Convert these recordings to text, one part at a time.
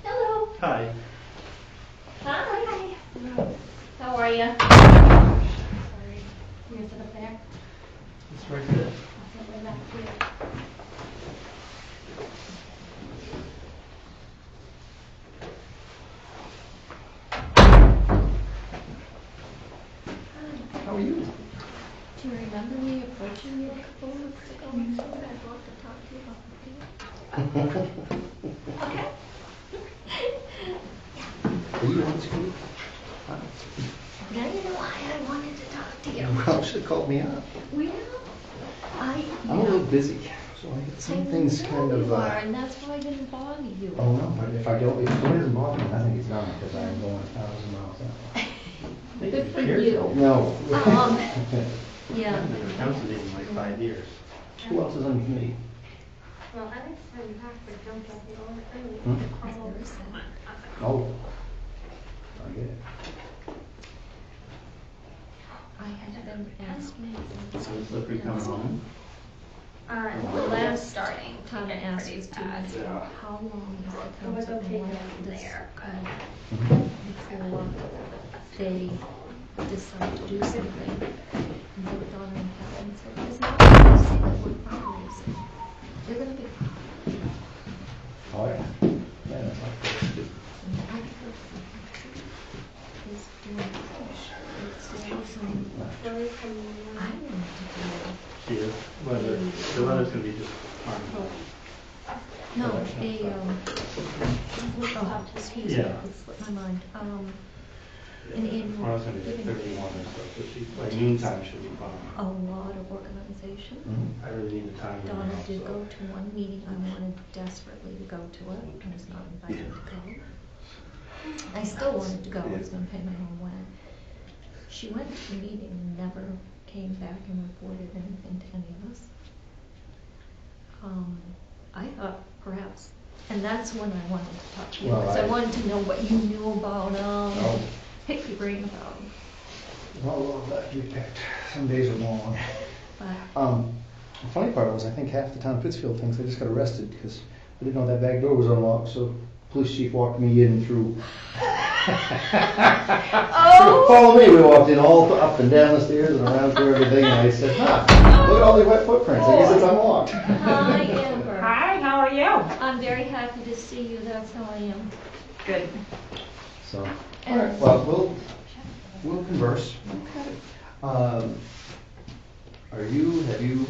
Hello. Hi. Hi. How are you? Sorry. You gonna sit up there? It's right there. I'll sit way back here. How are you? Do you remember me approaching you a couple of weeks ago and said I'd love to talk to you about the Okay. Are you on school? Now you know why I wanted to talk to you. Well, should have called me up. Well, I'm a little busy, so I get some things kind of. You are, and that's why I didn't bother you. Oh no, but if it doesn't bother me, I think it's done because I'm going 1,000 miles an hour. Good for you. No. Yeah. I've been counseling in like 5 years. Who else is on your committee? Well, I like to back for jumped up the old early. There is that. Oh. I get it. I had been asking. So it's Slippery coming home? The last starting time I asked was Yeah. how long is the It was council okay going to down let this there, go before they decide to do something? And looked on and Helen said, there's not going to see that we're fundraising. They're going to be fine. Oh yeah. Yeah, that's like good. And I heard is doing push. It's losing. Lori coming I in. wanted to do She is. Weather. The weather's gonna be just fine. no, excuse me, Yeah. it slipped my mind. An annual Tomorrow's gonna be like giving 31 or so, so she, like noontime should be fine. a lot of organization. I really need the time. Donna did go to one meeting. I wanted desperately to go to it. I was not invited to go. I still wanted to go. I was going to pay my own way. She went to the meeting and never came back and reported anything to any of us. I thought perhaps And that's when I wanted to talk to you, Well, because I I- wanted to know what you knew about them, Oh. pick your brain about them. Well, we'll have to be picked. Some days are long. But The funny part was, I think half the town of Pittsfield thinks I just got arrested because I didn't know that back door was unlocked, so police chief walked me in through. Oh! Follow me, we walked in all up and down the stairs and around through everything, and I said, look at all the wet footprints, I guess it's unlocked. Hi, Amber. Hi, how are you? I'm very happy to see you, that's how I am. Good. So, all right, well, we'll converse. Okay. Have you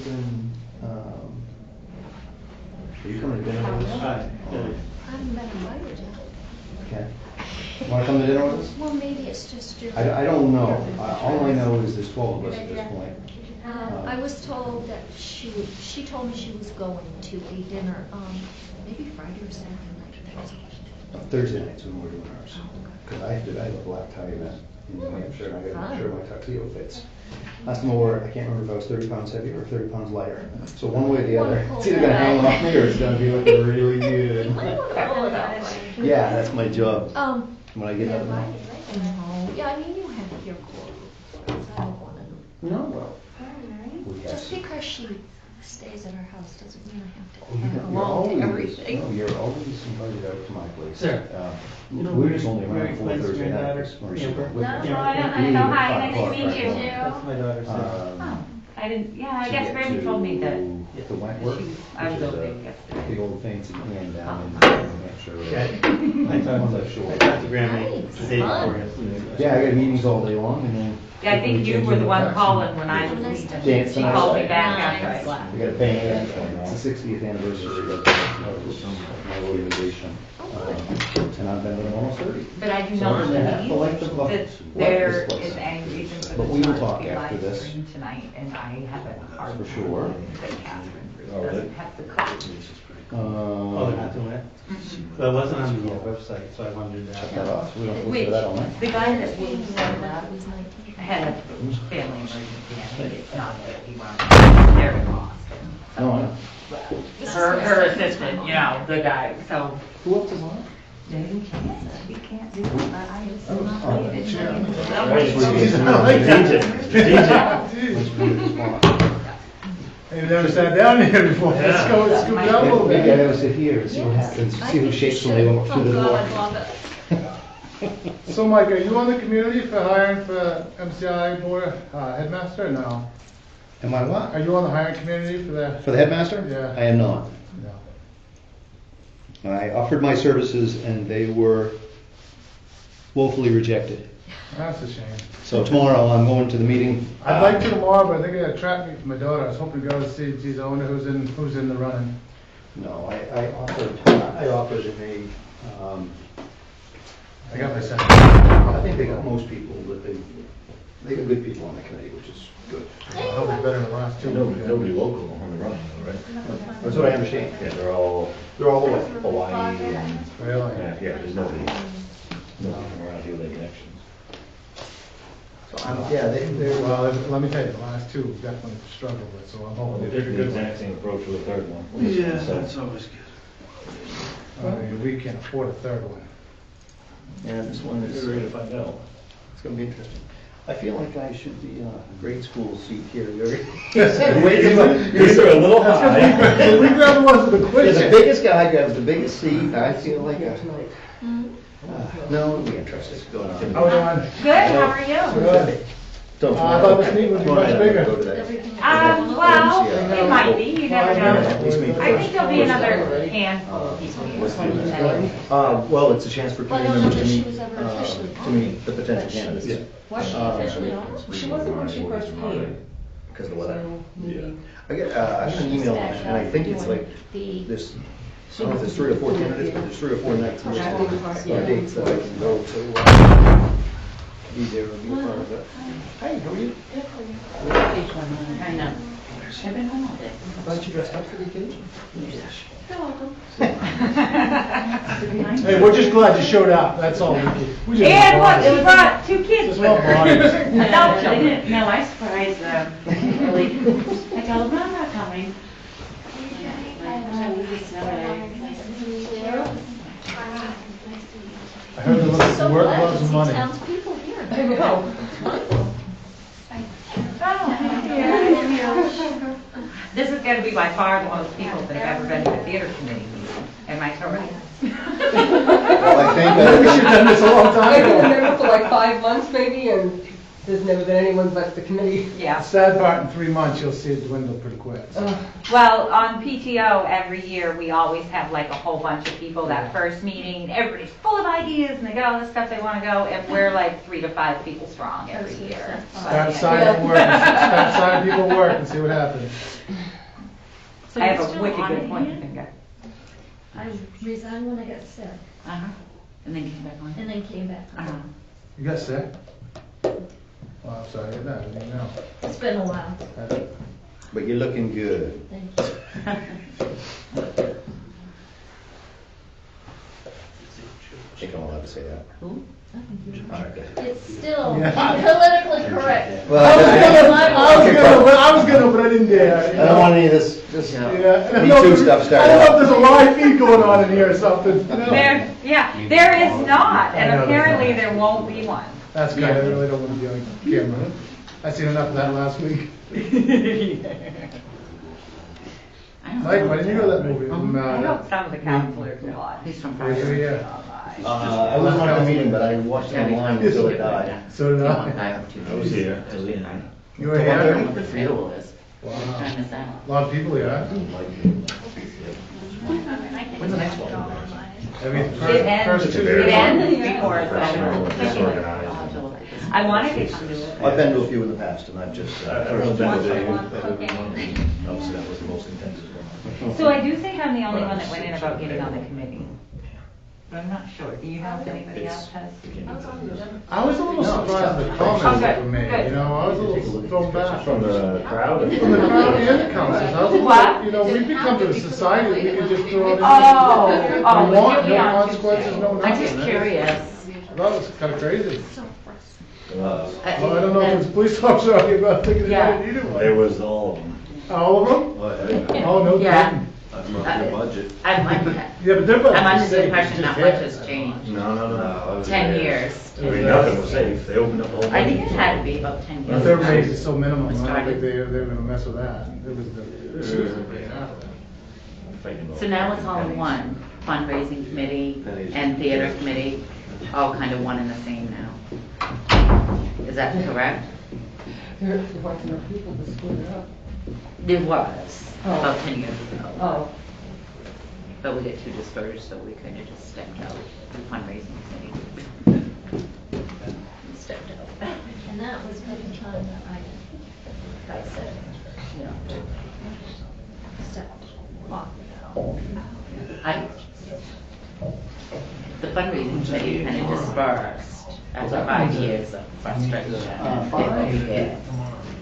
been, are you coming to dinner with us? Hi. I haven't been invited yet. Okay. Want to come to dinner with us? Well, maybe it's just you. I don't know. All I know is there's 12 of us at this point. I was told that she told me she was going to a dinner, maybe Friday or Saturday night. Thursday nights when we're doing ours. Because I have a black tie event in New Hampshire, and I gotta make sure my tuxedo fits. Last time I wore it, I can't remember if I was 30 pounds heavier or 30 pounds lighter. So one way or the other, it's either gonna hang off me or it's gonna be looking really good. Yeah, that's my job. When I get out of No, yeah, I mean, you have your clothes. I don't want to. No, well, we have. Just because she stays at our house doesn't mean I have to Oh, tag you're along to always, everything. no, you're always invited out to my place. Sure. We You know, We're just only Mary around 4 Quinn's Thursday granddaughter, nights. Or Amber. with- No, we I don't leave know. at Hi, 5 nice to o'clock, meet right? you. That's my daughter, Sarah. Oh, I didn't, yeah, I to guess get Randy told me that. The Wentworth, I which was is over a there yesterday. big old fancy inn down in New Hampshire. I talked to Grammy Nice. the day before Fun. yesterday. Yeah, I got meetings all day long and then. Yeah, I think you were the one calling when I was Nice leaving. to Dance She tonight. called me back Nice. after I left. We got a band, it's the 60th anniversary of my organization. And I've been with them almost 30. But I do So not I'm gonna have to like the- believe that like there this place. is any reason for But this we will not talk to be after live this. streamed tonight, and I have a hard For time sure. believing that Catherine Oh, really? doesn't have the code. Oh, they're not doing it? Well, it wasn't on the website, so I wondered Check that. that off, we don't look Which, for that all night. the guy that we set That up was 19. had a family emergency, I think it's not that he wanted, very lost. No, I know. Her assistant, you know, the guy, so. Who else is on? We can't do it, but I just. Oh, It's sure. not- I like that. You've never sat down here before. Let's go, let's scoop down a little Maybe I bit. gotta sit here and see what happens, I see who think you shakes when they should. walk through the Oh, door. God, I love it. So Mike, are you on the community for hiring for MCI board headmaster or no? Am I what? Are you on the hiring community for the? For the headmaster? Yeah. I am not. No. I offered my services and they were woefully rejected. That's a shame. So tomorrow I'm going to the meeting. I'd like to tomorrow, but I think I got a track meet for my daughter. I was hoping to go to see the owner who's in the running. No, I offered and they, I got my son. I think they got most people, but they got good people on the committee, which is good. I hope it's better than the last two. Nobody local on the running, though, right? That's what I understand. Yeah, they're all Away. Hawaii and, Really? yeah, there's nobody from around here with any connections. So yeah, they're, Well, let me tell you, the last two definitely struggled with, so I'm hoping They they took pick a the good one. exact same approach with the third one. Yeah, So- that's always good. I mean, we can't afford a third one. yeah, this one is, We're ready to find out. it's gonna be interesting. I feel like I should be in a grade school seat here. Yours are a little high. We grab the ones with the Yeah, quick. the biggest guy grabs the biggest seat. I feel like a, no, it'll be interesting. How we doing? Good, how are you? Good. So I thought this meeting would be tomorrow much night I'm gonna bigger. go to that. Everything. Well, it might be, you never At least me. know. I think there'll be another handful of people here. Well, it's a chance for Well, I committee don't know members if to she meet, was ever officially to meet the potential candidates. Was she officially on? She wasn't when she first came. Because of the weather. So maybe I got an email on it, and I think it's like, there's, I don't know if there's 3 or 4 candidates, but there's 3 or 4 nights, or dates that I can go to, be there and be a part of it. Hey, how are you? I know. I've been home all day. Glad you dressed up for the occasion. Hey, we're just glad you showed up, that's all. We just And what, want she brought 2 kids Just with want her. bodies. Adult children. No, I surprised them. Really. I told them I'm not coming. I heard they're looking So for work, glad loves to and see money. townspeople here. I know. This is gonna be by far the most people that have ever been to a theater committee meeting. Am I correct? Well, I think We should have done this a long time I've been ago. there for like 5 months maybe, and there's never been anyone but the committee. Yeah. Sad part, in 3 months, you'll see it dwindle pretty quick. Well, on PTO, every year, we always have like a whole bunch of people, that first meeting, everybody's full of ideas, and they got all this stuff they wanna go, and we're like 3 to 5 people strong every year. Start signing work, start signing people work and see what happens. So I you're have a still wicked on good it point here? finger. I resigned when I got sick, Uh-huh. And then you came back on. and then came back. Uh-huh. You got sick? Oh, I'm sorry, I didn't even know. It's been a while, But you're looking good. thank you. I think I'm allowed to say that. Who? All right, good. It's still Yeah. politically correct. Well, I was gonna, but I didn't dare. I don't want any of this, Yeah. Me Too stuff I started don't know out. if there's a live feed going on in here or something. There, yeah, there is not, I and know there's apparently not. there won't be one. That's good, I really don't want to be on camera. I seen enough of that last week. Mike, why didn't you go to that movie? I hope some of the counselors watch. He's from Where's Fire. he at? I wasn't at the meeting, but I watched it online until it died. So did One I. guy up to. I was here. I was in. You were here? What the funeral is. What Wow. time is that? A lot of people here. When's the next one? I mean, It first ends, two it days. ends before it's over. Disorganized. I wanted to come to it. I've been to a few in the past, and I've just. I've been to every one. Obviously, that was the most intense one. So I do think I'm the only one that went in about getting on the committee. But I'm not sure. Do you know if anybody else has? I was a little surprised at the comments that were made, you know, I was a little thrown back. From the crowd? From the crowd and the councils, I was a little, What? you know, we've become to a society that we can just throw it in. Oh, No want, you'll be no on consequences, no nothing. I'm just curious. That was kind of crazy. So frustrating. Well, I don't know if it's police officer out here, but I think Yeah. they needed It one. was all of them. All of them? Oh, no Yeah. kidding. That's not your budget. I'm like, Yeah, but they're. I'm under the impression not much has changed. No. 10 years. I mean, nothing was safe. They opened up the whole. I think it had to be about 10 But years. their ago. raise is so minimum, I don't Started. think they were gonna mess with that. It was the. So now it's all in one, fundraising committee and theater committee, all kind of one and the same now. Is that correct? There wasn't enough people to split it up. There was, about 10 years ago. Oh. But we got too discouraged, so we kind of just stepped out, the fundraising committee. Stepped out. And that was at the time that I got sick. Yeah. Stepped off. The fundraising committee kind of dispersed after 5 years of frustration. Yeah.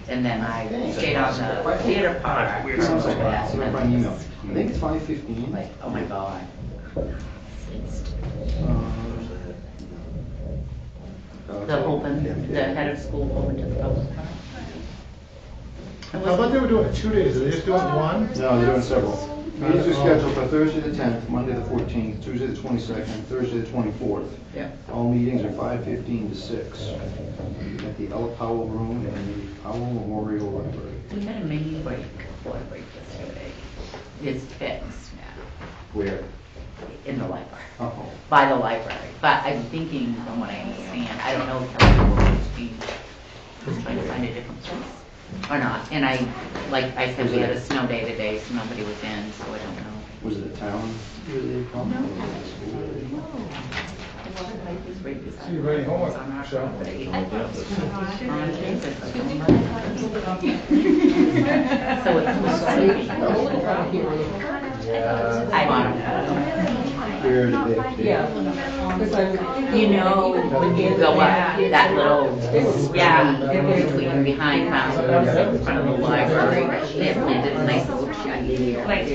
And then I stayed on the theater part. I think it's 5:15. Like, oh my God. The open, the head of school open to the public. How about they were doing it 2 days, are they just doing one? No, they're doing several. Meetings are scheduled for Thursday the 10th, Monday the 14th, Tuesday the 22nd, Thursday the 24th. Yeah. All meetings are 5:15 to 6 at the Ella Powell Room in the Powell Memorial Library. We had a mini break, water break yesterday. It's fixed now, Where? in the library, Oh. by the library. But I'm thinking, from what I understand, I don't know if Kelly will be trying to find a different place or not. And like I said, we had a snow day today, so nobody was in, so I don't know. Was it a town? The water pipe is right beside. So you ready homework, It's on our Michelle? property. On campus. So I it's. Where did they? Yeah. 'Cause I'm- You know, when you go up that little, between, behind Mount, in front of the library, they have planted a nice little tree there. Like, Right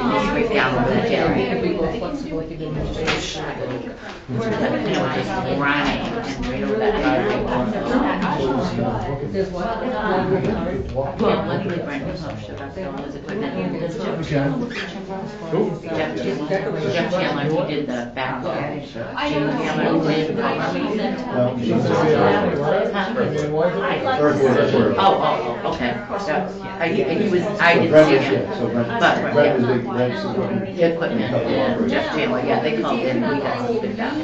down on the It hill. could be more flexible, it could be more space. just running and real that. There's what? Well, luckily Brent showed up, so was equipment and this Jeff Chandler, he did the backup. Jim Chandler did okay. He was, I didn't see him. But, yeah, equipment, Jeff Chandler, yeah, they called in, we got some down.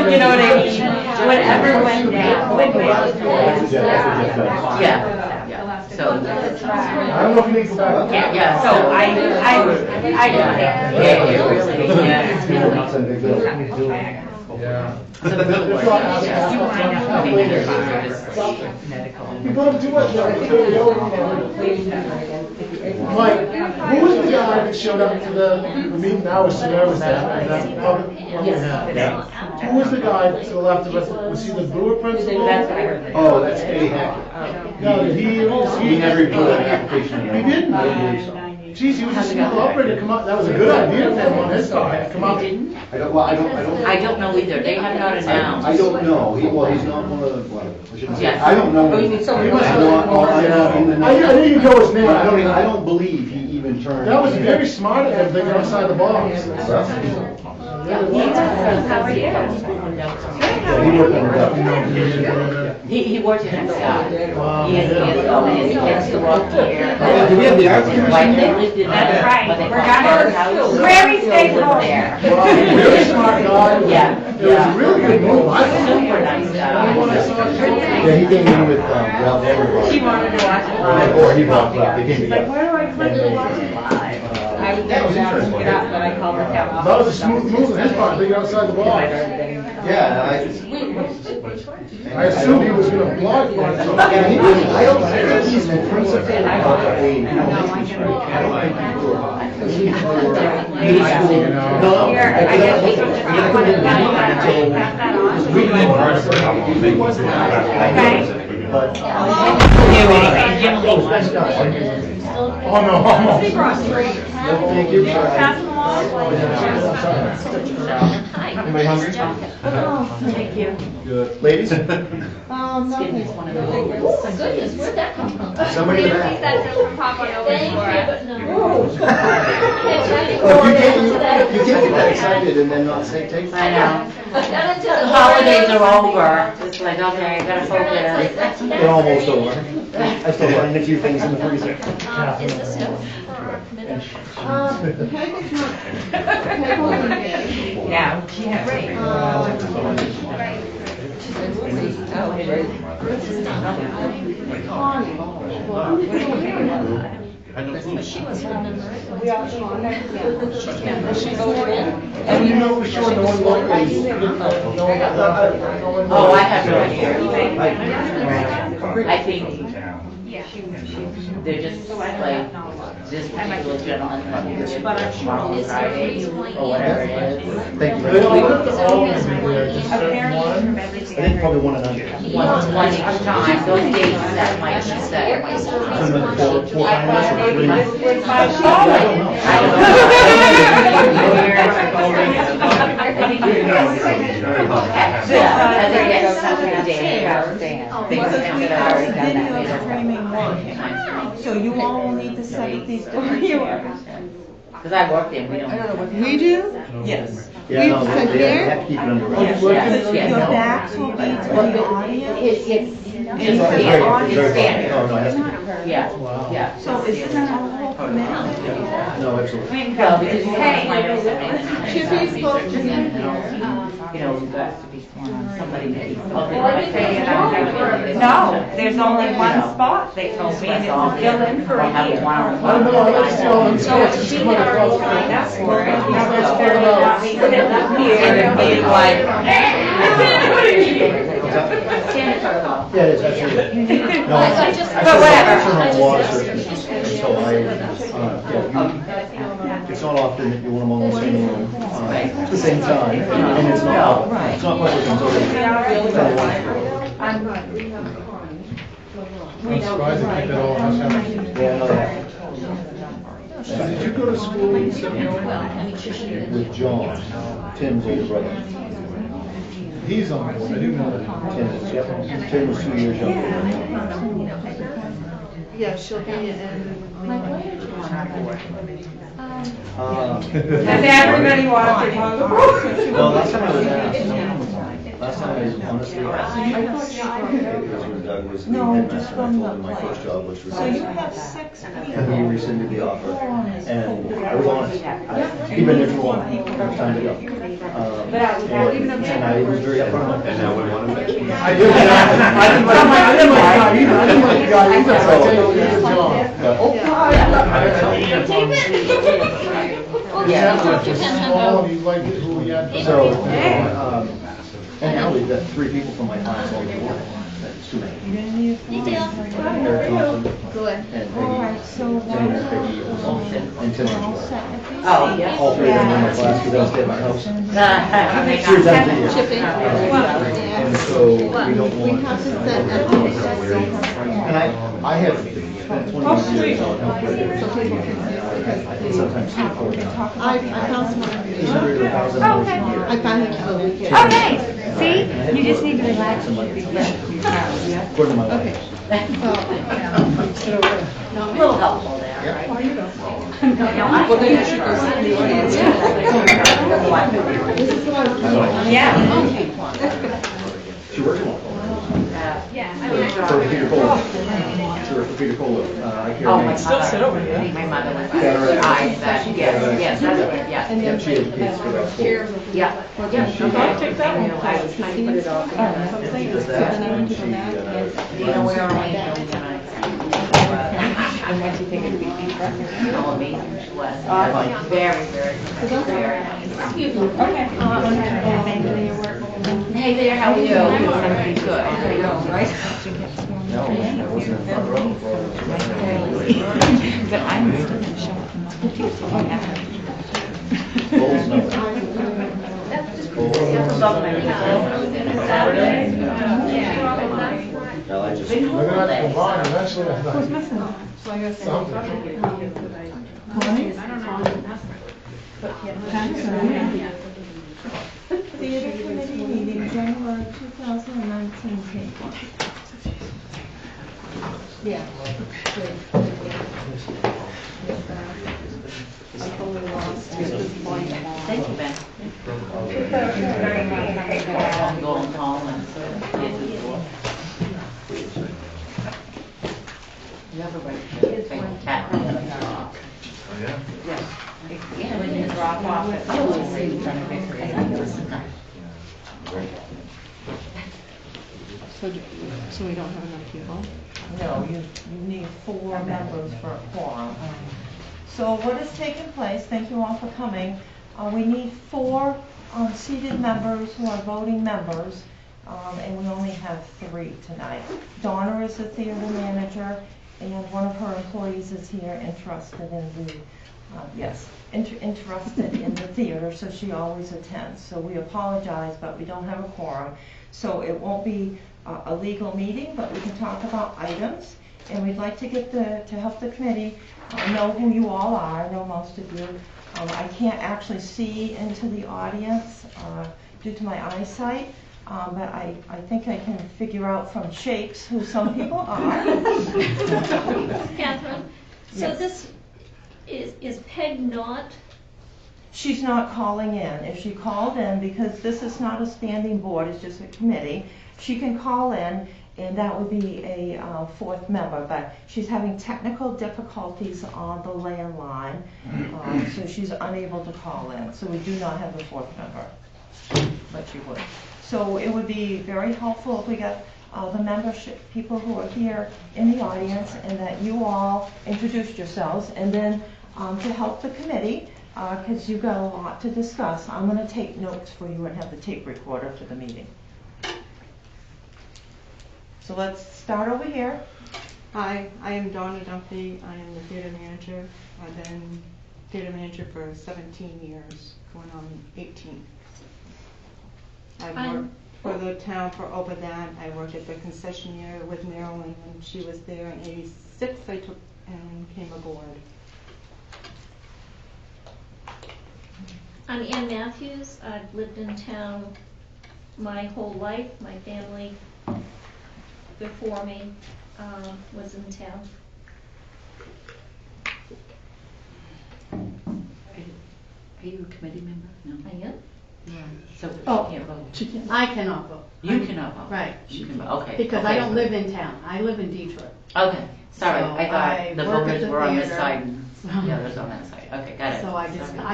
You know what I mean? Whatever went down. Yeah, so. I don't know if you need to go back. Yeah, so I Yeah. So the good work. You put them too much Mike, who was the guy that showed up to the meeting I was nervous at? That public one we had? Who was the guy to the left of us? Was he the Brewer principal? Oh, that's Eddie Hackett. No, He never even put an application in. He didn't? I don't believe so. Geez, he was just operating to come out. That was a good idea for him on his side. Come out. I don't know either, they have not announced. I don't know. He's not one of the, well, I shouldn't say. Yes. I don't know. Oh, you mean somebody I know in the know. I knew you know his name. But I don't believe he even turned. That was very smart of him thinking outside the box. Yeah, he worked on it. He worked in Scott. He gets to walk here. Do we have the arts commission Like, they here? lived in That's that. right. what they We're call gonna- their house. Mary stays They live home. there. Really smart guy. Yeah. It was a really good move. I thought. Super nice guy. Yeah, he came in with Ralph Everett. She wanted to watch it live. Or he brought Ralph, they came She's like, together. where do I click to watch it live? I was That was gonna interesting. get up, but I called her down. That was a smooth move on his part, thinking outside the box. Yeah, I assumed he was gonna blog for it. Yeah, he was, I don't think he's the principal of a, I don't think you were. No. Here, I guess we can just put it down. Pass that on. Okay. But. Jim Lee. Oh, no, almost. Thank you. Pass them along. Anybody hungry? Thank you. Good. Ladies? Skinny's one of those. Oh, goodness, where'd that come from? Somebody in the Nancy back. said to pop on over Thank for you, us. but no. Look, you can't get that excited and then not say, take. I know. Got into The the holidays are over. It's like, okay, I gotta focus. They're almost over. I still find a few things in the freezer. Is this stuff for our committee? Yeah. She was remembering. And you know for sure no one locally. Oh, I have no idea. I think they're just like this particular gentleman that lives tomorrow on Friday or whatever it is. Thank you. They don't look at all of them there, just certain Apparently from ones. I everything. think probably one and under. One each time, those dates that might be set. Four finalists or three? With my phone. As I get something a day. Because we have video streaming one, so you all need to set up these different chairs. Because I work there, we don't. We do? Yes. Yeah, no, they have to keep it under. Yes, So yes, yes. your backs will be to the audience? It's standard. No, it has to be. Yeah, yeah. So is that a whole committee? No, absolutely. Well, because you have to plan something. Chippy's supposed to be You know, it has to be somebody that is. No, there's only one spot, they told me, and it was still in for a year. I know, let's go, let's go. It's She just had money already across the signed up street. for it, and I was Let's very figure it out. happy that it was here, and being like, Stand in front of them. Yeah, it is, absolutely. No, I just- I But whatever. turn on I just water asked her circuits if she could until I, it's not often that you want them all in the same room, at the same time, and it's not, it's not public until I'm surprised they keep it all hush hush. Yeah, I know that. No, she's. Did you go to school in Well, I mean, she should have been. With John, Tim's older brother. He's on board, I didn't know that. Tim is, yep, Tim was 2 years younger than me. Yeah, she'll be in. Like, why did you on board? Does everybody want to talk about? Well, last time I was last time I honestly asked, it was when Doug was the No, headmaster, just and I from told him the my first job was So you rescisted. have 6 And he people. rescinded the offer, and I was honest, he'd been there too long, it was time to go. And I was very upfront. And now we want to fix it. I didn't like the guy either, so I tell you, he's a John. Small, and he liked it, who he had. So, and now we've got 3 people from my class on the board. That's too many. Eric Thompson. Good. And Peggy. All right, so Jane and Peggy Olson, and Tim all Archibald. set if you Oh, see. yeah. All 3 of them in my class, because I was at my house. Makes 3 sense. times a year. Chipping. And so we don't want. We have to set at the And I have spent 20 years on healthcare. I sometimes see it for I found someone. $800 to $1,000 a year. I found him for the weekend. Oh, nice. See? You just need to relax. According to my wife. A little helpful there, right? Well, then you should go sit in the audience. Yeah. She works in one. For Peter Cole. She works for Peter Cole. I care. Oh, my mother. My mother was. Yes, yes, that's it, yes. Yeah, she had kids for that school. Yeah. I'll take that one. I was trying to put it all together. She does that, and she, You know where our angels and I. And then she figured to be how amazing she was. Very, very, very nice. Okay. Hey there, how are you? Good. I know, right? no, I wasn't in front row for all this. But I'm still in shock. Bowls, no. Well, I just. They're gonna have to combine eventually, I Who's thought. missing? Something. Theater committee meeting, January 2019 paper. Yeah. I totally lost at this point. Thank you, Ben. I'm going home and you have a right to take cat. Oh, yeah? Yeah, when you drop off at So we don't have enough people? No, you need 4 members for a quorum. So what is taking place, thank you all for coming, we need 4 seated members who are voting members, and we only have 3 tonight. Donna is the theater manager, and one of her employees is here interested in the, interested in the theater, so she always attends. So we apologize, but we don't have a quorum. So it won't be a legal meeting, but we can talk about items. And we'd like to get to help the committee know who you all are. I know most of you. I can't actually see into the audience due to my eyesight, but I think I can figure out from shapes who some people are. Catherine, so Yes. this is Peg not, She's not calling in. If she called in, because this is not a standing board, it's just a committee, she can call in, and that would be a 4th member, but she's having technical difficulties on the landline, so she's unable to call in. So we do not have a 4th member, but she would. So it would be very helpful if we got the membership, people who are here in the audience, and that you all introduced yourselves, and then to help the committee, because you've got a lot to discuss. I'm going to take notes for you and have the tape recorder for the meeting. So let's start over here. Hi, I am Donna Dumpy. I am the theater manager. I've been theater manager for 17 years, going on 18. I've worked for the town for over that. I worked at the concessionaire with Marilyn when she was there in '86. I took and came aboard. I'm Ann Matthews. I've lived in town my whole life. My family before me was in town. Are you a committee member? No. I am. So Oh. you can't vote. I cannot vote. You cannot vote. Right. You can vote. Okay. Because okay. I don't live in town. I live in Detroit. Okay. Sorry, So I thought I the work at voters the were on this theater. side and the others on that side. Okay, got it. So I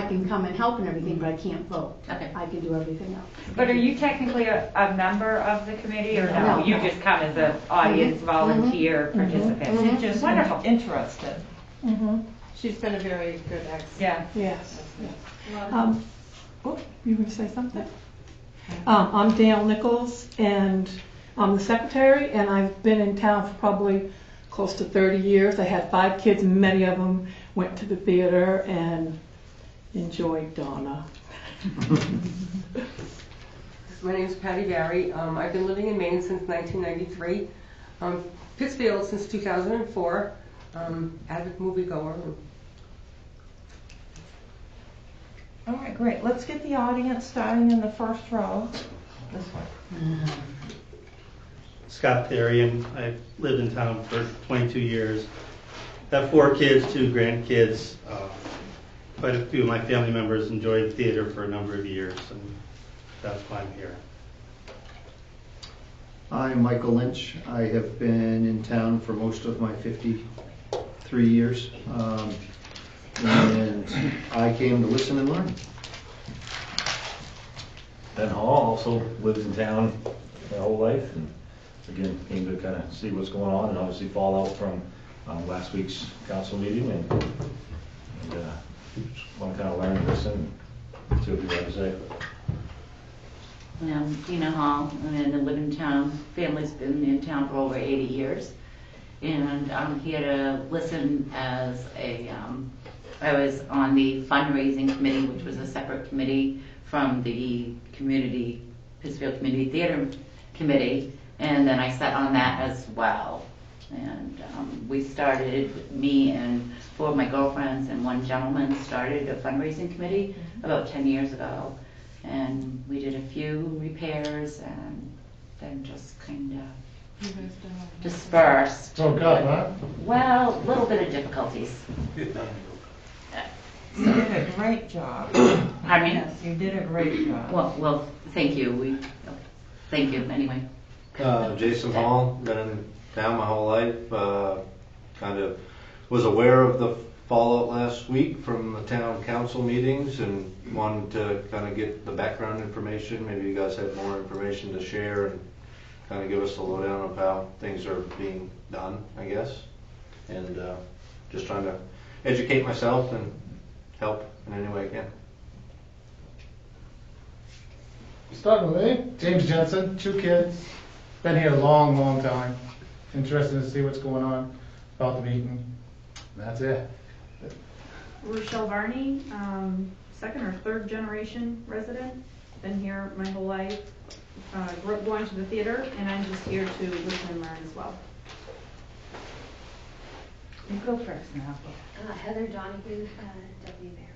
can come and help and everything, but I can't vote. Okay. I can do everything else. But are you technically a member of the committee or no? No. You just come as an audience volunteer participant? She's just Wonderful. interested. She's been a very good ex. Yeah. Yes. Oh, you were going to say something? I'm Dale Nichols, and I'm the secretary, and I've been in town for probably close to 30 years. I had 5 kids, and many of them went to the theater and enjoyed Donna. My name is Patty Barry. I've been living in Maine since 1993. Pittsfield since 2004. Avid moviegoer. All right, great. Let's get the audience starting in the first row. This one. Scott Therian. I've lived in town for 22 years. Have 4 kids, 2 grandkids. Quite a few of my family members enjoyed theater for a number of years, and that's why I'm here. I'm Michael Lynch. I have been in town for most of my 53 years. And I came to listen and learn. Ben Hall also lived in town my whole life, and again came to kind of see what's going on, and obviously fallout from last week's council meeting, and just want to kind of learn and listen and see what people have to say. Dina Hall, and I live in town. Family's been in town for over 80 years, and I'm here to listen as I was on the fundraising committee, which was a separate committee from the Pittsfield Community Theater Committee, and then I sat on that as well. And we started, me and 4 of my girlfriends and 1 gentleman started a fundraising committee about 10 years ago. And we did a few repairs and then just kind of dispersed. Oh, God, huh? Well, a little bit of difficulties. You did a great job. I mean, Yes, you did a great job. well, thank you. Thank you anyway. Jason Hall, been in town my whole life. Kind of was aware of the fallout last week from the town council meetings and wanted to kind of get the background information. Maybe you guys have more information to share and kind of give us a lowdown of how things are being done, I guess. And just trying to educate myself and help in any way I can. Starting with me, James Jensen, 2 kids, been here a long, long time. Interested to see what's going on about the meeting. That's it. Rochelle Varney, 2nd or 3rd generation resident. Been here my whole life. Grew up going to the theater, and I'm just here to listen and learn as well. You go first now. Heather Donahue, W. Bear.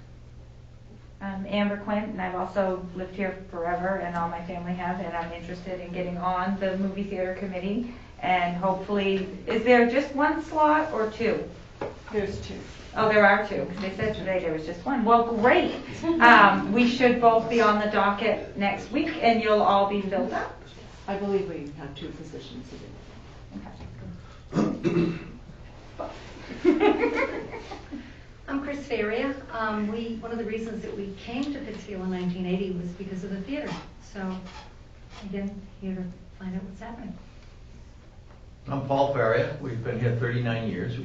I'm Amber Quint, and I've also lived here forever, and all my family have, and I'm interested in getting on the movie theater committee. And hopefully, is there just 1 slot or 2? There's 2. Oh, there are 2, because they said today there was just 1. Well, great. We should both be on the docket next week, and you'll all be filled up. I believe we have 2 positions I'm Chris Faria. One of the reasons that we came to Pittsfield in 1980 was because of the theater. So, again, here to find out what's happening. I'm Paul Faria. We've been here 39 years. We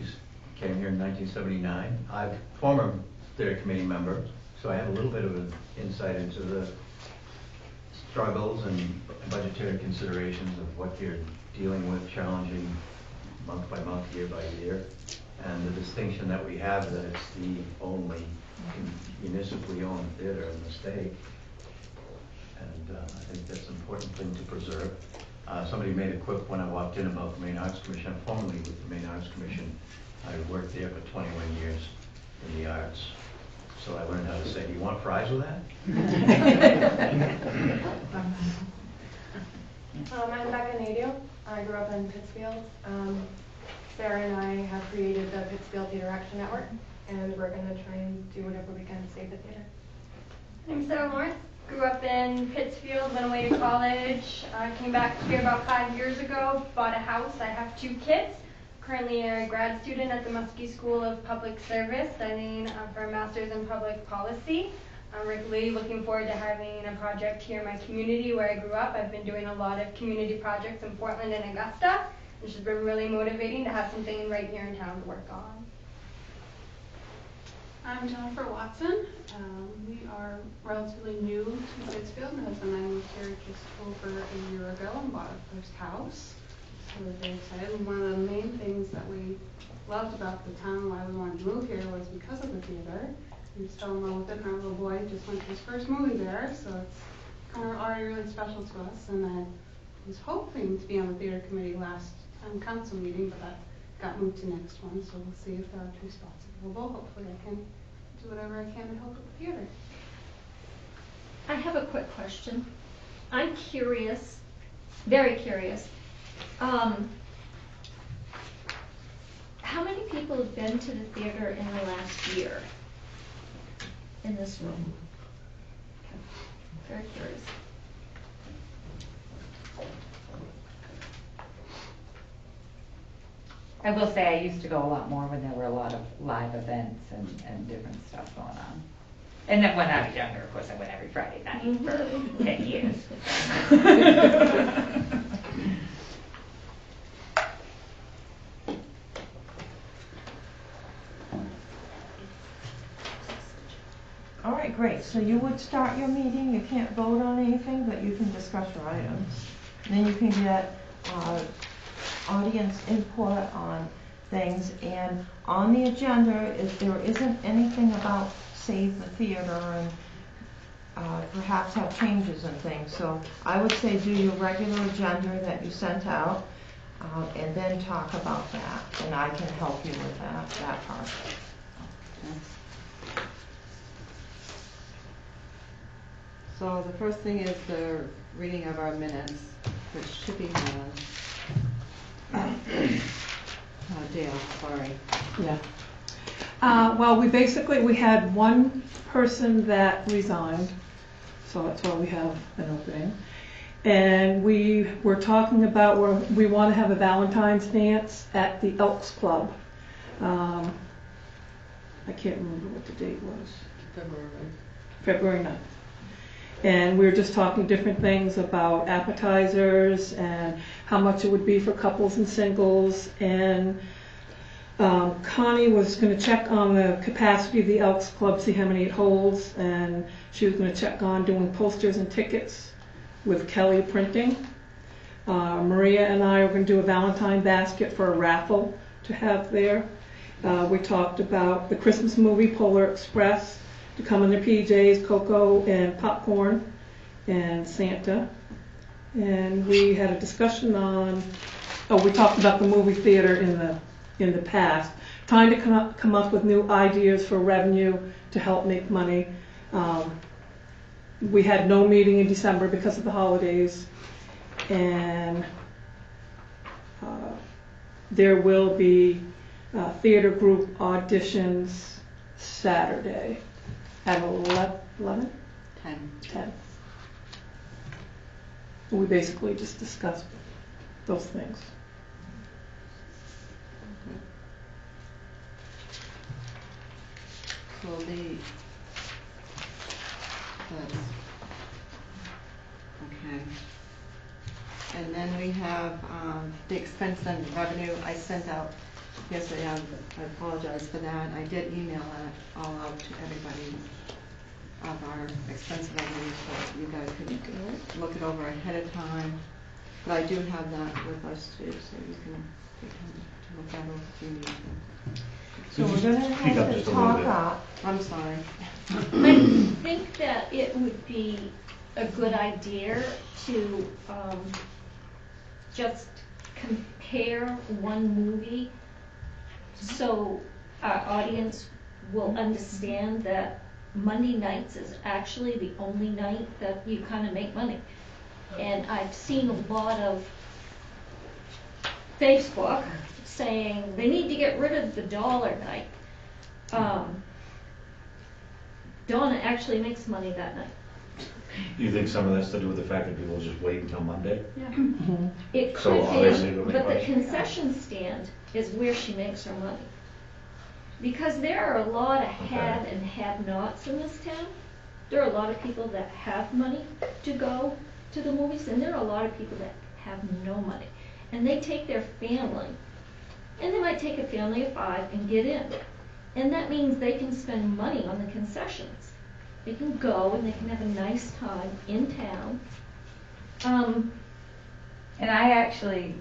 came here in 1979. I'm a former theater committee member, so I have a little bit of an insight into the struggles and budgetary considerations of what you're dealing with, challenging month by month, year by year, and the distinction that we have that it's the only municipally owned theater in the state. And I think that's an important thing to preserve. Somebody made a quip when I walked in about the Maine Arts Commission. I'm formerly with the Maine Arts Commission. I worked there for 21 years in the arts. So I learned how to say, do you want fries with that? I'm Becca Nadeau. I grew up in Pittsfield. Sarah and I have created the Pittsfield Theater Action Network, and we're going to try and do whatever we can to save the theater. I'm Sarah Lawrence. Grew up in Pittsfield, went away to college, came back here about 5 years ago, bought a house. I have 2 kids. Currently a grad student at the Muskie School of Public Service, studying for a master's in public policy. I'm really looking forward to having a project here in my community where I grew up. I've been doing a lot of community projects in Portland and Augusta. It's just been really motivating to have something right here in town to work on. I'm Jennifer Watson. We are relatively new to Pittsfield. My husband and I moved here just over a year ago and bought our first house. So we're very excited. And one of the main things that we loved about the town, why we wanted to move here, was because of the theater. We just fell in love with it, and our little boy just went to his first movie there, so it's kind of already really special to us. And I was hoping to be on the theater committee last town council meeting, but that got moved to next one, so we'll see if there are 2 spots available. Hopefully I can do whatever I can to help with the theater. I have a quick question. I'm curious, very curious. How many people have been to the theater in the last year in this room? Okay. Very curious. I will say I used to go a lot more when there were a lot of live events and different stuff going on. And then when I was younger, of course, I went every Friday night for 10 years. All right, great. So you would start your meeting. You can't vote on anything, but you can discuss your items. And then you can get audience input on things. And on the agenda, if there isn't anything about Save the Theater and perhaps have changes and things. So I would say do your regular agenda that you sent out and then talk about that. And I can help you with that part. So the first thing is the reading of our minutes, which should be Dale, sorry. Yeah. Well, we had one person that resigned, so that's why we have an opening. And we were talking about where we want to have a Valentine's dance at the Elks Club. I can't remember what the date was. February 9th. And we were just talking different things about appetizers and how much it would be for couples and singles. And Connie was going to check on the capacity of the Elks Club, see how many it holds, and she was going to check on doing posters and tickets with Kelly Printing. Maria and I are going to do a Valentine basket for a raffle to have there. We talked about the Christmas movie Polar Express, to come in their PJs, cocoa and popcorn, and Santa. And we had a discussion on, we talked about the movie theater in the past, trying to come up with new ideas for revenue to help make money. We had no meeting in December because of the holidays, and there will be theater group auditions Saturday. At 11? 10. We basically just discussed those things. So okay. And then we have the expense and revenue I sent out yesterday. I apologize for that. I did email that all out to everybody of our expense revenue so you guys could look it over ahead of time. But I do have that with us too, so you can look that over if you need to. So we're going to have to talk up. I'm sorry. I think that it would be a good idea to just compare one movie so our audience will understand that Monday nights is actually the only night that you kind of make money. And I've seen a lot of Facebook saying they need to get rid of the dollar night. Donna actually makes money that night. Do you think some of that's to do with the fact that people just wait until Monday? Yeah. It So could obviously be, it'll make but the money. concession stand is where she makes her money. Because there are a lot of have and have-nots in this town. There are a lot of people that have money to go to the movies, and there are a lot of people that have no money. And they take their family, and they might take a family of 5 and get in. And that means they can spend money on the concessions. They can go and they can have a nice time in town. And I actually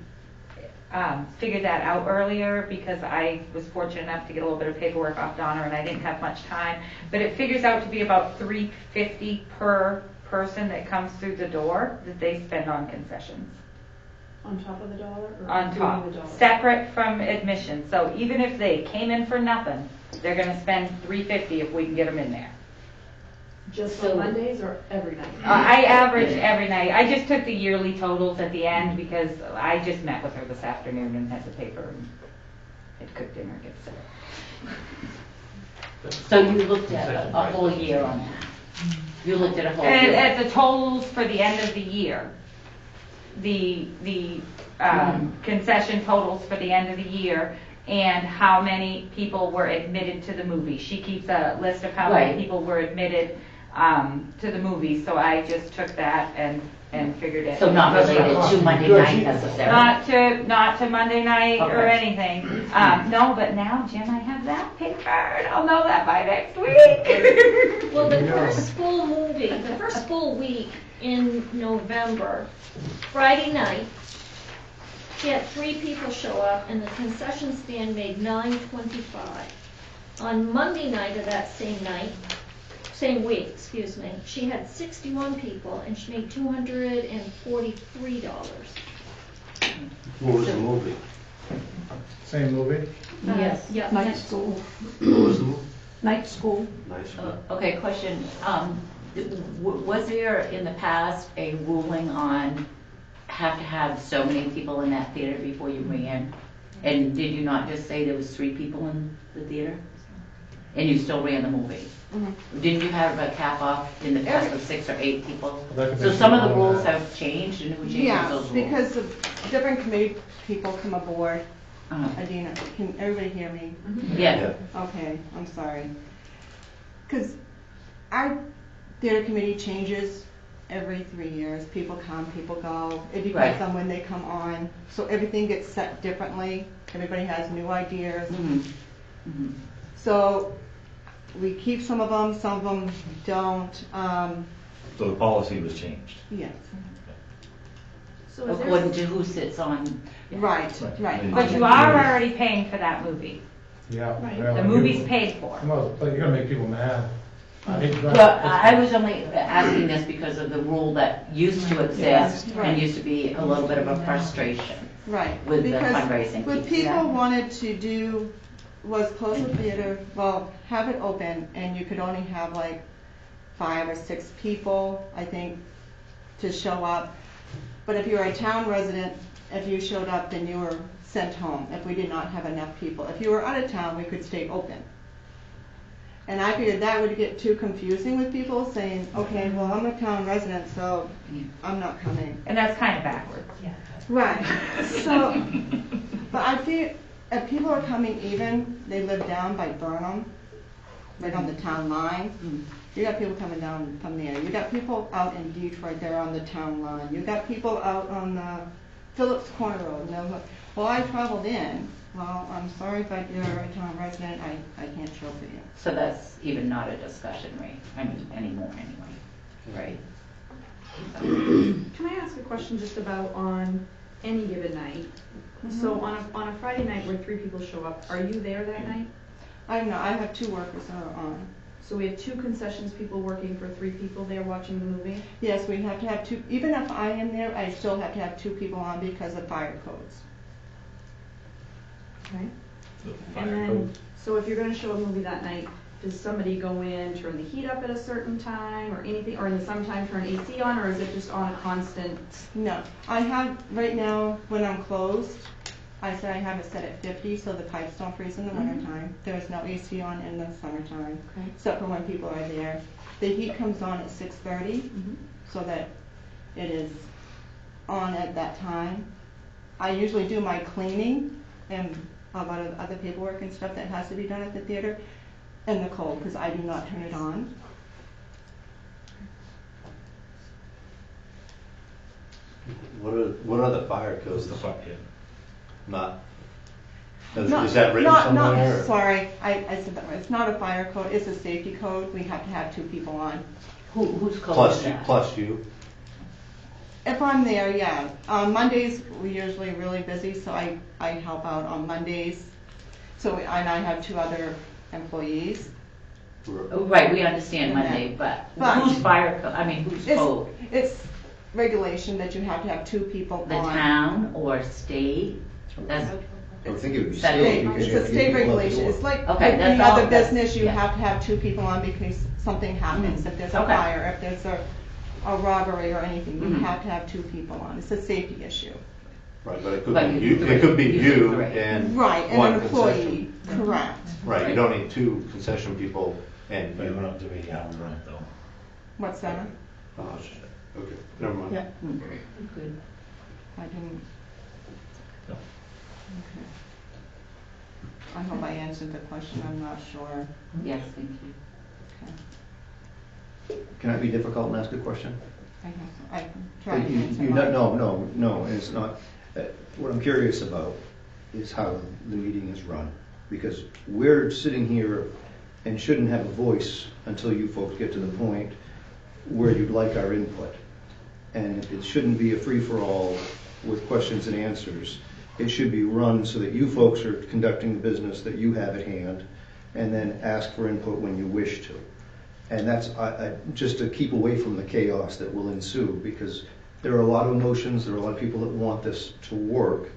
figured that out earlier because I was fortunate enough to get a little bit of paperwork off Donna and I didn't have much time. But it figures out to be about $3.50 per person that comes through the door that they spend on concessions. On top of the dollar? Or On top, including the dollar? separate from admission. So even if they came in for nothing, they're going to spend $3.50 if we can get them in there. Just on Mondays or every night? I average every night. I just took the yearly totals at the end because I just met with her this afternoon and had the paper and had cooked dinner and get set. So you looked at a whole year on that? You looked at a whole And year? at the totals for the end of the year, the concession totals for the end of the year and how many people were admitted to the movie. She keeps a list of how many people were admitted to the movie, so I just took that and figured it. So not related to Monday night necessarily? Not to Monday night or Okay. anything. No, but now, Jim, I have that paper, and I'll know that by next week. Well, the first full movie, the first full week in November, Friday night, she had 3 people show up and the concession stand made $9.25. On Monday night of that same week, she had 61 people and she made $243. What was the movie? Same movie? Yes, yeah, night next school. What was the movie? Night school. Nice. Okay, question. Was there in the past a ruling on have to have so many people in that theater before you ran? And did you not just say there was 3 people in the theater? And you still ran the movie? Mm-hmm. Didn't you have a cap off in the past of 6 or 8 people? That could So be some of the some rules of that. have changed, and who changes Yeah, those rules? because of different committee people come aboard. Uh-huh. Adina, can everybody hear me? Yeah. Okay, I'm sorry. Because our theater committee changes every 3 years. People come, people go. It depends Right. on when they come on. So everything gets set differently. Everybody has new ideas. So we keep some of them don't. So the policy was changed. Yes. So is there According to who sits on. Right, right. But you are already paying for that movie. Yeah. The movie's paid for. Well, but you're gonna make people mad. I hate that. Well, I was only asking this because of the rule that used to exist Right. and used to be a little bit of a frustration Right. with the Because fundraising what piece. people wanted to do was close the theater, well, have it open, and you could only have like 5 or 6 people, I think, to show up. But if you were a town resident, if you showed up, then you were sent home if we did not have enough people. If you were out of town, we could stay open. And I figured that would get too confusing with people saying, okay, well, I'm a town resident, so I'm not coming. And that's kind of backwards. Right. So, but I feel if people are coming even, they live down by Burnham, right on the town line. You got people coming down from there. You got people out in Detroit, they're on the town line. You got people out on the Phillips Corner Road. And they're like, well, I traveled in. Well, I'm sorry, but you're a town resident. I can't show for you. So that's even not a discussion, right? I mean, anymore anyway, right? Can I ask a question just about on any given night? So on a Friday night where 3 people show up, are you there that night? I'm not. I have 2 workers that are on. So we have 2 concessions people working for 3 people there watching the movie? Yes, we have to have 2. Even if I am there, I still have to have 2 people on because of fire codes. Okay. The And fire then, code. so if you're going to show a movie that night, does somebody go in, turn the heat up at a certain time or anything, or in the summertime turn AC on, or is it just on a constant? No, I have, right now, when I'm closed, I said I have it set at 50 so the pipes don't freeze in the wintertime. There's no AC on in the summertime, except for when people are there. The heat comes on at 6:30 so that it is on at that time. I usually do my cleaning and a lot of other paperwork and stuff that has to be done at the theater in the cold because I do not turn it on. What are the fire codes? The fire, yeah. Not. Is that written somewhere? or- Sorry, I said that right. It's not a fire code. It's a safety code. We have to have 2 people on. Whose code Plus is you, that? plus you. If I'm there, yeah. Mondays we're usually really busy, so I help out on Mondays. So and I have 2 other employees. Right, we understand Monday, but whose fire code, I mean, whose code? It's regulation that you have to have 2 people The on. town or state? That's, I would think it would be Federal. state. because It's you have a to get state people out the regulation. door. It's like Okay, with that's any all- other that's- business, you yeah. have to have 2 people on because something happens. If there's a Okay. fire, if there's a robbery or anything, you Mhm. have to have 2 people on. It's a safety issue. Right, but it could But be you- you, it could be you- you right. and Right, and one an employee, concession. correct. Right, you don't need 2 concession people and But you. we're not doing 80 hours on it though. What's that? Oh, shit. Okay, never mind. Yeah. good. I didn't. No. Okay. I hope I answered the question. I'm not sure. Yes, thank you. Okay. Can I be difficult and ask a question? I can try to answer. No, it's not. What I'm curious about is how the meeting is run. Because we're sitting here and shouldn't have a voice until you folks get to the point where you'd like our input. And it shouldn't be a free-for-all with questions and answers. It should be run so that you folks are conducting the business that you have at hand and then ask for input when you wish to. And that's just to keep away from the chaos that will ensue, because there are a lot of emotions, there are a lot of people that want this to work,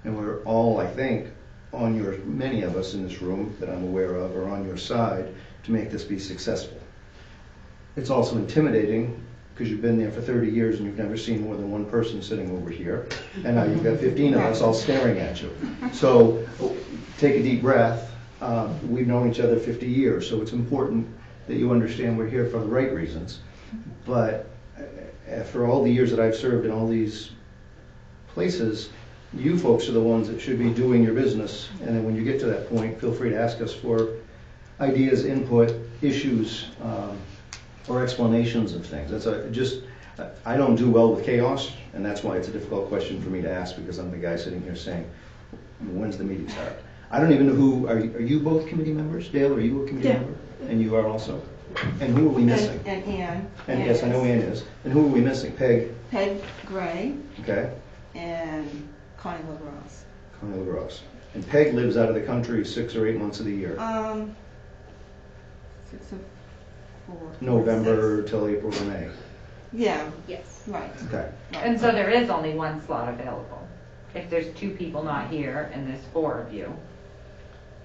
and we're all, I think, many of us in this room that I'm aware of are on your side to make this be successful. It's also intimidating because you've been there for 30 years and you've never seen more than one person sitting over here, and now you've got 15 of us all staring at you. So take a deep breath. We've known each other 50 years, so it's important that you understand we're here for the right reasons. But after all the years that I've served in all these places, you folks are the ones that should be doing your business. And then when you get to that point, feel free to ask us for ideas, input, issues, or explanations of things. I don't do well with chaos, and that's why it's a difficult question for me to ask, because I'm the guy sitting here saying, when's the meeting start? I don't even know who, are you both committee members? Dale, are you a committee member? And you are also? And who are we missing? And Ann. And yes, I know Ann is. And who are we missing? Peg? Peg Gray Okay. and Connie LaGrosse. Connie LaGrosse. And Peg lives out of the country 6 or 8 months of the year. 6 of 4. November till April or May. Yeah. Yes. Right. Okay. And so there is only 1 slot available. If there's 2 people not here and there's 4 of you,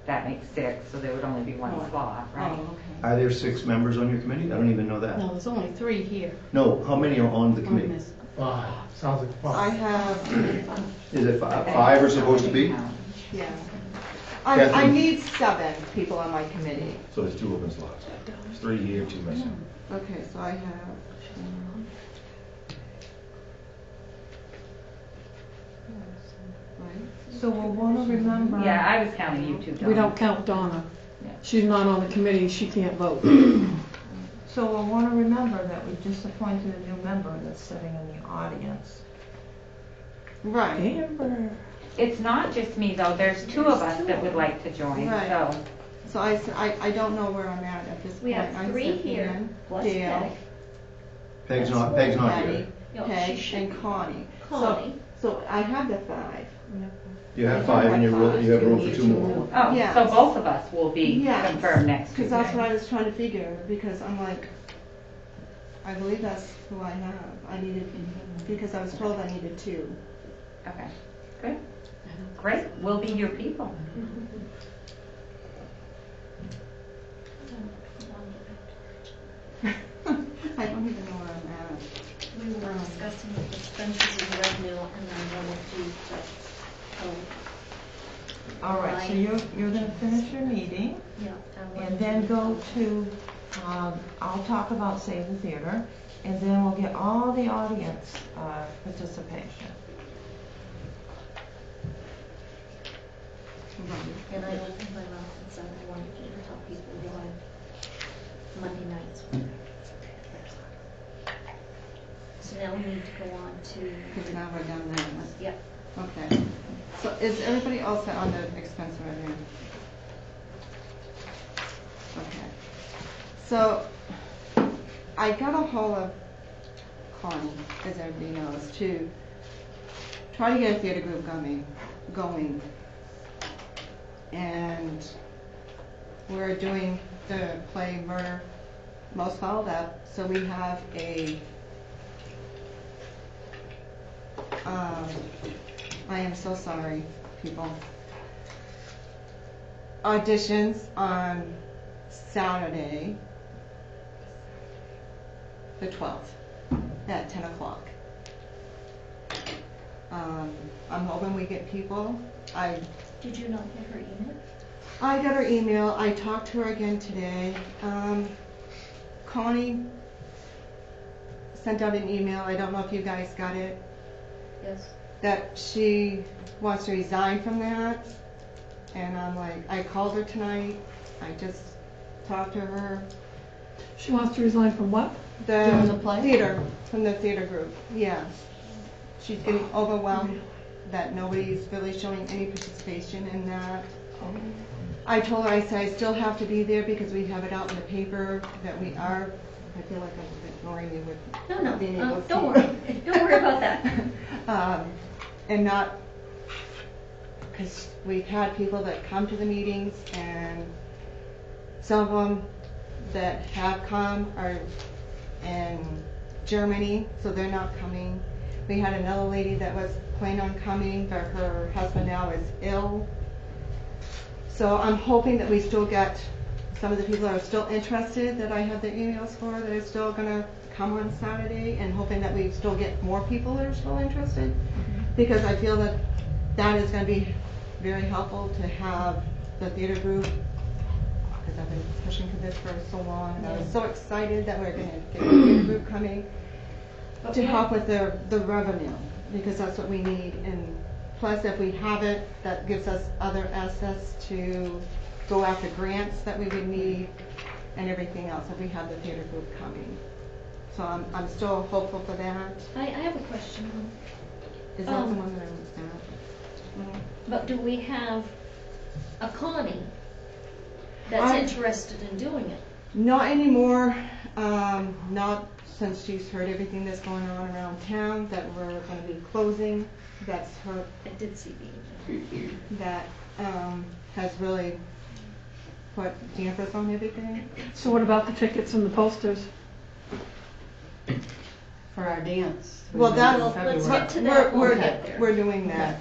that makes 6, so there would only be 1 slot, right? Oh, okay. Are there 6 members on your committee? I don't even know that. No, there's only 3 here. No, how many are on the committee? 5. Sounds like 5. I have, Is it 5 are supposed to be? yeah. I Catherine? need 7 people on my committee. So there's 2 open slots. 3 here, 2 missing. Okay, so I have. So we'll want to remember. Yeah, I was counting you 2, Donna. We don't count Donna. Yeah. She's not on the committee, she can't vote. So we'll want to remember that we just appointed a new member that's sitting in the audience. Right. Amber. It's not just me, though. There's 2 of us that would like to join, Right. so. So I don't know where I'm at this point. We have I 3 said here, Ann, plus Dale, Peg. Peg's not here. Patty, No, Peg, she should and be. Connie. Connie. So I have the 5. You have 5 and you have room for 2 more. Oh, Yeah. so both of us will be Yes. confirmed next Because that's Tuesday. what I was trying to figure, because I'm like, I believe that's who I have. I needed, because I was told I needed 2. Okay, good. Great, we'll be your people. I don't even know where I'm at. We were discussing the expenses and revenue, and I wanted to just, All right, so you're gonna finish your meeting, yeah. and then go to, I'll talk about Save the Theater, and then we'll get all the audience participation. And I don't think my mouth and son, I wanted you to tell people why Monday nights were there. So now we need to go on to. Because now we're down there. Yep. Okay. So is everybody all set on the expense revenue? Okay. So I got a hold of Connie, as everybody knows, to try to get a theater group going. And we're doing the play Murder Most Fouled Up. So we have a I am so sorry, people. Auditions on Saturday, the 12th, at 10 o'clock. I'm hoping we get people. Did you not get her email? I got her email. I talked to her again today. Connie sent out an email. I don't know if you guys got it. Yes. That she wants to resign from that. And I'm like, I called her tonight. I just talked to her. She wants to resign from what? Doing the play? Theater, from the theater group, yeah. She's getting overwhelmed that nobody's really showing any participation in that. I told her, I said, I still have to be there because we have it out in the paper that we are. I feel like I'm ignoring you with No, being able to don't see. worry. Don't worry about that. And not, because we've had people that come to the meetings, and some of them that have come are in Germany, so they're not coming. We had another lady that was planning on coming, but her husband now is ill. So I'm hoping that we still get some of the people that are still interested, that I have the emails for, that are still gonna come on Saturday, and hoping that we still get more people that are still interested. Because I feel that that is gonna be very helpful to have the theater group, because I've been pushing for this for so long, and I was so excited that we're gonna get the theater group coming to help with the revenue, because that's what we need. And plus, if we have it, that gives us other assets to go after grants that we would need and everything else if we have the theater group coming. So I'm still hopeful for that. I have a question. Is that the one that I was at? But do we have a Connie that's interested in doing it? Not anymore. Not since she's heard everything that's going on around town, that we're going to be closing. That's her. I did see the that has really put dampers on everything. So what about the tickets and the posters? For our dance. Well, that's let's get to that. we're doing that.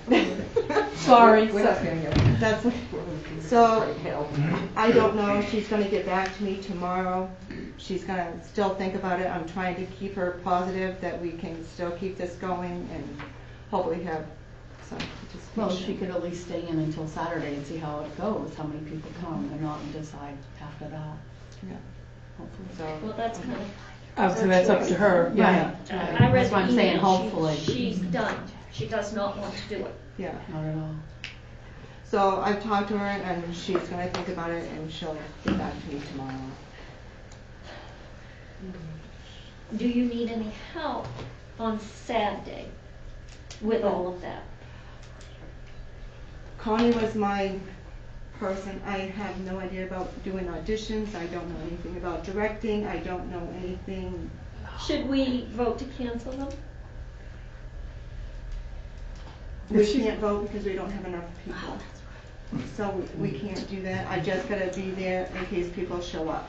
Sorry. So I don't know. She's going to get back to me tomorrow. She's going to still think about it. I'm trying to keep her positive that we can still keep this going and hopefully have some participation. Well, she could at least stay in until Saturday and see how it goes, how many people come or not, and decide after that. Yeah. Hopefully. Well, that's kind of. So that's up to her. Yeah. I read That's what I'm the saying, email. hopefully. She's done. She does not want to do it. Yeah. Not at all. So I've talked to her and she's going to think about it and she'll get back to me tomorrow. Do you need any help on Saturday with all of that? Connie was my person. I have no idea about doing auditions. I don't know anything about directing. I don't know anything. Should we vote to cancel them? We can't vote because we don't have enough people. So we can't do that. I just got to be there in case people show up.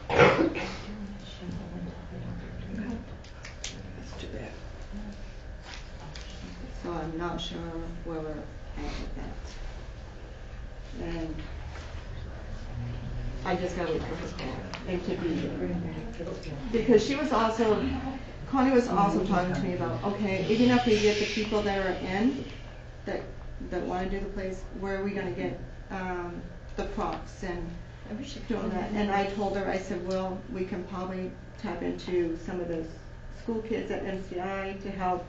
So I'm not sure where we're at with that. And I just gotta wait for her call and to be there. Because she was also, Connie was also talking to me about, okay, even if we get the people that are in, that wanna do the plays, where are we gonna get, the props and doing that? And I told her, I said, well, we can probably tap into some of the school kids at MCI to help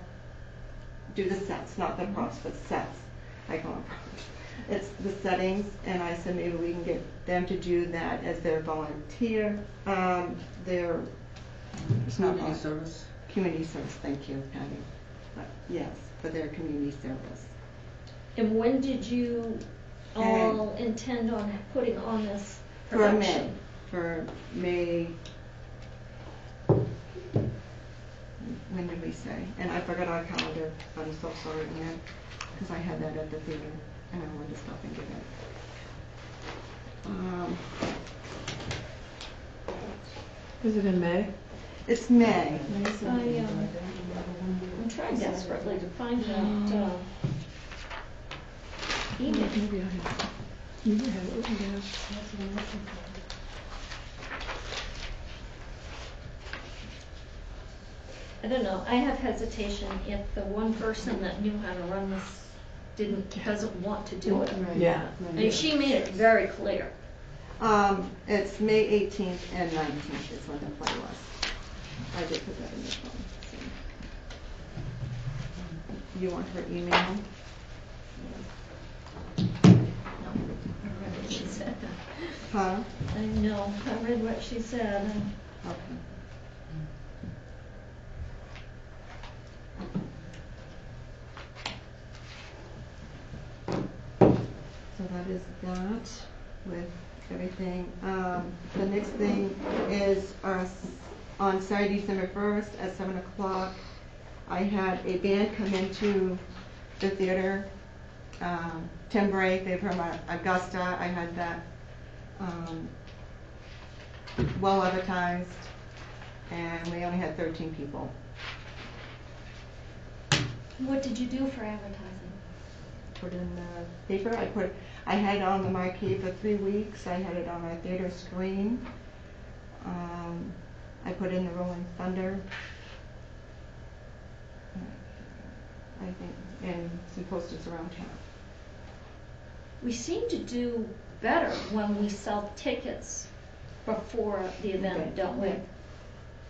do the sets, not the props, but sets. I call them props. It's the settings, and I said maybe we can get them to do that as their volunteer, their Community service. Community service, thank you, Patty. Yes, for their community service. And when did you all intend on putting on this production? For May. When did we say? And I forgot our calendar. I'm so sorry, Ann, because I had that at the theater, and I wanted to stop and get it. Is it in May? It's May. I'm trying desperately to find that email. Maybe I have. Maybe I have it written down. I don't know, I have hesitation if the one person that knew how to run this doesn't want to do it. Yeah. I mean, she made it very clear. It's May 18th and 19th is when the play was. I did put that in the phone. So. You want her email? No, I read what she said. Huh? I know, I read what she said. Okay. So that is that with everything. The next thing is on Saturday, December 1st at 7 o'clock. I had a band come into the theater. Tim Bray, they're from Augusta. I had that well advertised, and we only had 13 people. What did you do for advertising? Put in the paper. I had it on the marquee for 3 weeks. I had it on our theater screen. I put in the Rolling Thunder. I think, and some posters around town. We seem to do better when we sell tickets before the event, don't we?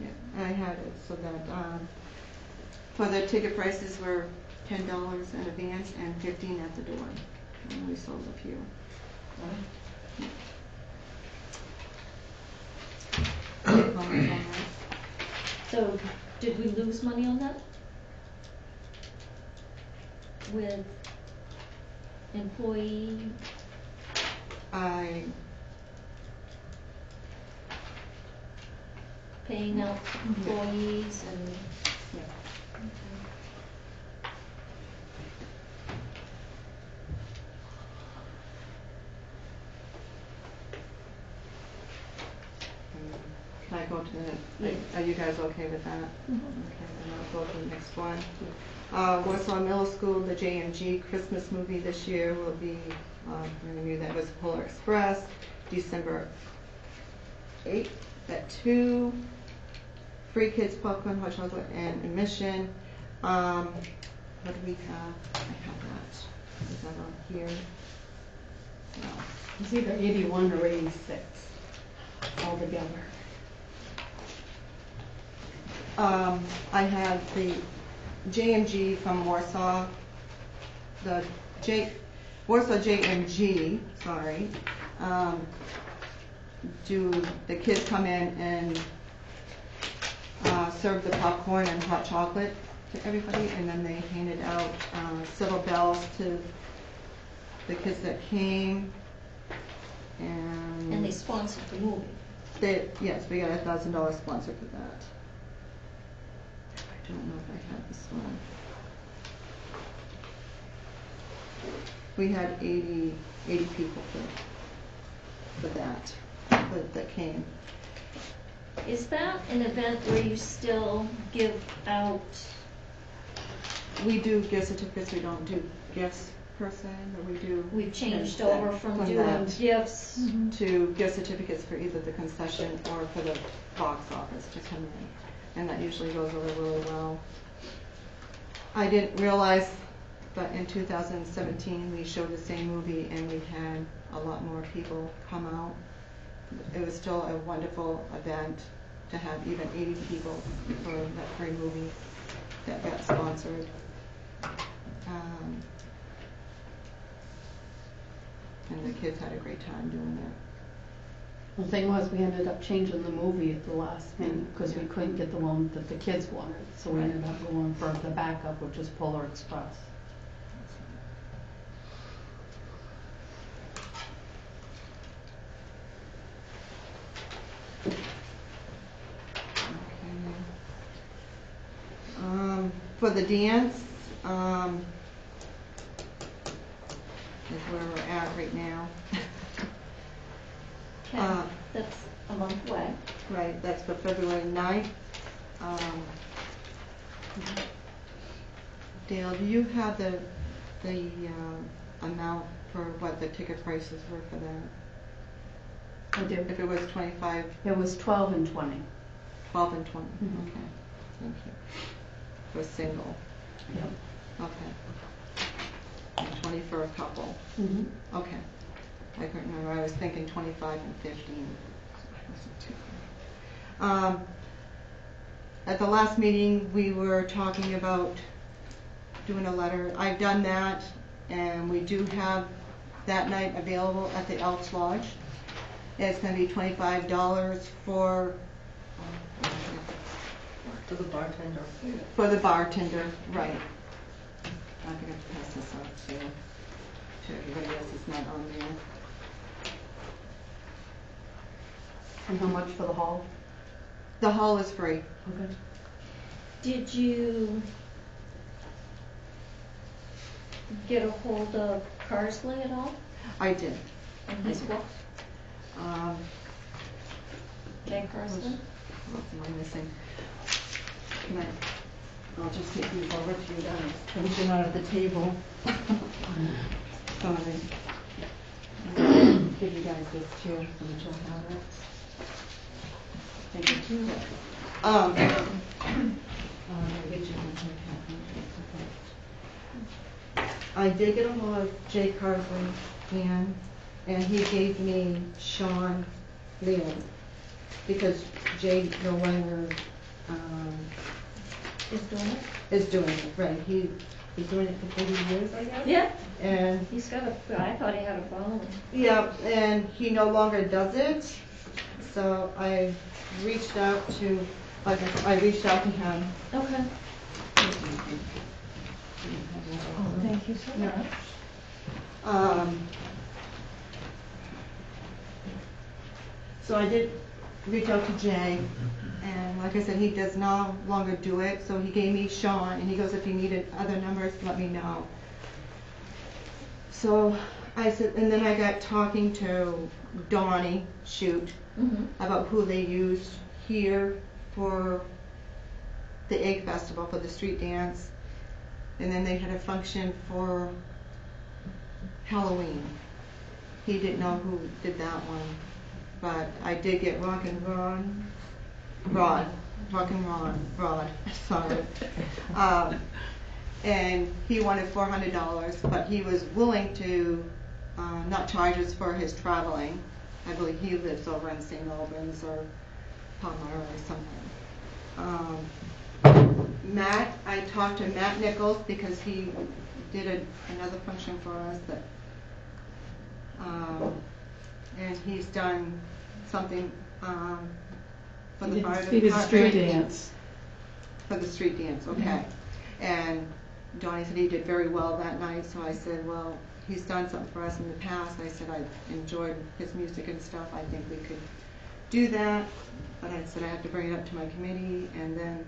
Yeah, I had it so that for the ticket prices were $10 in advance and $15 at the door. And we sold a few. So, did we lose money on that? With employee? Paying out employees and. Yeah. Can I go to the, are you guys okay with that? Mm-hmm. Okay, then I'll go to the next one. Warsaw Middle School, the JMG Christmas movie this year will be, that was Polar Express, December 8th at 2. Free kids popcorn, hot chocolate, and admission. What do we have? I have that. Is that on here? No. It's either 81 or 86 altogether. I have the JMG from Warsaw, Warsaw JMG, sorry. Do the kids come in and serve the popcorn and hot chocolate to everybody, and then they handed out silver bells to the kids that came. And they sponsored the movie. Yes, we got a $1,000 sponsor for that. I don't know if I have this one. We had 80 people for that came. Is that an event where you still give out? We do gift certificates, we don't do gifts. person that we do. We've changed instead over from doing that gifts. to gift certificates for either the concession or for the box office to come in. And that usually goes over really well. I didn't realize, but in 2017, we showed the same movie and we had a lot more people come out. It was still a wonderful event to have even 80 people for that free movie that got sponsored. And the kids had a great time doing it. The thing was, we ended up changing the movie at the last minute because we couldn't get the one that the kids wanted. So we ended up going for the backup, which is Polar Express. For the dance, is where we're at right now. Okay, that's a month away. Right, that's for February 9th. Dale, do you have the amount for what the ticket prices were for that? I do. If it was 25? It was 12 and 20. 12 and 20, Mhm. okay. Thank you. For a single? Yep. Okay. And 20 for a couple? Mm-hmm. Okay. I couldn't remember. I was thinking 25 and 15. At the last meeting, we were talking about doing a letter. I've done that, and we do have that night available at the Elks Lodge. It's going to be $25 for the bartender. For the bartender, right. I'm going to pass this out to everybody else that's not on there. And how much for the hall? The hall is free. Okay. Did you get a hold of Carsley at all? I did. And his book? Jay Carsley? What am I missing? Can I'll just take these over to you guys. These are not at the table. Sorry. Give you guys this too, so that you'll have it. Thank you too. I did get a hold of Jay Carsley, and he gave me Sean Leland, because Jay no longer is doing it, right. He's doing it for 40 years, I guess? Yeah. And he's got I thought he had a following. Yeah, and he no longer does it. So I reached out to, him. Okay. Oh, thank you so much. So I did reach out to Jay, and like I said, he does no longer do it. So he gave me Sean, and he goes, if you needed other numbers, let me know. So I said, and then I got talking to Donnie Shute about who they used here for the Egg Festival, for the street dance. And then they had a function for Halloween. He didn't know who did that one. But I did get Rod, sorry. And he wanted $400, but he was willing to not charge us for his traveling. I believe he lives over in St. Albans or Palmyra or something. Matt, I talked to Matt Nichols because he did another function for us that, and he's done something for the fire department. He did street dance. For the street dance, okay. And Donnie said he did very well that night, so I said, well, he's done something for us in the past. I said I enjoyed his music and stuff. I think we could do that. But I said I have to bring it up to my committee, and then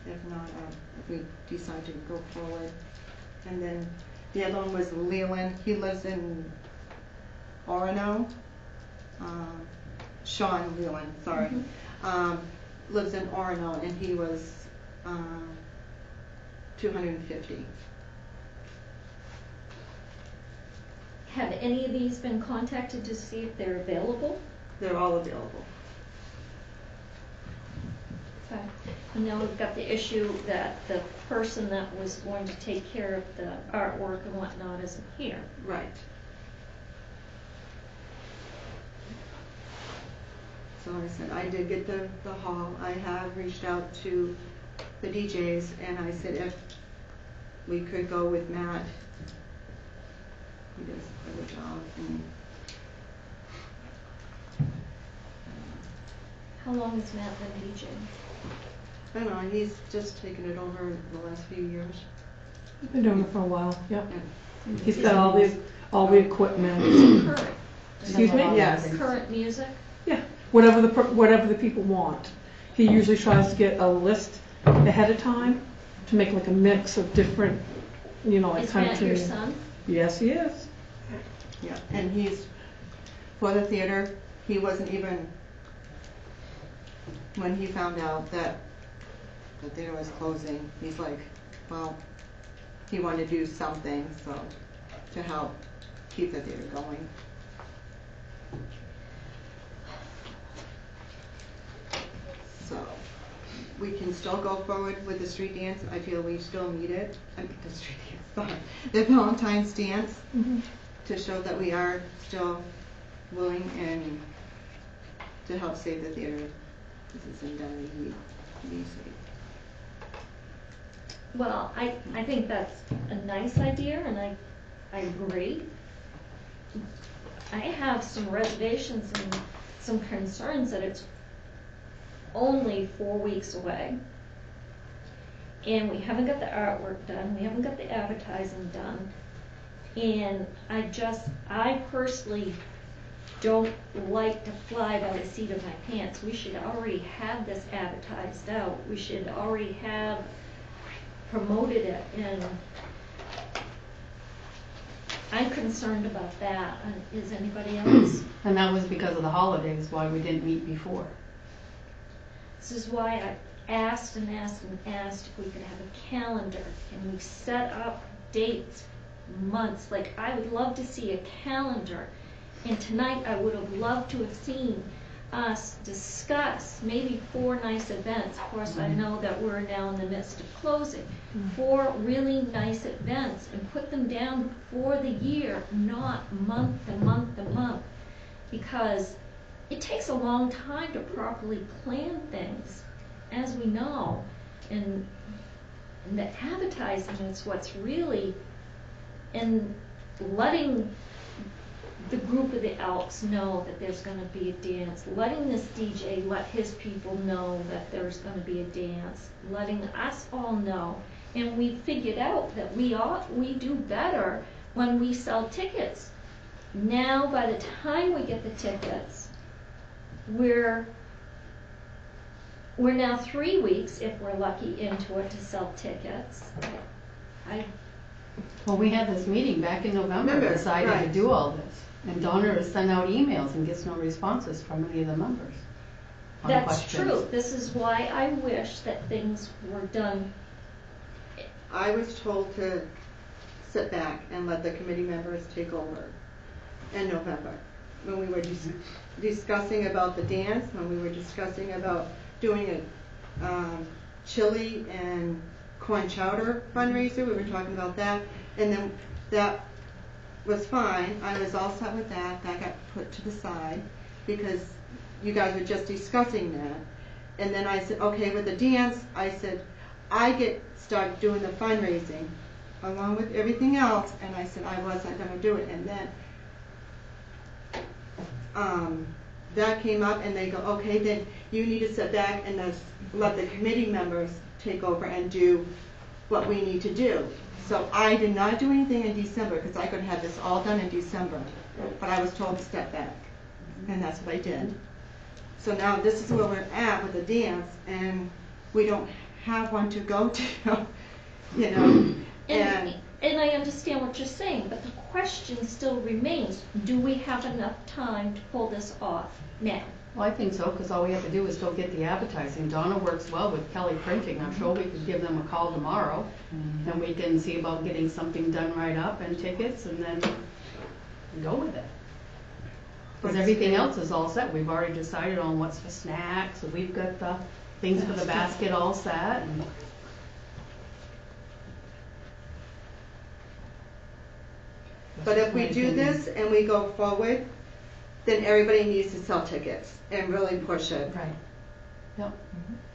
if not, if we decide to go forward. And then the other one was Leland. He lives in Orono. Sean Leland, sorry. Lives in Orono, and he was $250. Have any of these been contacted to see if they're available? They're all available. Okay. And now we've got the issue that the person that was going to take care of the artwork and whatnot isn't here. Right. So like I said, I did get the hall. I have reached out to the DJs and I said if we could go with Matt. He does a good job. And How long has Matt been DJing? I don't know, he's just taken it over the last few years. He's been doing it for a while, yep. Yeah. He's got all the equipment. Current. Excuse me? Yes. Current music? Yeah, whatever the people want. He usually tries to get a list ahead of time to make like a mix of different, like Is country. Matt your son? Yes, he is. Yeah, and he's, for the theater, he wasn't even, when he found out that the theater was closing, he's like, well, he wanted to do something, so, to help keep the theater going. So, we can still go forward with the street dance. I feel we still need it. I mean, the street dance, sorry. The Valentine's dance, to show that we are still willing and to help save the theater. This is indemnity to be saved. Well, I think that's a nice idea, and I agree. I have some reservations and some concerns that it's only 4 weeks away, and we haven't got the artwork done, we haven't got the advertising done, and I personally don't like to fly by the seat of my pants. We should already have this advertised out. We should already have promoted it, and I'm concerned about that. Is anybody else? And that was because of the holidays, why we didn't meet before. This is why I asked and asked and asked if we could have a calendar. Can we set up dates, months? Like, I would love to see a calendar. And tonight I would have loved to have seen us discuss maybe 4 nice events. Of course, I know that we're now in the midst of closing. 4 really nice events, and put them down for the year, not month to month to month. Because it takes a long time to properly plan things, as we know. And the advertising is what's really, and letting the group of the Elks know that there's going to be a dance, letting this DJ let his people know that there's going to be a dance, letting us all know. And we figured out that we do better when we sell tickets. Now, by the time we get the tickets, we're now 3 weeks, if we're lucky, into it to sell tickets. Well, we had this meeting back in November, decided to do all this. And Donna has sent out emails and gets no responses from any of the members. That's true. This is why I wish that things were done. I was told to sit back and let the committee members take over in November. When we were discussing about the dance, when we were discussing about doing a chili and corn chowder fundraiser, we were talking about that. And then that was fine. I was all set with that. That got put to the side because you guys were just discussing that. And then I said, okay, with the dance, I said, I started doing the fundraising along with everything else, and I said I wasn't going to do it. And then that came up, and they go, okay, then you need to sit back and let the committee members take over and do what we need to do. So I did not do anything in December because I could have this all done in December, but I was told to step back, and that's what I did. So now this is where we're at with the dance, and we don't have one to go to, you know. And I understand what you're saying, but the question still remains, do we have enough time to pull this off now? Well, I think so, because all we have to do is go get the advertising. Donna works well with Kelly Printing. I'm sure we could give them a call tomorrow, and we can see about getting something done right up and tickets, and then and go with it. Because everything else is all set. We've already decided on what's for snacks, and we've got the things for the basket all set. And But if we do this and we go forward, then everybody needs to sell tickets and really push it. Right. Yep.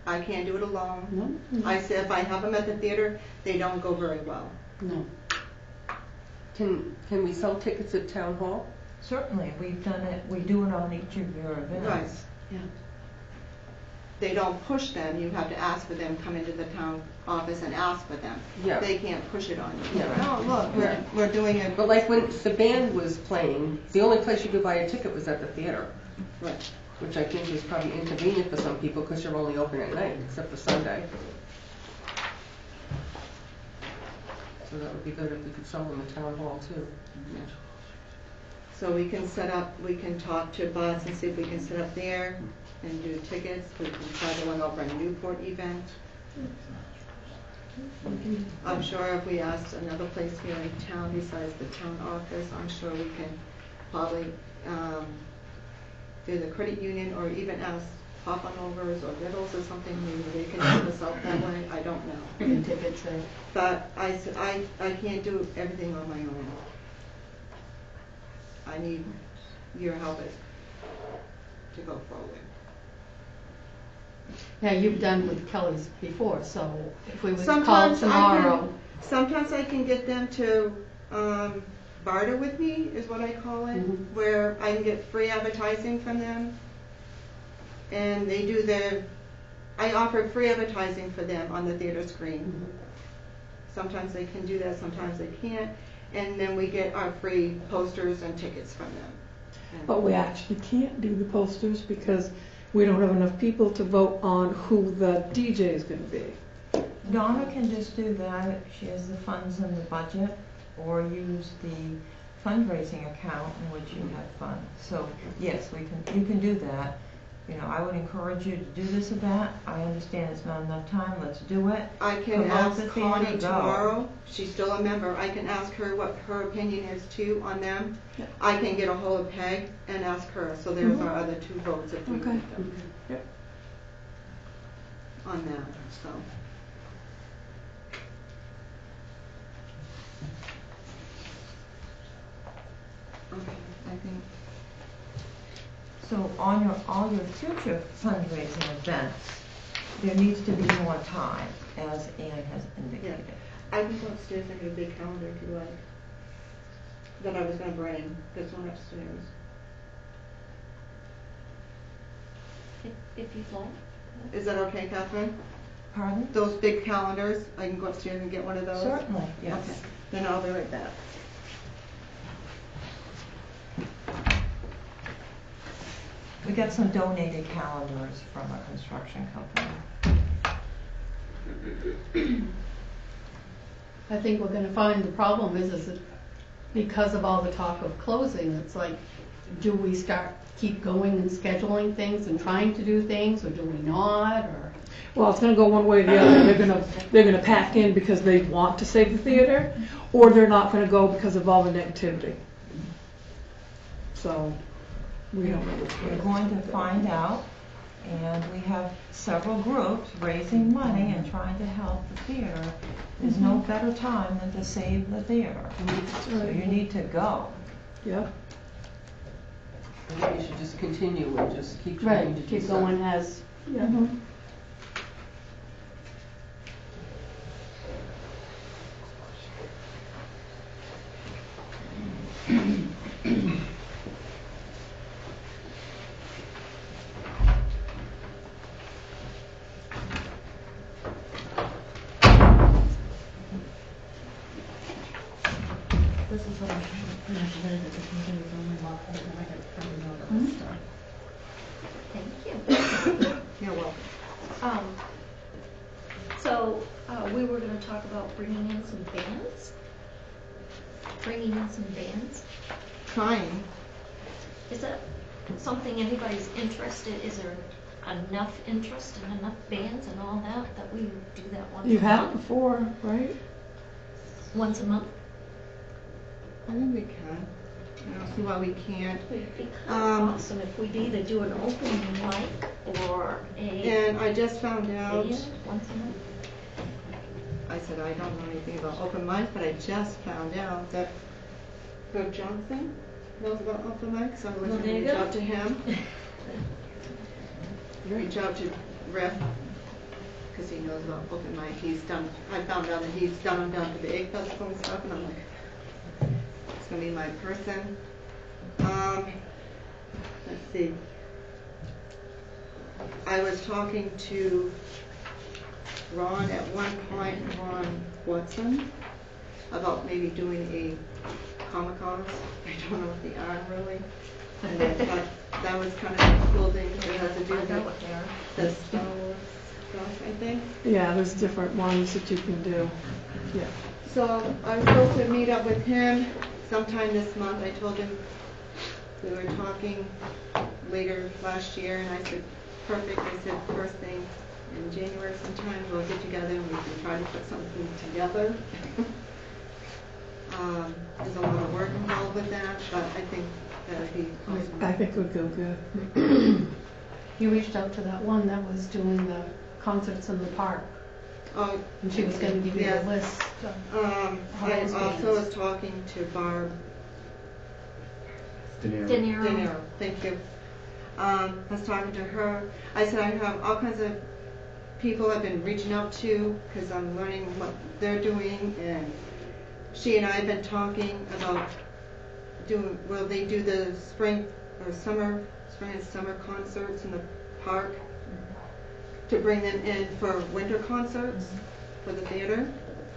I can't do it alone. No. I say if I have them at the theater, they don't go very well. No. Can we sell tickets at town hall? Certainly, we've done it, we do it on each of your events. Right. Yeah. They don't push them, you have to ask for them, come into the town office and ask for them. Yeah. They can't push it on you. Yeah. No, look, we're doing it. But like when the band was playing, the only place you could buy a ticket was at the theater. Right. Which I think is probably inconvenient for some people because you're only open at night, except for Sunday. So that would be good if we could sell them at town hall too. So we can set up, we can talk to Buzz and see if we can set up there and do tickets. We can try the one over in Newport event. I'm sure if we asked another place here in town besides the town office, I'm sure we can probably do the credit union or even ask Pop-On Overs or Riddles or something. Maybe they can help us out that way. I don't know. The tickets are. But I can't do everything on my own. I need your help to go forward. Yeah, you've done with Kelly's before, so if we would call Sometimes tomorrow. Sometimes I can get them to barter with me, is what I call it, where I can get free advertising from them. And they do I offer free advertising for them on the theater screen. Sometimes they can do that, sometimes they can't. And then we get our free posters and tickets from them. But we actually can't do the posters because we don't have enough people to vote on who the DJ is going to be. Donna can just do that. She has the funds in the budget, or use the fundraising account in which you have funds. So yes, you can do that. You know, I would encourage you to do this event. I understand it's not enough time. Let's do it. I can Promote ask the theater, Connie go. tomorrow. She's still a member. I can ask her what her opinion is too on them. I can get a hold of Peg and ask her. So there's our other two votes if we get them. On that, so. Okay, I think. So on all your future fundraising events, there needs to be more time, as Ann has indicated. I can go upstairs and get a big calendar if you like. That I was gonna bring. There's one upstairs. If you'd like. Is that okay, Catherine? Pardon? Those big calendars, I can go upstairs and get one of those? Certainly, yes. Okay, then I'll be right back. We got some donated calendars from a construction company. I think we're gonna find the problem is that because of all the talk of closing, it's like, do we keep going and scheduling things and trying to do things, or do we not, or? Well, it's going to go one way or the other. They're going to pack in because they want to save the theater, or they're not going to go because of all the negativity. So we don't know which way. We're going to find out, and we have several groups raising money and trying to help the theater. There's no better time than to save the theater. So you need to go. Yeah. I think you should just continue and just keep trying to do Keep stuff. going as. Yeah. This is what I'm pretty much ready to continue only walk, and then I got to probably know all this stuff. Thank you. You're welcome. So, we were gonna talk about bringing in some bands. Trying. Is that something anybody's interested? Is there enough interest and enough bands and all that we would do that once a month? You have before, right? Once a month? I think we can. I don't see why we can't. It'd be kind of awesome if we'd either do an open mic or And I just found out, band once a month. I said I don't know anything about open mic, but I just found out that Greg Johnson knows about open mic, so I'm going to reach out to him. Reach out to Rick, because he knows about open mic. I found out that he's done them down to the Egg Festival and stuff, and I'm like, it's going to be my person. Let's see. I was talking to Ron at one point, Ron Watson, about maybe doing a Comic-Con. I don't know what they are really. And I thought that was kind of a cool thing. It has to do with the Star Wars stuff, I think. Yeah, there's different ones that you can do. Yeah. So I was supposed to meet up with him sometime this month. I told him we were talking later last year, and I said, perfect. I said, first thing in January sometime we'll get together and we can try to put something together. There's a lot of work involved with that, but I think that would be awesome. I think it would go good. You reached out to that one that was doing the concerts in the park. Oh, and she was going to give you the list. I also was talking to Barb De Niro. De Niro, thank you. I was talking to her. I said I have all kinds of people I've been reaching out to because I'm learning what they're doing, and she and I have been talking about will they do the spring and summer concerts in the park to bring them in for winter concerts for the theater.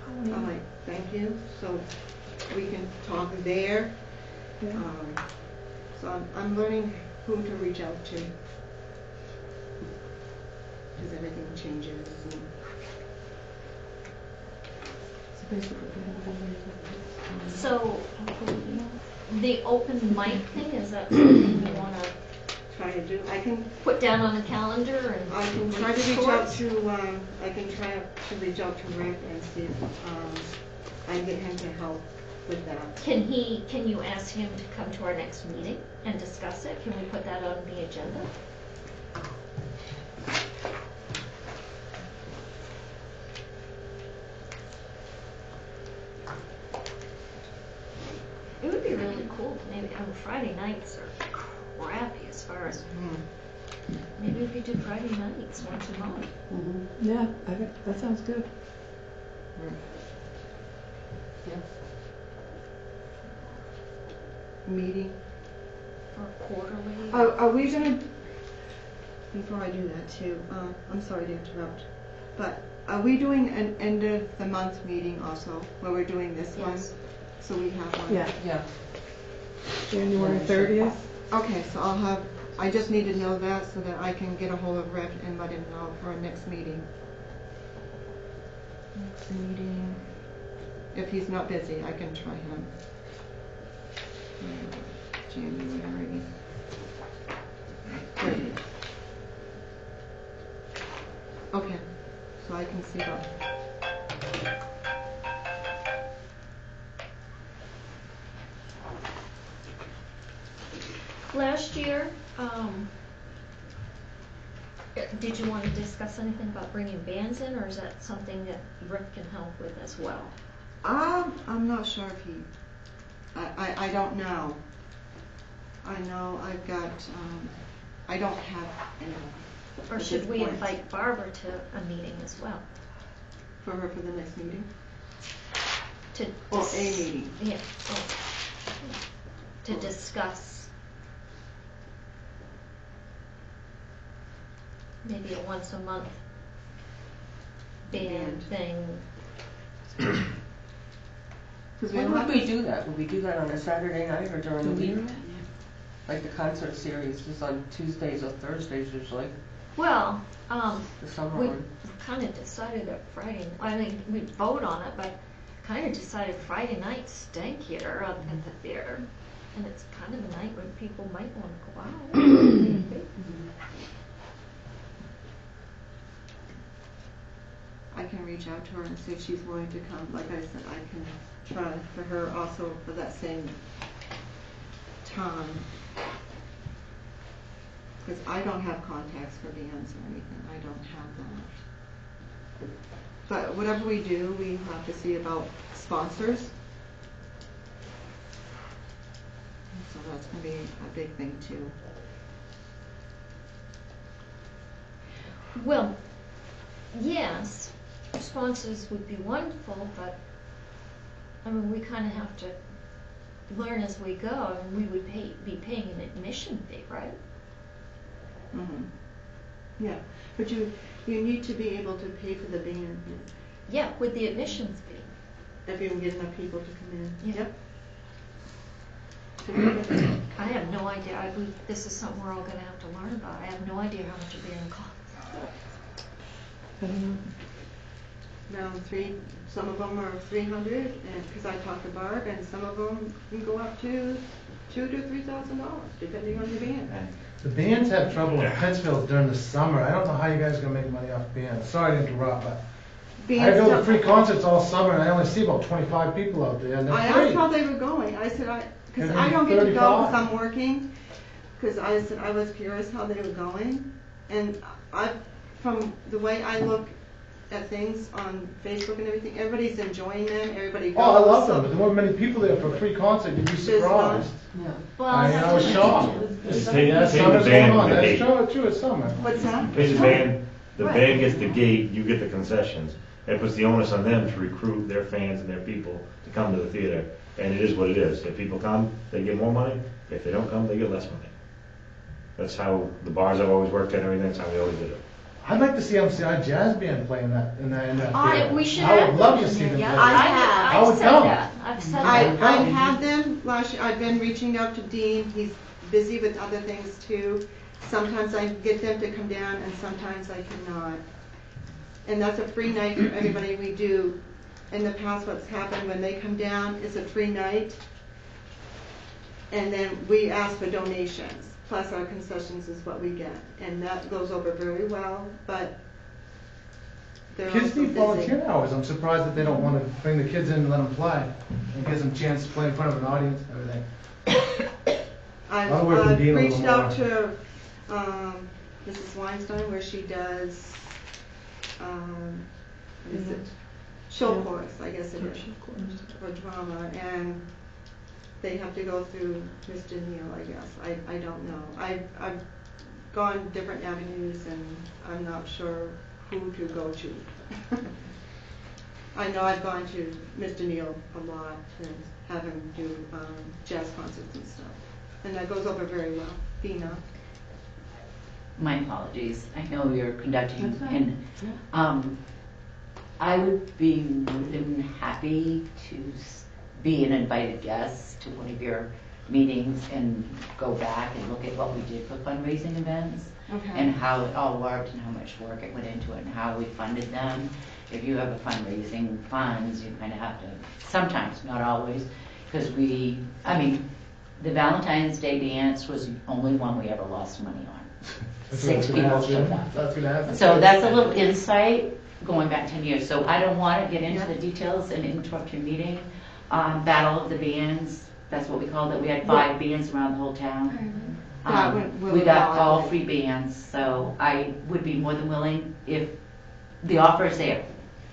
I'm like, thank you. So we can talk there. So I'm learning who to reach out to because everything changes. So, the open mic thing, is that something you want to try to do? I can put down on the calendar and I can try to reach out to reach out to Rick and see if I can get him to help with that. Can you ask him to come to our next meeting and discuss it? Can we put that on the agenda? It would be really cool. Maybe Friday nights are crappy as far as. Maybe we could do Friday nights once a month. Yeah, I think that sounds good. Meeting. Or quarterly. Are we gonna? Before I do that too, I'm sorry to interrupt, but are we doing an end of the month meeting also, where we're doing this one? So we have one. Yeah. January 30th. Okay, so I just need to know that so that I can get a hold of Rick and let him know for our next meeting. Next meeting. If he's not busy, I can try him. January 30th. Okay, so I can see both. Last year, did you want to discuss anything about bringing bands in, or is that something that Rick can help with as well? I'm not sure if he. I don't know. I know I've got. I don't have anyone. Or should we invite Barbara to a meeting as well? For her for the next meeting? A meeting? Yeah. To discuss maybe a once a month band thing. When would we do that? Would we do that on a Saturday night or during the week? Like the concert series is on Tuesdays or Thursdays usually. Well, The summer we one. kind of decided that Friday, I mean, we'd vote on it, but kind of decided Friday nights stink here at the theater. And it's kind of a night when people might want to go out. I can reach out to her and see if she's willing to come. Like I said, I can try for her also for that same come. Because I don't have contacts for bands or anything, I don't have that. But whatever we do, we have to see about sponsors. So that's going to be a big thing too. Well, yes, sponsors would be wonderful, but, I mean, we kind of have to learn as we go, and we would be paying an admission fee, right? Mm-hmm. Yeah, but you need to be able to pay for the band. Yeah, with the admissions fee. If you can get enough people to come in. Yeah. Yep. I have no idea. This is something we're all going to have to learn about. I have no idea how much a band costs. Around some of them are 300, and because I talked to Barb, and some of them can go up to $2,000 to $3,000, depending on the band. The bands have trouble in Pittsfield during the summer. I don't know how you guys are gonna make money off bands. Sorry to interrupt, but I go to free concerts all summer, and I only see about 25 people out there, and they're I free. asked how they were going. I said, because Maybe I don't get to go 35. because I'm working. Because I said I was curious how they were going, and from the way I look at things on Facebook and everything, everybody's enjoying them. Everybody goes. Oh, I love them, but there weren't many people there for a free concert. You'd be surprised. Well, I was shocked. It's Yeah, pay the summer's band going on. the That's gate. true, it's summer. What's that? Pay the band, the Right. band gets the gate, you get the concessions. That puts the onus on them to recruit their fans and their people to come to the theater. And it is what it is. If people come, they get more money. If they don't come, they get less money. That's how the bars have always worked and everything. That's how we always did it. I'd like to see MCI Jazz Band play in that theater. We should I have would love them to in see there, them yeah. play. I would I've said come. that. I've said I've that. had them last year. I've been reaching out to Dean. He's busy with other things too. Sometimes I get them to come down, and sometimes I cannot. And that's a free night for everybody. We do. In the past, what's happened when they come down is a free night, and then we ask for donations. Plus our concessions is what we get, and that goes over very well. But they're Kids also need busy. volunteer hours. I'm surprised that they don't want to bring the kids in and let them play. And gives them a chance to play in front of an audience and everything. I'll work with I've Dean a little reached out more. to Mrs. Weinstein where she does, what is it? Show course, I guess it is, for drama, and they have to go through Mr. Neal, I guess. I don't know. I've gone different avenues, and I'm not sure who to go to. I know I've gone to Mr. Neal a lot and have him do jazz concerts and stuff. And that goes over very well. Dina? My apologies. I know you're conducting, That's right. and I would be more than happy to be an invited guest to one of your meetings and go back and look at what we did for fundraising events. Okay. And how it all worked and how much work it went into it and how we funded them. If you have a fundraising funds, you kind of have to, sometimes, not always, because the Valentine's Day dance was the only one we ever lost money on. 6 people showed up. That's gonna happen. So that's a little insight going back 10 years. So I don't want to get into the details and interrupt your meeting. Battle of the Bands, that's what we called it. We had 5 bands around the whole town. We got all free bands, so I would be more than willing, if the offer is there,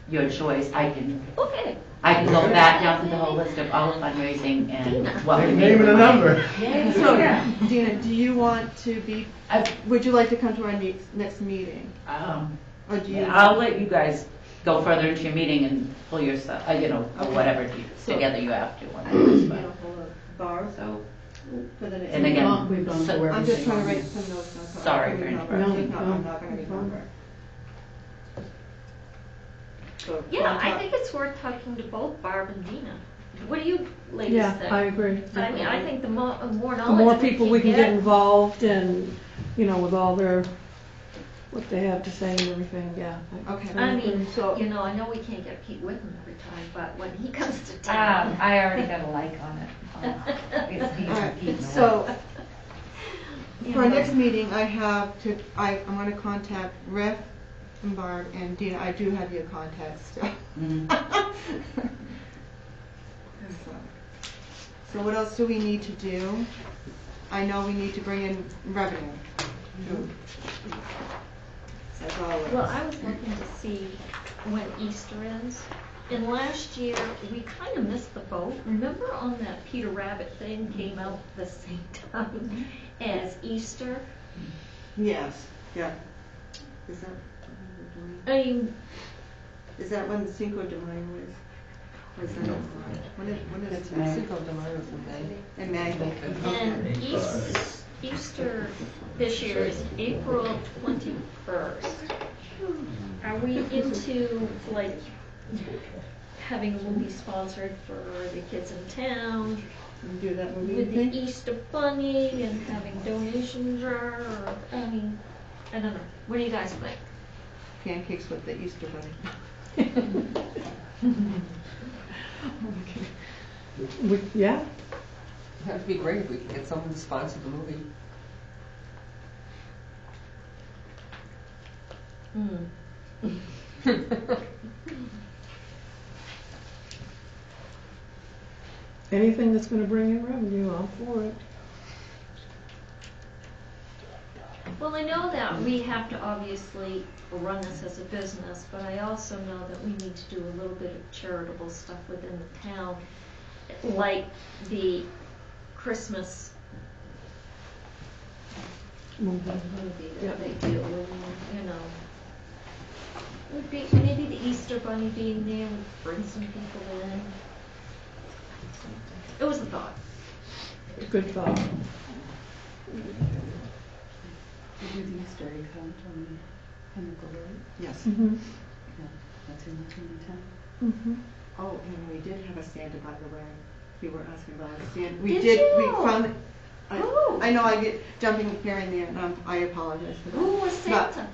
your choice, I can go back down through the whole list of all the fundraising and what we made. Name and a number. So, Dina, do you want to be, would you like to come to our next meeting? Or do you? I'll let you guys go further into your meeting and pull your stuff, or whatever together you have to. Bar, so. For the next And meeting. again, We've gone so- through I'm just everything trying to on write this. some notes down. so I Sorry can for remember. interrupting. No, I'm not going to remember. So, Yeah, I think it's worth talking to both Barb and Dina. What do you ladies Yeah, think? I agree. I mean, I think the more The knowledge more people we can get get, involved and, with all their, what they have to say and everything, yeah. Okay. I mean, So- I know we can't get Pete Whitman every time, but when he comes to town. I already got a like on it. It's All right, Pete. so You for our know. next meeting, I'm going to contact Rick and Barb and Dina. I do have your contacts still. So So what else do we need to do? I know we need to bring in revenue. That's all it is. Well, I was looking to see when Easter is. And last year, we kind of missed the boat. Remember on that Peter Rabbit thing came out the same time as Easter? Yes, yeah. Is that, I mean, is that when the Cinco de Mayo is? Or is that, when is It's it? May. Cinco de Mayo is in May. In May. and Easter this year is April 21st. Are we into like having a movie sponsored for the kids in town? Do that movie With thing? the Easter Bunny and having donation jar, or, I mean, I don't know. What do you guys think? Pancakes with the Easter Bunny. Yeah, That'd be great if we could get someone to sponsor the movie. anything that's gonna bring in revenue, I'm for it. Well, I know that we have to obviously run this as a business, but I also know that we need to do a little bit of charitable stuff within the town, like the Christmas movie that they do, and, you know. Would be, maybe the Easter Bunny being there would bring some people in. It was a thought. Good thought. We do the Easter egg hunt on Pinnacle Road. Yes. Mm-hmm. Yeah, that's in town. Mm-hmm. Oh, and we did have a Santa, by the way. You were asking about a Santa. Did you? We found, Oh. I know I get jumping here and there, and I apologize for that. Who was Santa?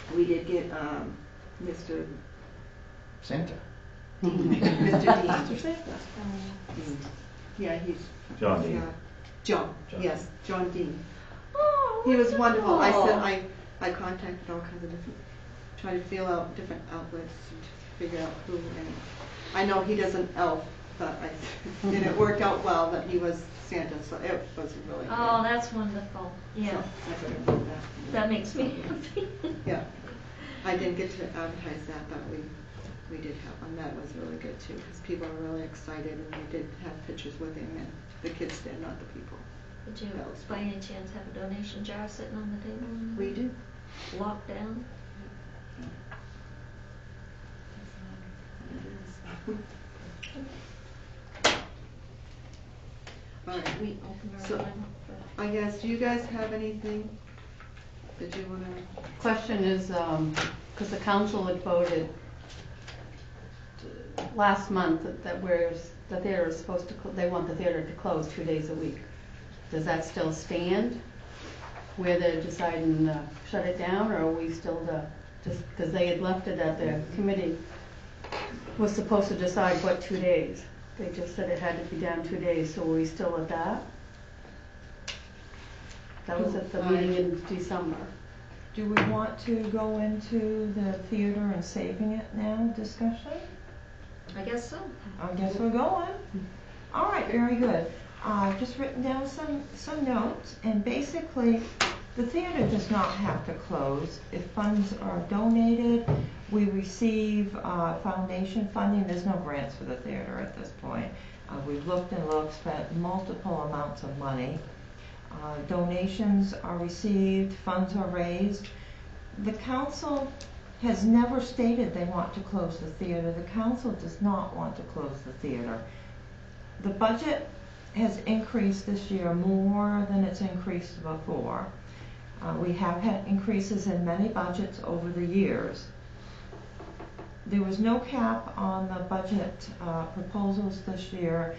But we did get, Mr. Santa. Dean. Mr. Dean. Mr. Santa. Dean. Yeah, he's. John Dean. John, yes, John Dean. Oh, He was wonderful. I wonderful. said, I contacted all kinds of different, tried to feel out different outlets and figure out who, and I know he does an elf, but and it worked out well that he was Santa, so it was really good. Oh, that's wonderful. Yeah. So I better do that. That makes me happy. Yeah. I didn't get to advertise that, but we did have one. That was really good too, because people were really excited, and we did have pictures with him, and the kids did, not the people. Did you, by any chance, have a donation jar sitting on the table? We do. Locked down? All right. We open our So, line up for. I guess, do you guys have anything that you want to? Question is, because the council had voted last month that the theater is supposed to, they want the theater to close 2 days a week. Does that still stand? Where they're deciding to shut it down, or are we still just, because they had left it at the committee was supposed to decide what 2 days. They just said it had to be down 2 days, so are we still at that? That was at the meeting in December. Do we want to go into the theater and saving it now discussion? I guess so. I guess we're going. All right, very good. I've just written down some notes, and basically, the theater does not have to close. If funds are donated, we receive foundation funding. There's no grants for the theater at this point. We've looked and looked, spent multiple amounts of money. Donations are received, funds are raised. The council has never stated they want to close the theater. The council does not want to close the theater. The budget has increased this year more than it's increased before. We have had increases in many budgets over the years. There was no cap on the budget proposals this year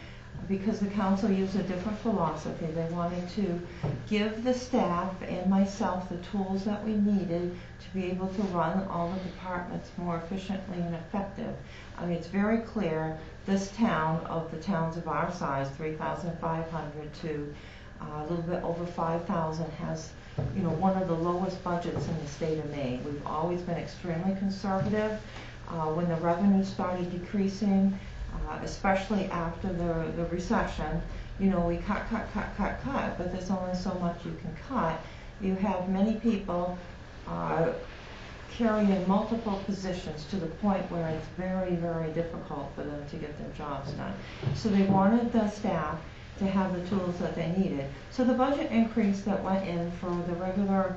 because the council used a different philosophy. They wanted to give the staff and myself the tools that we needed to be able to run all the departments more efficiently and effective. I mean, it's very clear this town, of the towns of our size, 3,500 to a little bit over 5,000, has, you know, one of the lowest budgets in the state of Maine. We've always been extremely conservative. When the revenue started decreasing, especially after the recession. You know, we cut, but there's only so much you can cut. You have many people carrying multiple positions to the point where it's very, very difficult for them to get their jobs done. So they wanted the staff to have the tools that they needed. So the budget increase that went in for the regular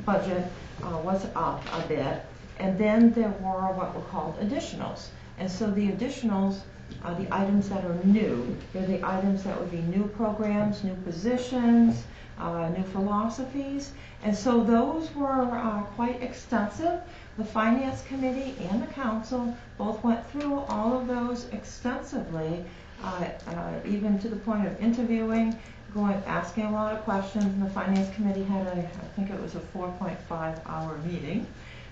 budget was up a bit, and then there were what were called additionals. And so the additionals are the items that are new. They're the items that would be new programs, new positions, new philosophies. And so those were quite extensive. The Finance Committee and the Council both went through all of those extensively, even to the point of interviewing, asking a lot of questions. And the Finance Committee had I think it was a 4.5-hour meeting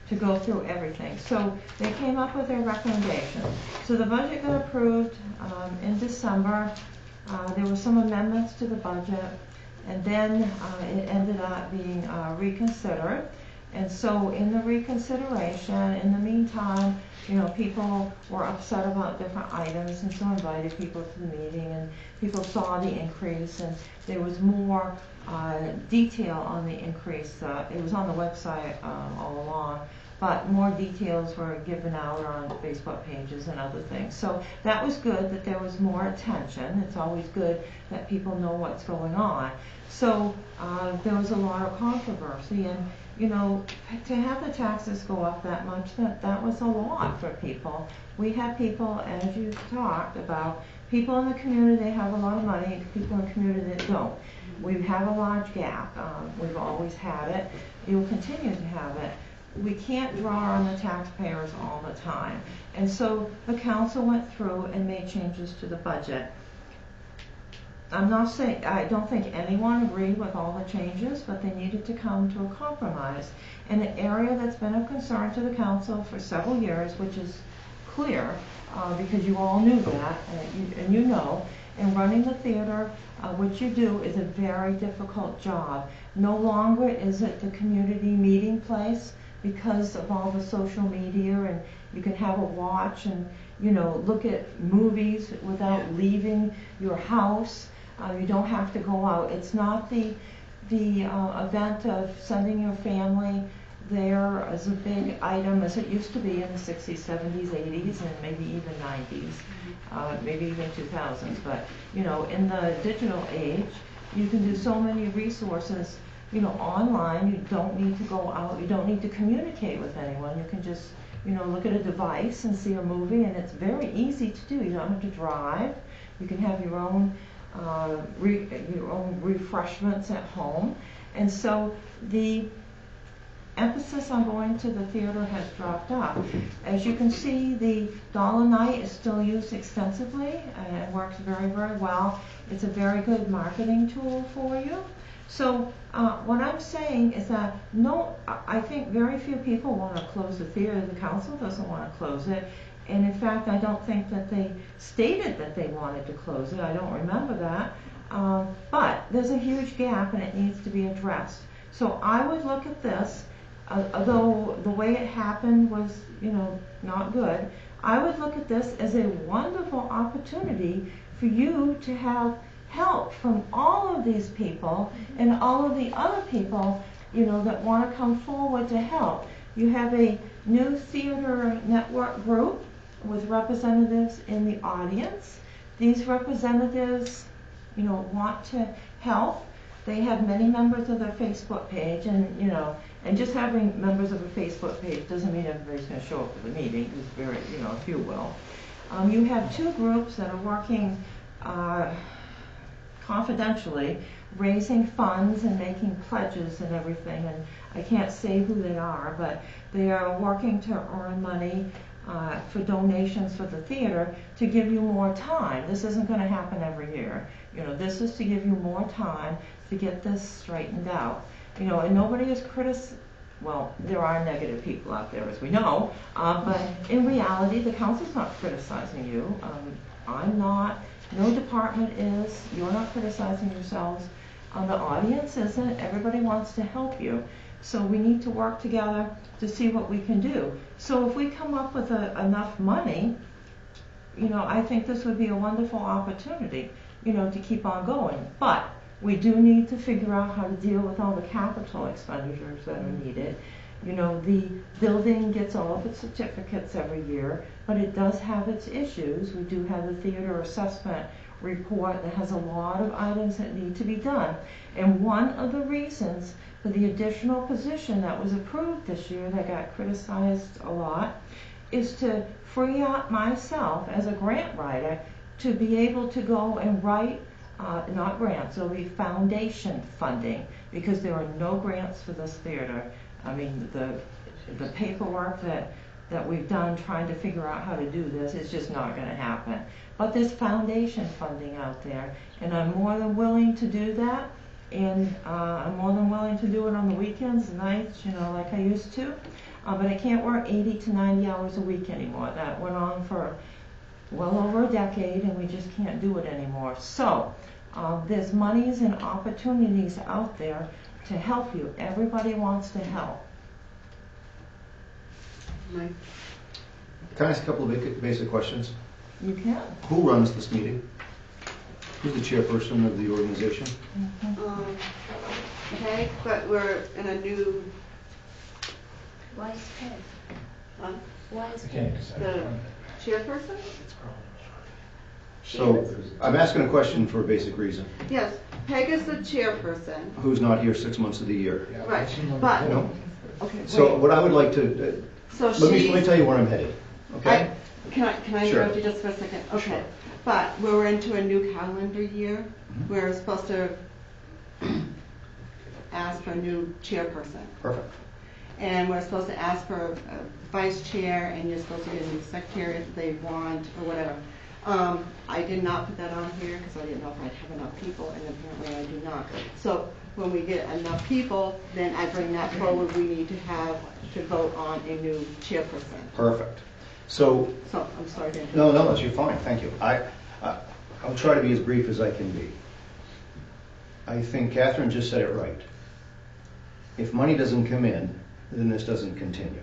to go through everything. So they came up with their recommendations. So the budget got approved in December. There were some amendments to the budget, and then it ended up being reconsidered. And so in the reconsideration, in the meantime, you know, people were upset about different items, and so invited people to the meeting, and people saw the increase, and there was more detail on the increase. It was on the website all along, but more details were given out on Facebook pages and other things. So that was good that there was more attention. It's always good that people know what's going on. So there was a lot of controversy, and you know, to have the taxes go up that much, that was a lot for people. We have people, as you talked about, people in the community that have a lot of money, and people in the community that don't. We have a large gap. We've always had it. We will continue to have it. We can't draw on the taxpayers all the time. And so the council went through and made changes to the budget. I'm not saying, I don't think anyone agreed with all the changes, but they needed to come to a compromise. In an area that's been of concern to the council for several years, which is clear, because you all knew that, and you know, in running the theater, what you do is a very difficult job. No longer is it the community meeting place because of all the social media, and you can have a watch and, you know, look at movies without leaving your house. You don't have to go out. It's not the event of sending your family there as a big item as it used to be in the 60s, 70s, 80s, and maybe even 90s, maybe even 2000s. But, you know, in the digital age, you can do so many resources, you know, online. You don't need to go out. You don't need to communicate with anyone. You can just, you know, look at a device and see a movie, and it's very easy to do. You don't have to drive. You can have your own refreshments at home. And so the emphasis on going to the theater has dropped off. As you can see, the Dollar Night is still used extensively, and it works very, very well. It's a very good marketing tool for you. So what I'm saying is that I think very few people want to close the theater. The council doesn't want to close it. And in fact, I don't think that they stated that they wanted to close it. I don't remember that. But there's a huge gap, and it needs to be addressed. So I would look at this, although the way it happened was, you know, not good. I would look at this as a wonderful opportunity for you to have help from all of these people and all of the other people, you know, that want to come forward to help. You have a new theater network group with representatives in the audience. These representatives, you know, want to help. They have many members of their Facebook page, and, you know, and just having members of a Facebook page doesn't mean everybody's going to show up for the meeting. It's very, you know, a few will. You have two groups that are working confidentially, raising funds and making pledges and everything, and I can't say who they are, but they are working to earn money for donations for the theater to give you more time. This isn't going to happen every year. You know, this is to give you more time to get this straightened out. You know, and nobody is well, there are negative people out there, as we know, but in reality, the council's not criticizing you. I'm not. No department is. You're not criticizing yourselves. The audience isn't. Everybody wants to help you. So we need to work together to see what we can do. So if we come up with enough money, I think this would be a wonderful opportunity, to keep on going. But we do need to figure out how to deal with all the capital expenditures that are needed. The building gets all of its certificates every year, but it does have its issues. We do have the theater assessment report that has a lot of items that need to be done. And one of the reasons for the additional position that was approved this year that got criticized a lot is to free up myself as a grant writer to be able to go and write, not grants, it'll be foundation funding, because there are no grants for this theater. I mean, the paperwork that we've done trying to figure out how to do this is just not going to happen. But there's foundation funding out there, and I'm more than willing to do that. And I'm more than willing to do it on the weekends and nights, like I used to. But I can't work 80 to 90 hours a week anymore. That went on for well over a decade, and we just can't do it anymore. So there's monies and opportunities out there to help you. Everybody wants to help. Can I ask a couple of basic questions? You can. Who runs this meeting? Who's the chairperson of the organization? Okay, but we're in a new. Why is Peg? Huh? Why is Okay. Peg? The chairperson? So I'm asking a question for a basic reason. Yes, Peg is the chairperson. Who's not here 6 months of the year? Right, but. No? Okay, So wait. what I would like to, So let me she's- tell you where I'm headed, okay? Can I Sure. interrupt you just for a second? Okay. Sure. But we're into a new calendar year. Mm-hmm. We're supposed to ask for a new chairperson. Perfect. And we're supposed to ask for a vice chair, and you're supposed to get a new secretary if they want, or whatever. I did not put that on here because I didn't know if I'd have enough people, and apparently I do not. So when we get enough people, then I bring that forward. We need to vote on a new chairperson. Perfect. So, I'm sorry to interrupt. no, you're fine, thank you. I'll try to be as brief as I can be. I think Catherine just said it right. If money doesn't come in, then this doesn't continue.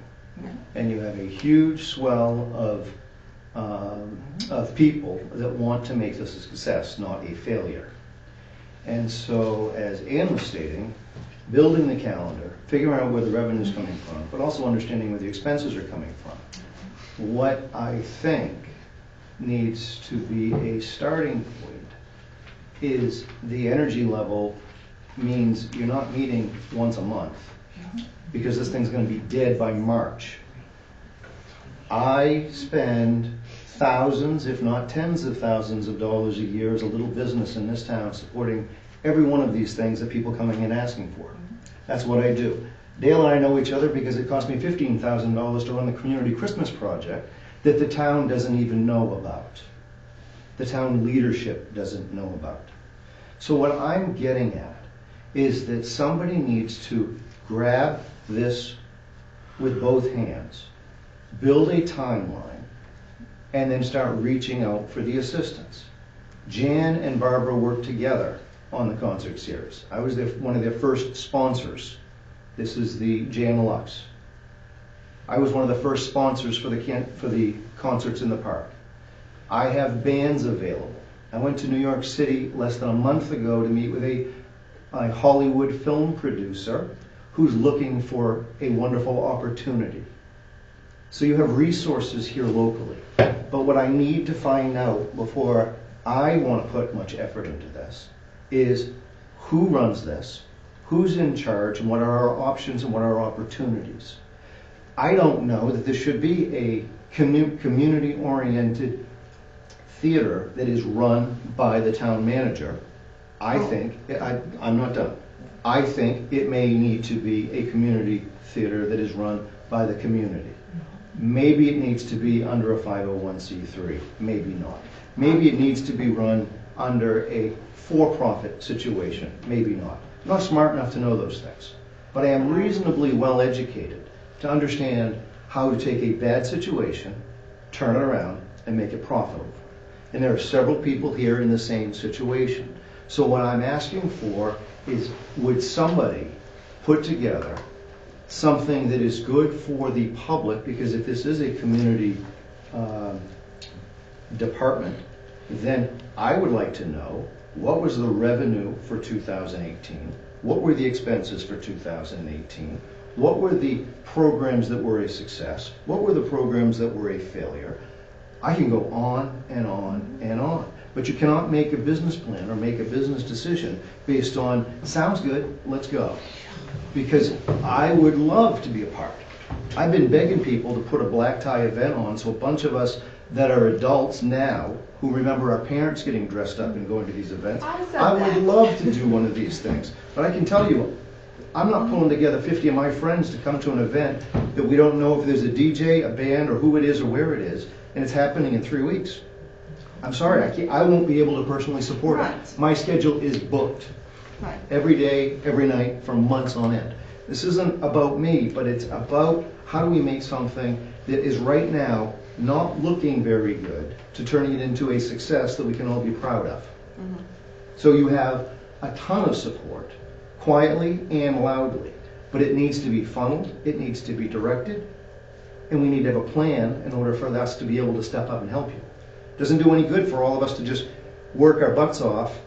And you have a huge swell of people that want to make this a success, not a failure. And so, as Ann was stating, building the calendar, figuring out where the revenue is coming from, but also understanding where the expenses are coming from. What I think needs to be a starting point is the energy level means you're not meeting once a month, because this thing's going to be dead by March. I spend thousands, if not tens of thousands of dollars a year as a little business in this town supporting every one of these things that people coming in asking for. That's what I do. Dale and I know each other because it cost me $15,000 to run the community Christmas project that the town doesn't even know about. The town leadership doesn't know about. So what I'm getting at is that somebody needs to grab this with both hands, build a timeline, and then start reaching out for the assistance. Jan and Barbara worked together on the concert series. I was one of their first sponsors. This is the Jan Lux. I was one of the first sponsors for the concerts in the park. I have bands available. I went to New York City less than a month ago to meet with a Hollywood film producer who's looking for a wonderful opportunity. So you have resources here locally. But what I need to find out before I want to put much effort into this is who runs this, who's in charge, and what are our options and what are our opportunities. I don't know that this should be a community-oriented theater that is run by the town manager. I think, I'm not done. I think it may need to be a community theater that is run by the community. Maybe it needs to be under a 501c3, maybe not. Maybe it needs to be run under a for-profit situation, maybe not. I'm not smart enough to know those things, but I am reasonably well educated to understand how to take a bad situation, turn it around, and make it profitable. And there are several people here in the same situation. So what I'm asking for is, would somebody put together something that is good for the public, because if this is a community department, then I would like to know what was the revenue for 2018, what were the expenses for 2018, what were the programs that were a success, what were the programs that were a failure. I can go on and on and on. But you cannot make a business plan or make a business decision based on, sounds good, let's go. Because I would love to be a part. I've been begging people to put a black tie event on so a bunch of us that are adults now who remember our parents getting dressed up and going to these events. I would love to do one of these things. But I can tell you, I'm not pulling together 50 of my friends to come to an event that we don't know if there's a DJ, a band, or who it is or where it is, and it's happening in 3 weeks. I'm sorry, I won't be able to personally support it. My schedule is booked. Right. Every day, every night, for months on end. This isn't about me, but it's about how do we make something that is right now not looking very good to turning it into a success that we can all be proud of. Mhm. So you have a ton of support, quietly and loudly, but it needs to be funneled, it needs to be directed, and we need to have a plan in order for us to be able to step up and help you. Doesn't do any good for all of us to just work our butts off,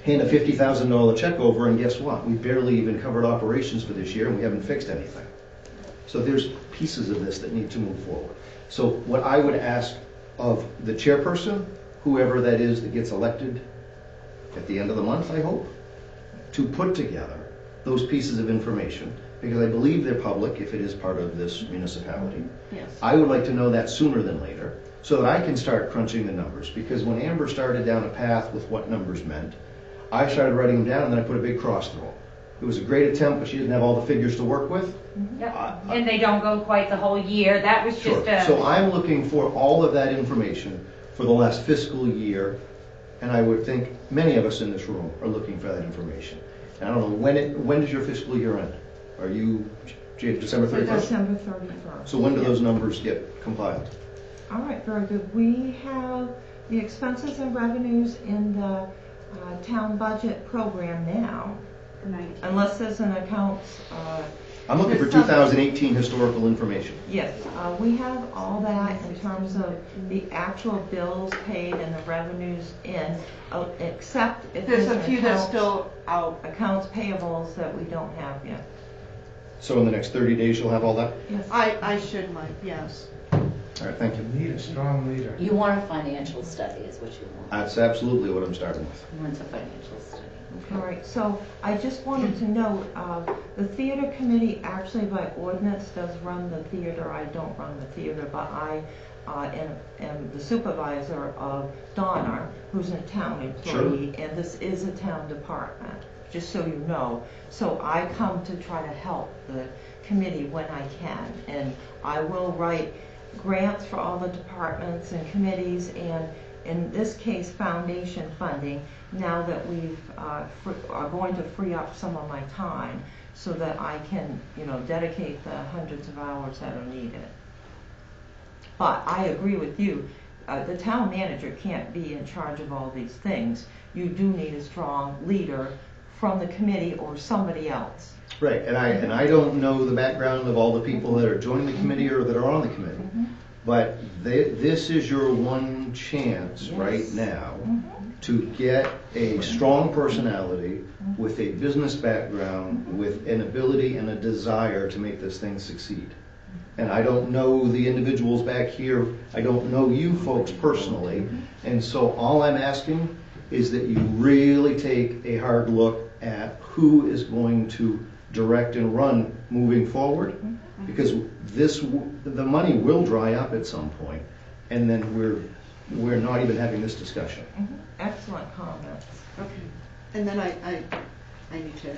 hand a $50,000 check over, and guess what? We barely even covered operations for this year, and we haven't fixed anything. So there's pieces of this that need to move forward. So what I would ask of the chairperson, whoever that is that gets elected at the end of the month, I hope, to put together those pieces of information, because I believe they're public if it is part of this municipality. Yes. I would like to know that sooner than later, so that I can start crunching the numbers. Because when Amber started down a path with what numbers meant, I started writing them down and then I put a big cross through them. It was a great attempt, but she didn't have all the figures to work with. Yep. And they don't go quite the whole year. That was just a... So I'm looking for all of that information for the last fiscal year, and I would think many of us in this room are looking for that information. And I don't know, when does your fiscal year end? Are you December 31st? December 31st. So when do those numbers get compiled? All right, very good. We have the expenses and revenues in the town budget program now, unless there's an accounts. I'm looking for 2018 historical information. Yes, we have all that in terms of the actual bills paid and the revenues in, except if There's a an few that's accounts- still out. Accounts payables that we don't have yet. So in the next 30 days you'll have all that? Yes. I should, Mike, yes. All right, thank you. Need a strong leader. You want a financial study is what you want. That's absolutely what I'm starting with. He wants a financial study. All right, so I just wanted to note, the theater committee actually by ordinance does run the theater. I don't run the theater, but I am the supervisor of Donna, who's a town employee, and this is a town department, just so you know. So I come to try to help the committee when I can, and I will write grants for all the departments and committees, and in this case, foundation funding, now that we've are going to free up some of my time so that I can, dedicate the hundreds of hours that are needed. But I agree with you. The town manager can't be in charge of all these things. You do need a strong leader from the committee or somebody else. Right, and I don't know the background of all the people that are joining the committee or that are on the committee. But this is your one chance right now to get a strong personality with a business background, with an ability and a desire to make this thing succeed. And I don't know the individuals back here, I don't know you folks personally, and so all I'm asking is that you really take a hard look at who is going to direct and run moving forward, because the money will dry up at some point, and then we're not even having this discussion. Excellent comments. Okay. And then I need to.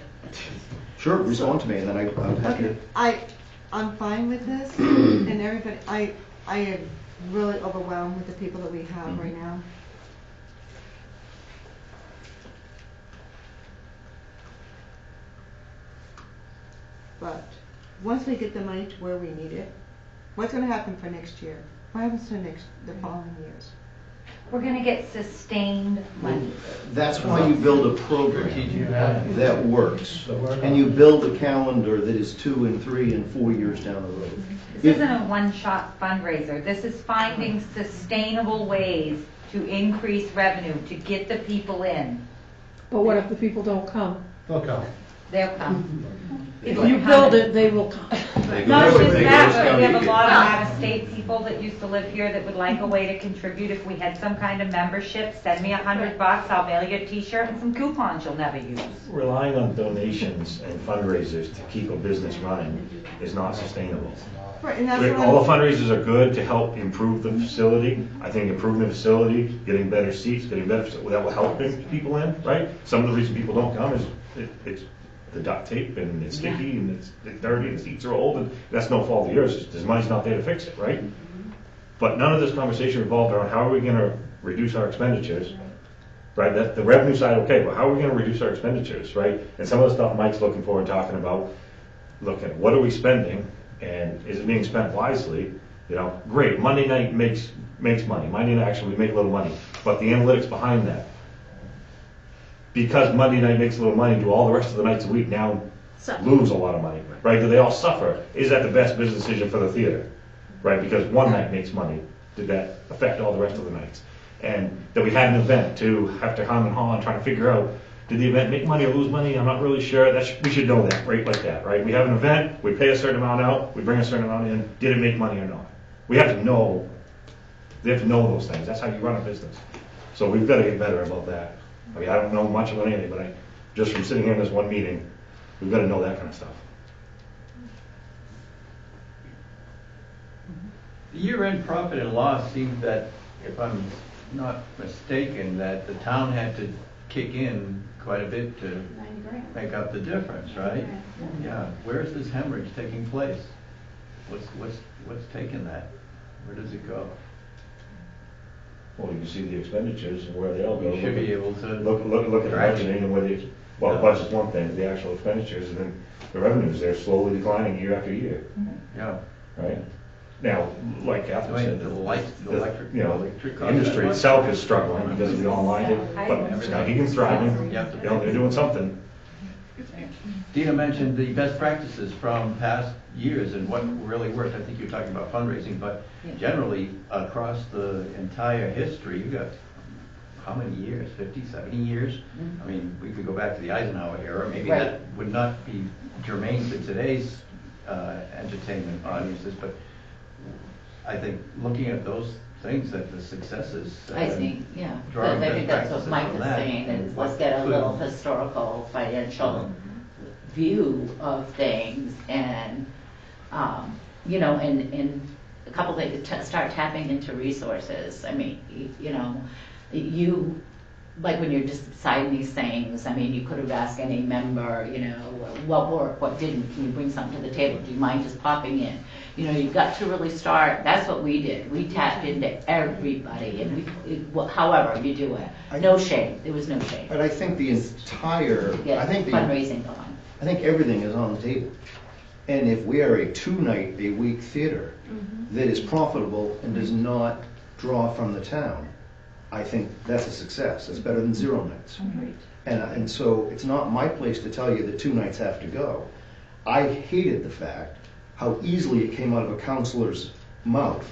Sure, respond to me, and then I'm happy to. I'm fine with this, and everybody. I am really overwhelmed with the people that we have right now. But once we get the money to where we need it, what's going to happen for next year? What happens to the following years? we're gonna get sustained money. That's why you build a program that works, and you build a calendar that is 2 and 3 and 4 years down the road. This isn't a one-shot fundraiser. This is finding sustainable ways to increase revenue, to get the people in. But what if the people don't come? They'll come. They'll come. If you build it, they will come. Not just that, but we have a lot of out-of-state people that used to live here that would like a way to contribute. If we had some kind of membership, send me $100, I'll mail you a t-shirt and some coupons you'll never use. Relying on donations and fundraisers to keep a business running is not sustainable. Right, and that's what All the fundraisers are good to help improve the facility. I think improving the facility, getting better seats, getting better, that will help bring people in, right? Some of the reason people don't come is it's the duct tape and it's sticky and it's dirty and the seats are old, and that's no fault of yours. The money's not there to fix it, right? But none of this conversation revolved around how are we going to reduce our expenditures, right? That's the revenue side, okay, but how are we going to reduce our expenditures, right? And some of the stuff Mike's looking for and talking about, look at what are we spending and is it being spent wisely? You know, great, Monday night makes money. Monday night actually we make a little money, but the analytics behind that. Because Monday night makes a little money, do all the rest of the nights a week now lose a lot of money, right? Do they all suffer? Is that the best business decision for the theater, right? Because one night makes money, did that affect all the rest of the nights? And that we had an event too, after hum and haw and trying to figure out, did the event make money or lose money? I'm not really sure. We should know that, right, like that, right? We have an event, we pay a certain amount out, we bring a certain amount in, did it make money or not? We have to know, they have to know those things. That's how you run a business. So we've got to get better about that. I mean, I don't know much about anything, but just from sitting here in this one meeting, we've got to know that kind of stuff. The year-end profit and loss seems that, if I'm not mistaken, that the town had to kick in quite a bit to make up the difference, right? Yeah. Where is this hemorrhage taking place? What's taking that? Where does it go? Well, you see the expenditures and where they all go. You should be able to look at the budgeting and where the budget's one thing, the actual expenditures, and then the revenues, they're slowly declining year after year. Yeah. Right? Now, like Catherine said, the industry itself is struggling because of the online, but Skowhegan's thriving, they're doing something. Dina mentioned the best practices from past years and what really worked. I think you're talking about fundraising, but generally across the entire history, you got how many years? 50, 70 years? I mean, we could go back to the Eisenhower era. Maybe that would not be germane to today's entertainment audiences, but I think looking at those things, that the successes. I think, I think that's what Mike is saying, is let's get a little historical, financial view of things, and you know, and a couple things, start tapping into resources. I mean, you know, you, like when you're deciding these things, I mean, you could have asked any member, you know, what worked, what didn't, can you bring something to the table, do you mind just popping in? You know, you've got to really start, that's what we did, we tapped into everybody, and however you do it, no shame, there was no shame. But I think the entire, fundraising going. I think everything is on the table. And if we are a 2-night-a-week theater that is profitable and does not draw from the town, I think that's a success. It's better than 0 nights. And so it's not my place to tell you that 2 nights have to go. I hated the fact how easily it came out of a counselor's mouth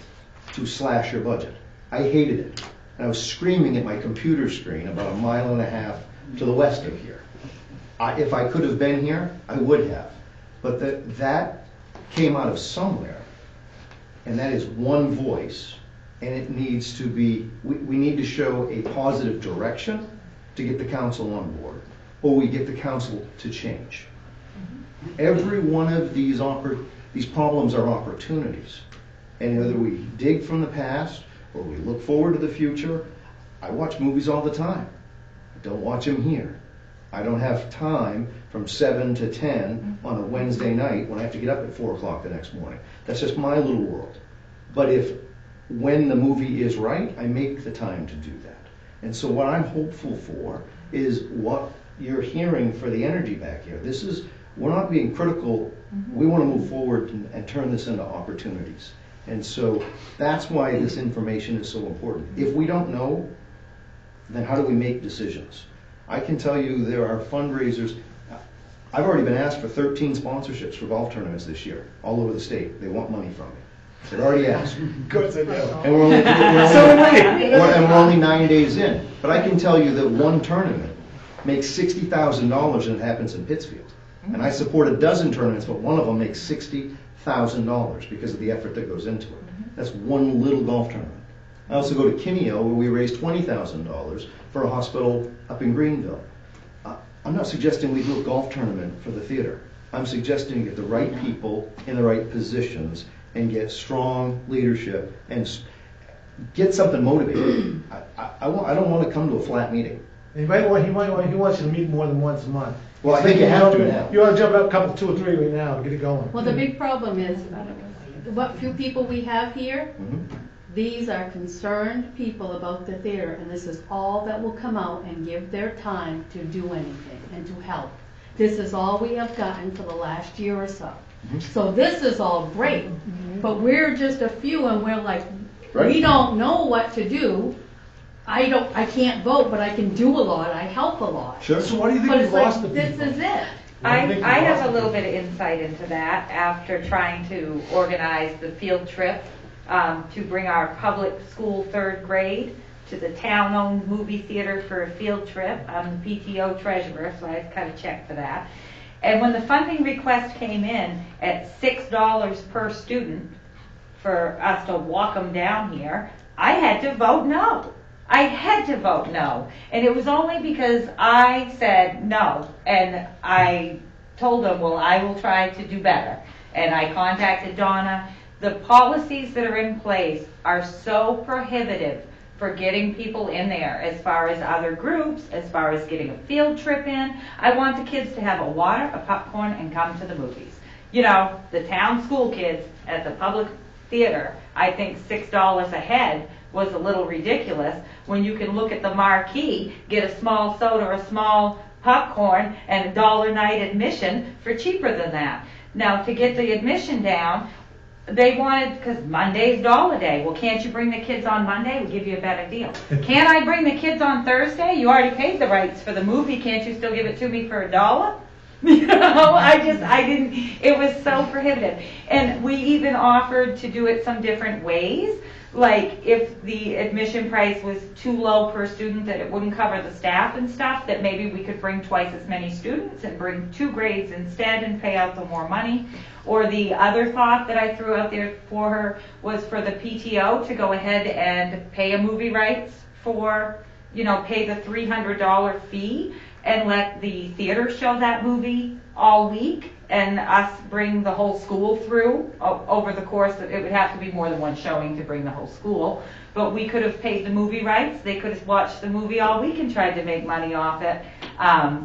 to slash your budget. I hated it. And I was screaming at my computer screen about 1.5 miles to the west of here. If I could have been here, I would have. But that came out of somewhere, and that is one voice, and it needs to be, we need to show a positive direction to get the council on board, or we get the council to change. Every one of these problems are opportunities, and whether we dig from the past or we look forward to the future, I watch movies all the time. I don't watch them here. I don't have time from 7 to 10 on a Wednesday night when I have to get up at 4 o'clock the next morning. That's just my little world. But when the movie is right, I make the time to do that. And so what I'm hopeful for is what you're hearing for the energy back here. We're not being critical. We want to move forward and turn this into opportunities. And so that's why this information is so important. If we don't know, then how do we make decisions? I can tell you there are fundraisers. I've already been asked for 13 sponsorships for golf tournaments this year, all over the state. They want money from me. They've already asked. Of course I do. And we're only, and we're only 9 days in. But I can tell you that one tournament makes $60,000 and it happens in Pittsfield. And I support a dozen tournaments, but one of them makes $60,000 because of the effort that goes into it. That's one little golf tournament. I also go to Kimeo where we raised $20,000 for a hospital up in Greenville. I'm not suggesting we do a golf tournament for the theater. I'm suggesting get the right people in the right positions and get strong leadership and get something motivated. I don't want to come to a flat meeting. He wants you to meet more than once a month. Well, I think you have to now. You ought to jump up a couple, 2 or 3 right now to get it going. Well, the big problem is, what few people we have here, Mm-hmm. these are concerned people about the theater, and this is all that will come out and give their time to do anything and to help. This is all we have gotten for the last year or so. So this is all great, but we're just a few and we're like, we don't know what to do. I can't vote, but I can do a lot, I help a lot. Sure. So why do you think But you've it's like, lost the people? this is it. I have a little bit of insight into that after trying to organize the field trip to bring our public school 3rd grade to the town-owned movie theater for a field trip. I'm the PTO treasurer, so I kind of checked for that. And when the funding request came in at $6 per student for us to walk them down here, I had to vote no. I had to vote no. And it was only because I said no. And I told them, well, I will try to do better. And I contacted Donna. The policies that are in place are so prohibitive for getting people in there as far as other groups, as far as getting a field trip in. I want the kids to have a water, a popcorn, and come to the movies. You know, the town school kids at the public theater, I think $6 a head was a little ridiculous when you can look at the marquee, get a small soda or a small popcorn and $1 night admission for cheaper than that. Now, to get the admission down, they wanted, because Monday's dollar day. Well, can't you bring the kids on Monday? We'll give you a better deal. Can't I bring the kids on Thursday? You already paid the rights for the movie. Can't you still give it to me for $1? You know, I didn't, it was so prohibitive. And we even offered to do it some different ways. Like if the admission price was too low per student that it wouldn't cover the staff and stuff, that maybe we could bring twice as many students and bring 2 grades instead and pay out the more money. Or the other thought that I threw out there for her was for the PTO to go ahead and pay a movie rights for, you know, pay the $300 fee and let the theater show that movie all week and us bring the whole school through over the course of, it would have to be more than one showing to bring the whole school, but we could have paid the movie rights, they could have watched the movie all week and tried to make money off it.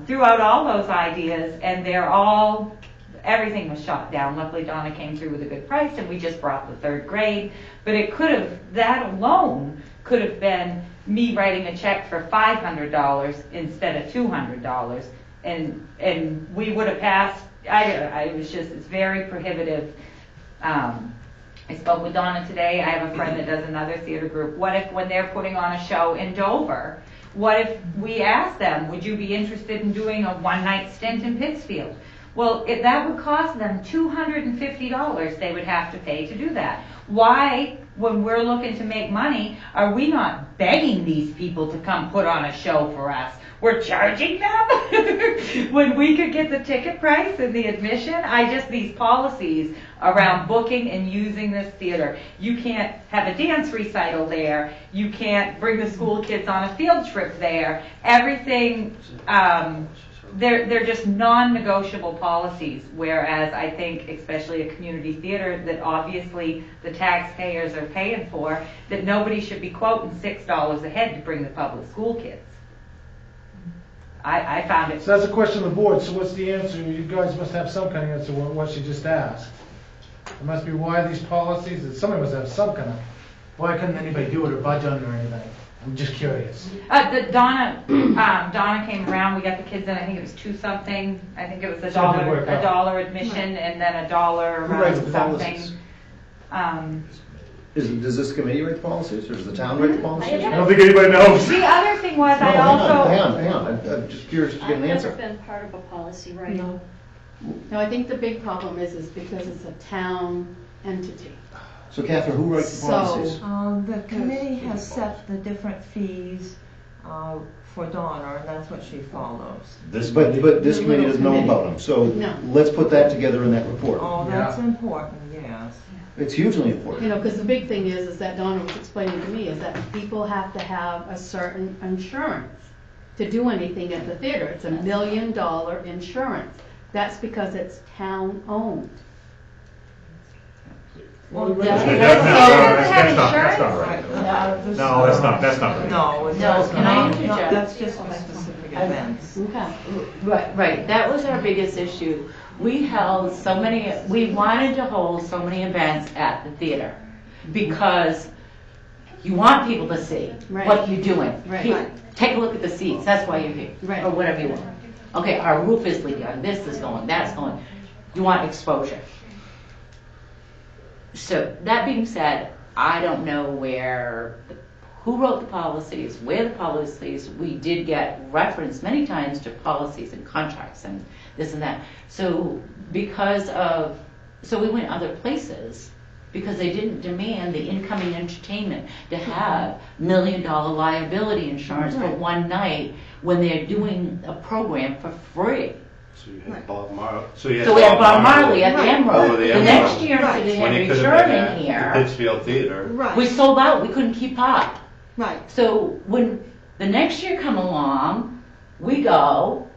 Throughout all those ideas, and they're all, everything was shot down. Luckily Donna came through with a good price and we just brought the 3rd grade, but it could have, that alone could have been me writing a check for $500 instead of $200, and we would have passed. It was just, it's very prohibitive. I spoke with Donna today. I have a friend that does another theater group. What if when they're putting on a show in Dover, what if we asked them, would you be interested in doing a one-night stint in Pittsfield? Well, that would cost them $250 they would have to pay to do that. Why, when we're looking to make money, are we not begging these people to come put on a show for us? We're charging them when we could get the ticket price and the admission. These policies around booking and using this theater. You can't have a dance recital there. You can't bring the school kids on a field trip there. Everything, they're just non-negotiable policies, whereas I think, especially a community theater that obviously the taxpayers are paying for, that nobody should be quoting $6 a head to bring the public school kids. I found it. So that's a question of the board. So what's the answer? You guys must have some kind of answer to what she just asked. It must be why these policies, somebody must have some kind of, why couldn't anybody do it or budge under or anything? I'm just curious. Donna came around. We got the kids in. I think it was 2 something. I think it was $1 admission and then $1 Who writes something. Does this committee write the policies, or does the town write the policies? I don't think anybody knows. The other thing was, I No, also. hang on, I'm just curious to get an answer. I've never been part of a policy writing. No. No, I think the big problem is because it's a town entity. So Catherine, who writes the policies? The committee has set the different fees for Donna, and that's what she follows. But this committee doesn't know about them, so No. let's put that together in that report. Oh, that's important, yes. It's hugely important. You know, because the big thing is that Donna was explaining to me, is that people have to have a certain insurance to do anything at the theater. It's $1 million insurance. That's because it's town-owned. Well, That's not right. No, that's not right. No, it's No, can I not, interject? that's just for specific events. Okay. Right, that was our biggest issue. We wanted to hold so many events at the theater because you want people to see Right. what you're doing. Right. Here, take a look at the seats, that's why you're here, Right. or whatever you want. Okay, our roof is leaking, this is going, that's going. You want exposure. So, that being said, I don't know who wrote the policies, where the policies, we did get reference many times to policies and contracts and this and that. So we went other places because they didn't demand the incoming entertainment to have $1 million liability insurance for one night when they're doing a program for free. So you had Bob Marley. So we had Bob Marley at the Emerald. Over the The Emerald. next year, instead of When Henry it could have been Sherman at here, the Pittsfield Theater. Right. we sold out. We couldn't keep up. Right. So when the next year come along, we go.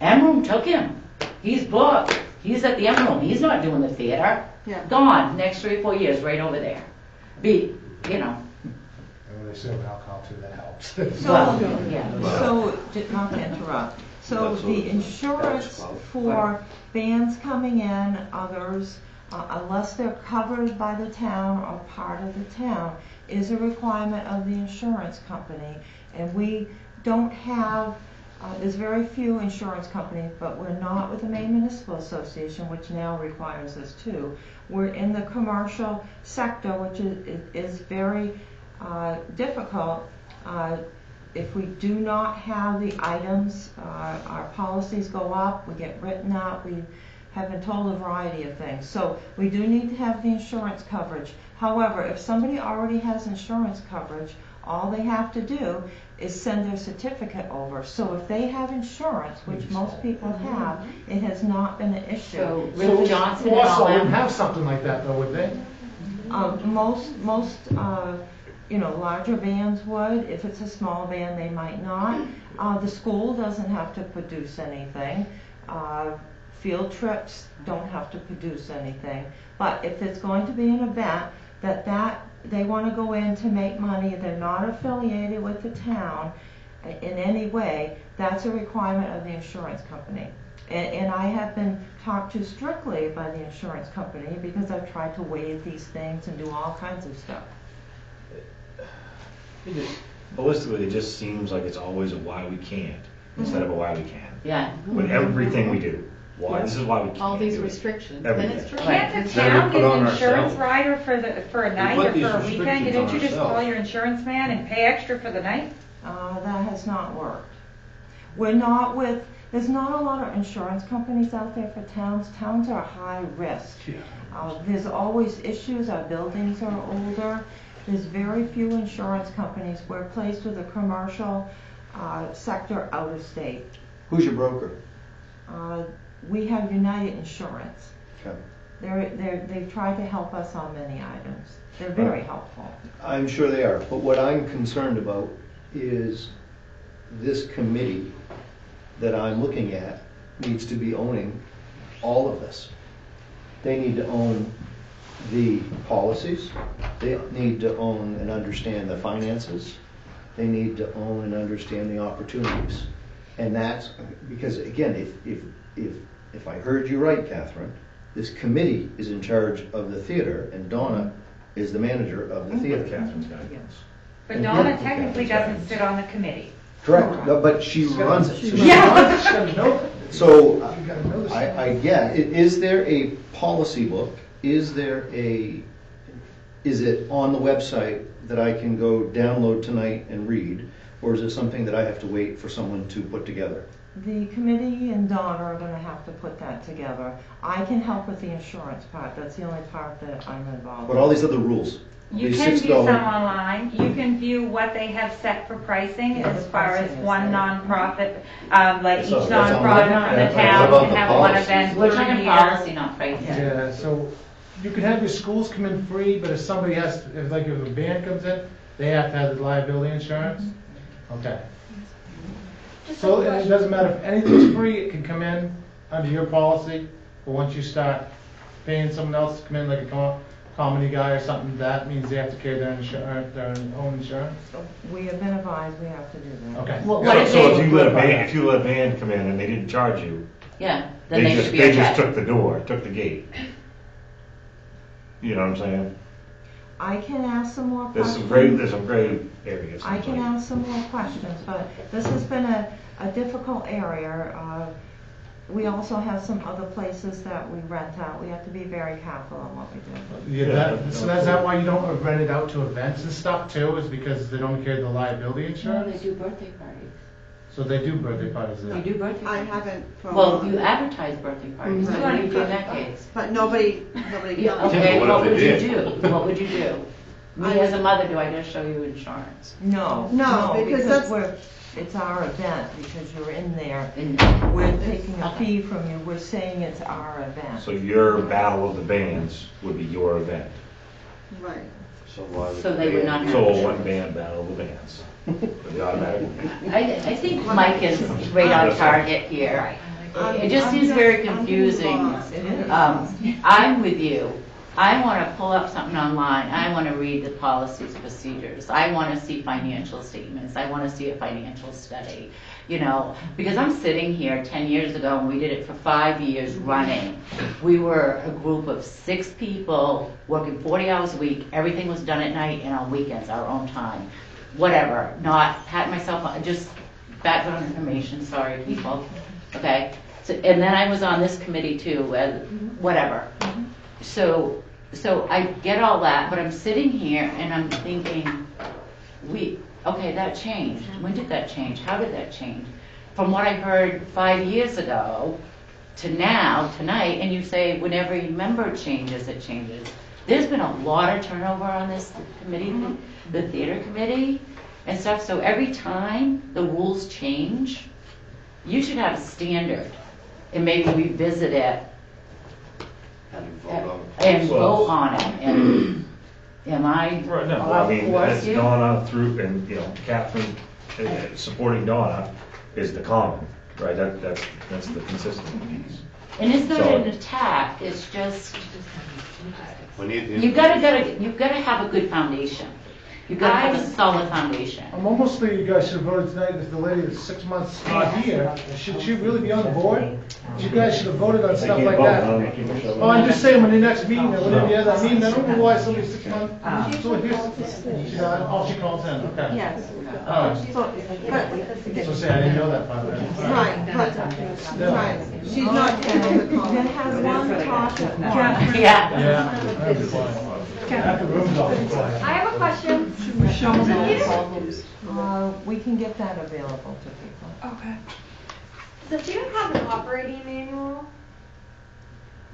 Emerald took him. He's booked. He's at the Emerald. He's not doing the theater. Yeah. Gone. Next 3 or 4 years, right over there. And when they serve alcohol too, that helps. So, not to interrupt, so That's the what- insurance that's about- for bands coming in, others, unless they're covered by the town or part of the town, is a requirement of the insurance company. And we don't have, there's very few insurance companies, but we're not with the Maine Municipal Association, which now requires us too. We're in the commercial sector, which is very difficult. If we do not have the items, our policies go up, we get written up, we have been told a variety of things. So we do need to have the insurance coverage. However, if somebody already has insurance coverage, all they have to do is send their certificate over. So if they have insurance, which most people have, it has not been an issue. So Rick Johnson and all Wausau wouldn't them. have something like that though, would they? Most larger bands would. If it's a small band, they might not. The school doesn't have to produce anything. Field trips don't have to produce anything. But if it's going to be an event that they want to go in to make money, they're not affiliated with the town in any way, that's a requirement of the insurance company. And I have been talked to strictly by the insurance company because I've tried to waive these things and do all kinds of stuff. Holistically, it just seems like it's always a why we can't instead of a why we can. Yeah. With everything we do. Why? This is why we can't. All these do it. restrictions, and Everything. it's true. Can't the Then we town put get on an insurance ourselves. rider for a night put or these for a weekend? restrictions Didn't on you just call ourselves. your insurance man and pay extra for the night? That has not worked. There's not a lot of insurance companies out there for towns. Towns are high risk. There's always issues, our buildings are older. There's very few insurance companies. We're placed with a commercial sector out of state. Who's your broker? We have United Insurance. Okay. They've tried to help us on many items. They're very helpful. I'm sure they are, but what I'm concerned about is this committee that I'm looking at needs to be owning all of this. They need to own the policies, they need to own and understand the finances, they need to own and understand the opportunities. And that's, because again, if I heard you right, Catherine, this committee is in charge of the theater and Donna is the manager of the theater. Catherine's guidance. But Donna technically doesn't sit on the committee. Correct, no, but she runs it. So she Yeah. runs it. So I get, is there a policy book? Is there a is it on the website that I can go download tonight and read? Or is it something that I have to wait for someone to put together? The committee and Donna are gonna have to put that together. I can help with the insurance part, that's the only part that I'm involved in. But all these other rules, You these can view some $6. online. You can view what they have set for pricing Yeah, as the far as pricing is one there. nonprofit, like each That's all- nonprofit in the What town about can the have one policies? event We're per talking year. policy, not pricing. Yeah, so you can have your schools come in free, but if somebody has, if a band comes in, they have to have the liability insurance? Okay. So it doesn't matter if anything's free, it can come in under your policy, but once you start paying someone else to come in, like a comedy guy or something, that means they have to carry their own insurance? We have been advised we have to do that. Okay. So if you let a band come in and they didn't charge you, Yeah, then they should be they just okay. took the door, took the gate. You know what I'm saying? I can ask some more There's questions. some gray areas. I can ask some more questions, but this has been a difficult area. We also have some other places that we rent out. We have to be very careful on what we do. Yeah, so that's that why you don't rent it out to events and stuff too, is because they don't carry the liability No, insurance? they do birthday parties. So they do birthday parties there? They do birthday I parties. haven't for a Well, while. you advertise birthday parties, Right. what do you do in that case? But nobody Yeah, comes. okay, What what if would they you did? do? What would you do? Me as a mother, do I just show you insurance? No, No, because that's- it's our event, because you're in there. And We're taking a fee from you, we're saying it's our event. So your battle of the bands would be your event. Right. So why would So they would not have So a insurance. one-band battle of the bands. The automatic. I think Mike is right on target here. It just seems very confusing. I'm with you. I want to pull up something online. I want to read the policies, procedures. I want to see financial statements. I want to see a financial study. You know, because I'm sitting here 10 years ago and we did it for 5 years running. We were a group of 6 people working 40 hours a week. Everything was done at night and on weekends, our own time. Whatever, not pat myself on, just background information, sorry people, okay? So, and then I was on this committee too, whatever. So I get all that, but I'm sitting here and I'm thinking, okay, that changed. When did that change? How did that change? From what I heard 5 years ago to now, tonight, and you say whenever a member changes, it changes. There's been a lot of turnover on this committee, the theater committee and stuff, so every time the rules change, you should have a standard and maybe revisit it and vote on it. And am I Right, no, I mean, course that's here? Donna through, and, you know, Catherine supporting Donna is the common, right? That's the consistent piece. And it's not So- an attack, it's just, We need the you've gotta have a good foundation. You've gotta have a solid foundation. I'm almost thinking you guys should have voted tonight if the lady that's 6 months not here, should she really be on the board? You guys should have voted on stuff like that. Oh, I'm just saying, when the next meeting, or whenever you have that meeting, I don't know why somebody's 6 months, so here's, she calls in, okay. Yes. Alright, But, so say, I didn't know that part of it. right, but, right, she's not able to call. That has one topic. Yeah. Yeah. I'd be quiet. Half the room's all quiet. I have a question. We can get that available to people. Okay. Does the theater have an operating manual?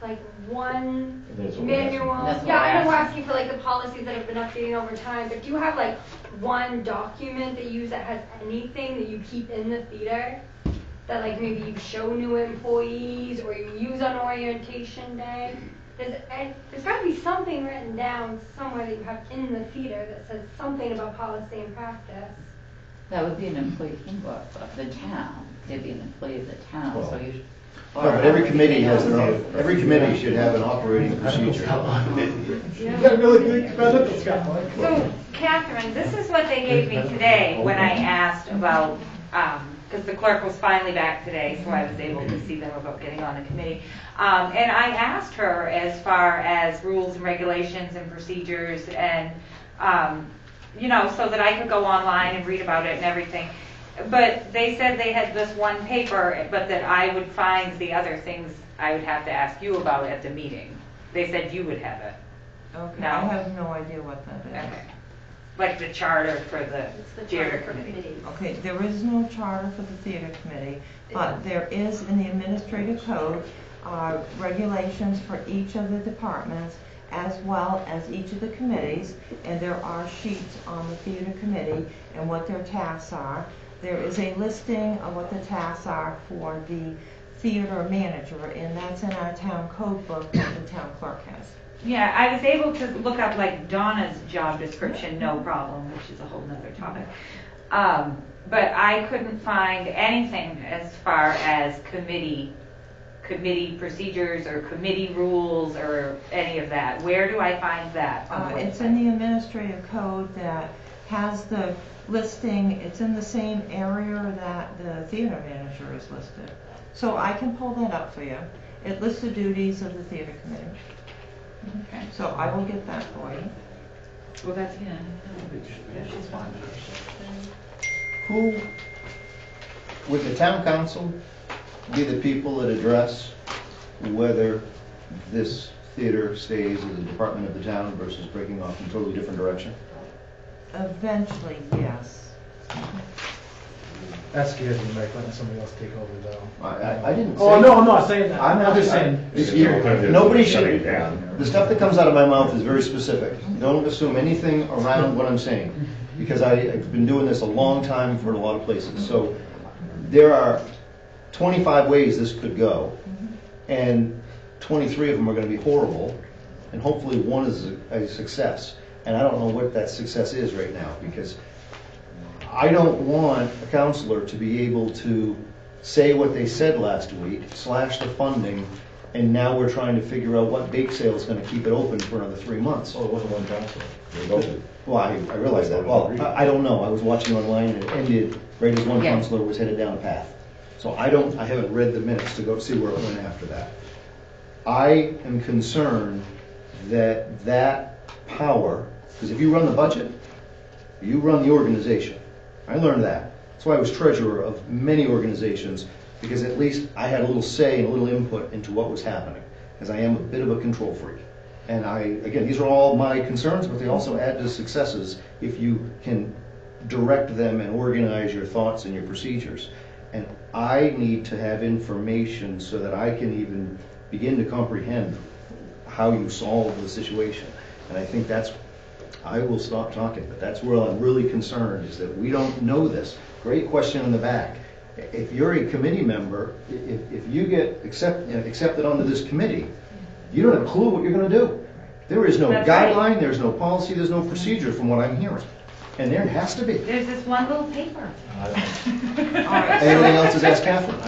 Like one That's what we're asking. manual? That's what Yeah, we're I know we're asking. asking for like the policies that have been updating over time, but do you have like one document that you use that has anything that you keep in the theater? That like maybe you show new employees or you use on orientation day? There's got to be something written down somewhere that you have in the theater that says something about policy and practice. That would be an employee handbook of the town. It'd be an employee of the town, so you. No, but every committee has their own, every committee should have an operating procedure. So, Catherine, this is what they gave me today when I asked about, because the clerk was finally back today, so I was able to see them about getting on the committee. And I asked her as far as rules and regulations and procedures and, you know, so that I could go online and read about it and everything. But they said they had this one paper, but that I would find the other things I would have to ask you about at the meeting. They said you would have it. Okay, No? I have no idea what that is. Okay. Like the charter for the theater committee. Okay, there is no charter for the theater committee, but there is in the administrative code, regulations for each of the departments as well as each of the committees, and there are sheets on the theater committee and what their tasks are. There is a listing of what the tasks are for the theater manager, and that's in our town code book that the town clerk has. Yeah, I was able to look up like Donna's job description, no problem, which is a whole nother topic. But I couldn't find anything as far as committee procedures or committee rules or any of that. Where do I find that? It's in the administrative code that has the listing. It's in the same area that the theater manager is listed. So I can pull that up for you. It lists the duties of the theater committee. Okay. So I will get that for you. Well, that's, yeah. Who, would the town council be the people that address whether this theater stays as a department of the town versus breaking off in a totally different direction? Eventually, yes. That scares me, Mike, letting somebody else take over though. I didn't say. Oh, no, I'm not saying that. I'm just saying. Nobody should, the stuff that comes out of my mouth is very specific. Don't assume anything around what I'm saying, because I've been doing this a long time for a lot of places. So there are 25 ways this could go, and 23 of them are going to be horrible, and hopefully one is a success. And I don't know what that success is right now, because I don't want a counselor to be able to say what they said last week, slash the funding, and now we're trying to figure out what bake sale is going to keep it open for another 3 months. Well, it wasn't one counselor. They voted. Well, I realize that. Well, I don't know. I was watching online and it ended right as one counselor was headed down a path. So I haven't read the minutes to go see where it went after that. I am concerned that power, because if you run the budget, you run the organization. I learned that. That's why I was treasurer of many organizations, because at least I had a little say and a little input into what was happening, as I am a bit of a control freak. And again, these are all my concerns, but they also add to successes if you can direct them and organize your thoughts and your procedures. And I need to have information so that I can even begin to comprehend how you solve the situation. And I think I will stop talking, but that's where I'm really concerned, is that we don't know this. Great question in the back. If you're a committee member, if you get accepted onto this committee, you don't have a clue what you're going to do. There is no guideline, there's no policy, there's no procedure from what I'm hearing. And there has to be. There's this one little paper. Anything else is ask Catherine.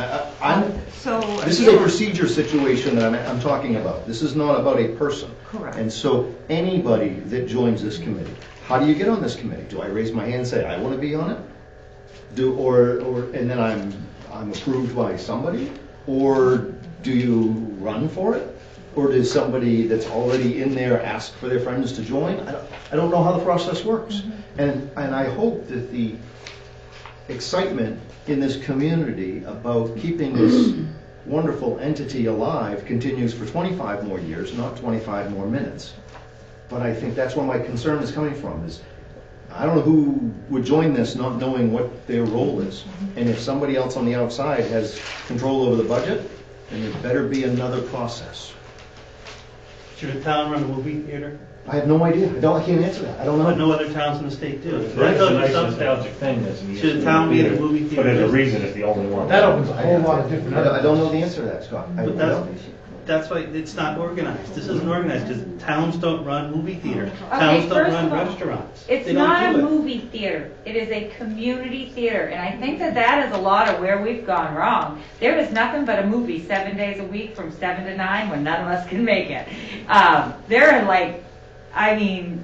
This is a procedure situation that I'm talking about. This is not about a person. Correct. And so anybody that joins this committee, how do you get on this committee? Do I raise my hand and say I want to be on it? And then I'm approved by somebody? Or do you run for it? Or does somebody that's already in there ask for their friends to join? I don't know how the process works. And I hope that the excitement in this community about keeping this wonderful entity alive continues for 25 more years, not 25 more minutes. But I think that's where my concern is coming from, is I don't know who would join this not knowing what their role is. And if somebody else on the outside has control over the budget, then there better be another process. Should a town run a movie theater? I have no idea. I can't answer that. I don't know. But no other towns in the state do. That's a nice nostalgic thing. Should a town be in a movie theater? But there's a reason it's the only one. That opens a whole lot of different. I don't know the answer to that, Scott. But that's why it's not organized. This isn't organized because towns don't run movie theater. Towns don't first run of all, restaurants. It's They don't not a do it. movie theater. It is a community theater. And I think that is a lot of where we've gone wrong. There is nothing but a movie 7 days a week from 7 to 9 when none of us can make it. There are